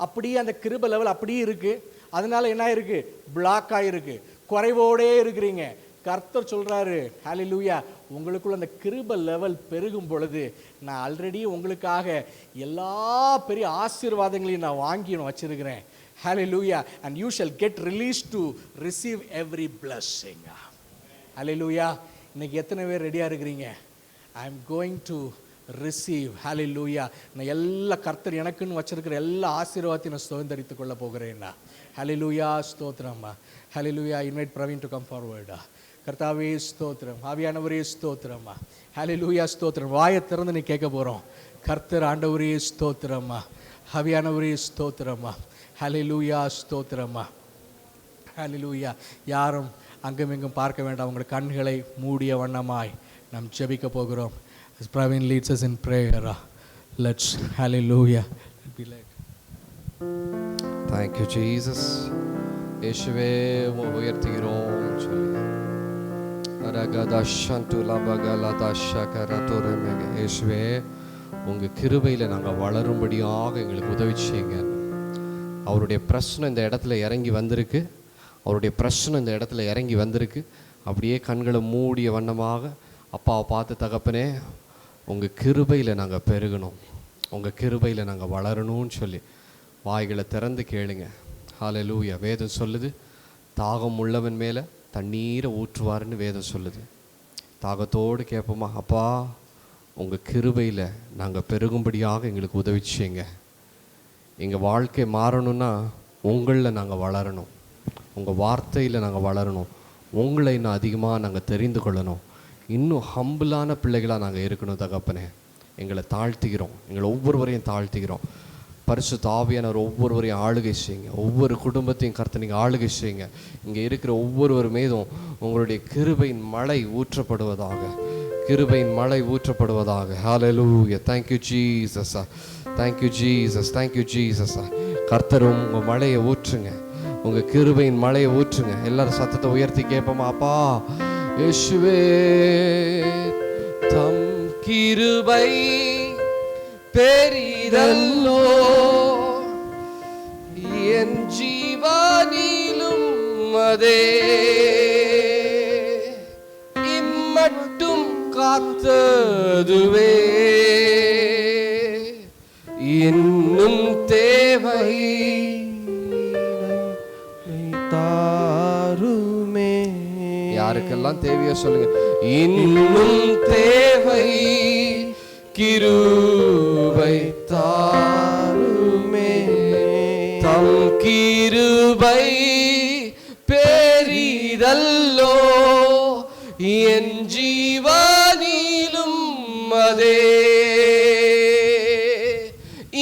அப்படியே அந்த கிருப லெவல் அப்படியே இருக்கு. அதனால என்ன ஆயிருக்கு, பிளாக் ஆயிருக்கு. குறைவோடே இருக்கிறீங்க. கர்த்தர் சொல்றாரு, ஹல்லேலூயா, உங்களுக்குள்ள அந்த கிருப லெவல் பெருகும் பொழுது நான் ஆல்ரெடி உங்களுக்காக எல்லா பெரிய ஆசீர்வாதங்களையும் நான் வாங்கி வச்சிருக்கிறேன். ஹல்லேலூயா. and you shall get released to receive every blessing. ஹல்லேலூயா. இன்னைக்கு எத்தனை பேர் ரெடியா இருக்கிறீங்க? I am going to receive. ஹல்லேலூயா. நான் எல்லா கர்த்தர் எனக்குன்னு வச்சிருக்கிற எல்லா ஆசீர்வாதத்தையும் நான் சுதந்தரித்துக் கொள்ள போகிறேன்னா. ஹல்லேலூயா. ஸ்தோத்திரம்மா. Hallelujah. Invite Praveen to come forward. கர்த்தாவே ஸ்தோத்திரம். ஆவியானவரே ஸ்தோத்திரம்மா. ஹல்லேலூயா. ஸ்தோத்திரம். வாயை திறந்து நீ கேட்க போகிறோம். கர்த்தர் ஆண்டவரே ஸ்தோத்திரம்மா. ஆவியானவரே ஸ்தோத்திரம்மா. ஹல்லேலூயா. ஸ்தோத்திரம்மா. ஹல்லேலூயா. யாரும் அங்கும் இங்கும் பார்க்க வேண்டாம். உங்கள் கண்களை மூடிய வண்ணமாய் நாம் ஜெபிக்க போகிறோம். As Praveen leads us in prayer, let's, hallelujah. Thank you Jesus. இயேசுவே உயர்த்துகிறோம் சொல்லி இயேசுவே உங்கள் கிருபையில் நாங்கள் வளரும்படியாக எங்களுக்கு உதவி செய்யுங்க. அவருடைய பிரச்சனை இந்த இடத்துல இறங்கி வந்திருக்கு. அப்படியே கண்களை மூடிய வண்ணமாக அப்பாவை பார்த்து, தகப்பனே உங்கள் கிருபையில் நாங்கள் பெருகணும், உங்கள் கிருபையில் நாங்கள் வளரணும்னு சொல்லி வாய்களை திறந்து கேளுங்க. ஹல்லேலூயா. வேதம் சொல்லுது, தாகம் உள்ளவன் மேலே தண்ணீரை ஊற்றுவார்னு வேதம் சொல்லுது. தாகத்தோடு கேட்போமா, அப்பா உங்கள் கிருபையில் நாங்கள் பெருகும்படியாக எங்களுக்கு உதவி செய்யுங்க. எங்கள் வாழ்க்கை மாறணும்னா உங்களில் நாங்கள் வளரணும், உங்கள் வார்த்தையில் நாங்கள் வளரணும், உங்களை இன்னும் அதிகமாக நாங்கள் தெரிந்து கொள்ளணும், இன்னும் ஹம்பிளான பிள்ளைகளாக நாங்கள் இருக்கணும். தகப்பனே எங்களை தாழ்த்துகிறோம், எங்களை ஒவ்வொருவரையும் தாழ்த்துகிறோம். பரிசுத்த ஆவியானவர் ஒவ்வொருவரையும் ஆளுகை செய்யுங்க. ஒவ்வொரு குடும்பத்தையும் கர்த்தர் நீங்கள் ஆளுகை செய்யுங்க. இங்கே இருக்கிற ஒவ்வொருவர் மீதும் உங்களுடைய கிருபையின் மழை ஊற்றப்படுவதாக, கிருபையின் மழை ஊற்றப்படுவதாக. Hallelujah. Thank you Jesus, thank you Jesus, thank you Jesus. கர்த்தர் உங்கள் மழையை ஊற்றுங்க, உங்கள் கிருபையின் மழையை ஊற்றுங்க. எல்லாரும் சத்தத்தை உயர்த்தி கேட்போமா, அப்பா இயேசுவே தம் கிருபை பெரிதல்லோ என் ஜீவனிலும் அதே இம்மட்டும் காத்ததுவே இன்னும் தேவை தாருமே. யாருக்கெல்லாம் தேவையோ சொல்லுங்க. இன்னும் தேவை கிருபை தாருமே தம் கிருபை பெரிதல்லோ என் ஜீவனிலும் அதே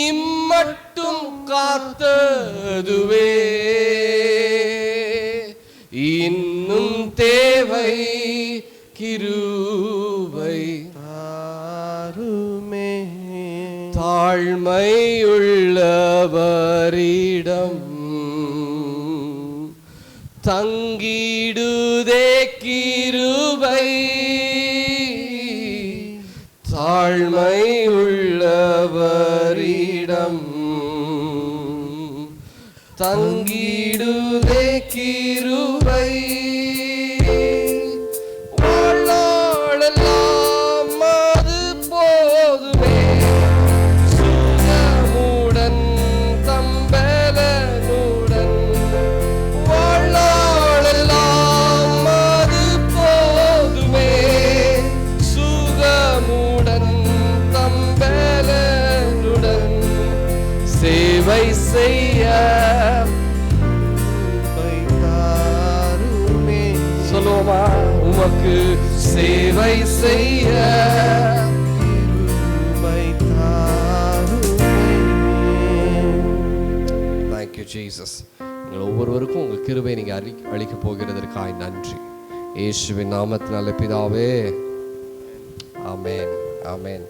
இம்மட்டும் காத்ததுவே இன்னும் தேவை கிருபை தாருமே தாழ்மையுள்ளவரிடம் தங்கிடுதே கிருபை தாழ்மையுள்ளவரிடம் தங்கிடுதே கிருபை வாழ்நாளெல்லாம் அது போதுமே சுகமுடன் தம்பலனுடன் வாழ்நாளெல்லாம் அது போதுமே சுகமுடன் தம்பலனுடன் சேவை செய்ய தாருமே சொல்லுவோமா உமக்கு சேவை செய்ய கிருபை தாருமே தேங்க்யூ ஜீசஸ் உங்கள் ஒவ்வொருவருக்கும் உங்கள் கிருபை நீங்கள் அளிக்க போகிறதற்காய் நன்றி இயேசுவின் நாமத்தினால பிதாவே ஆமென் ஆமென்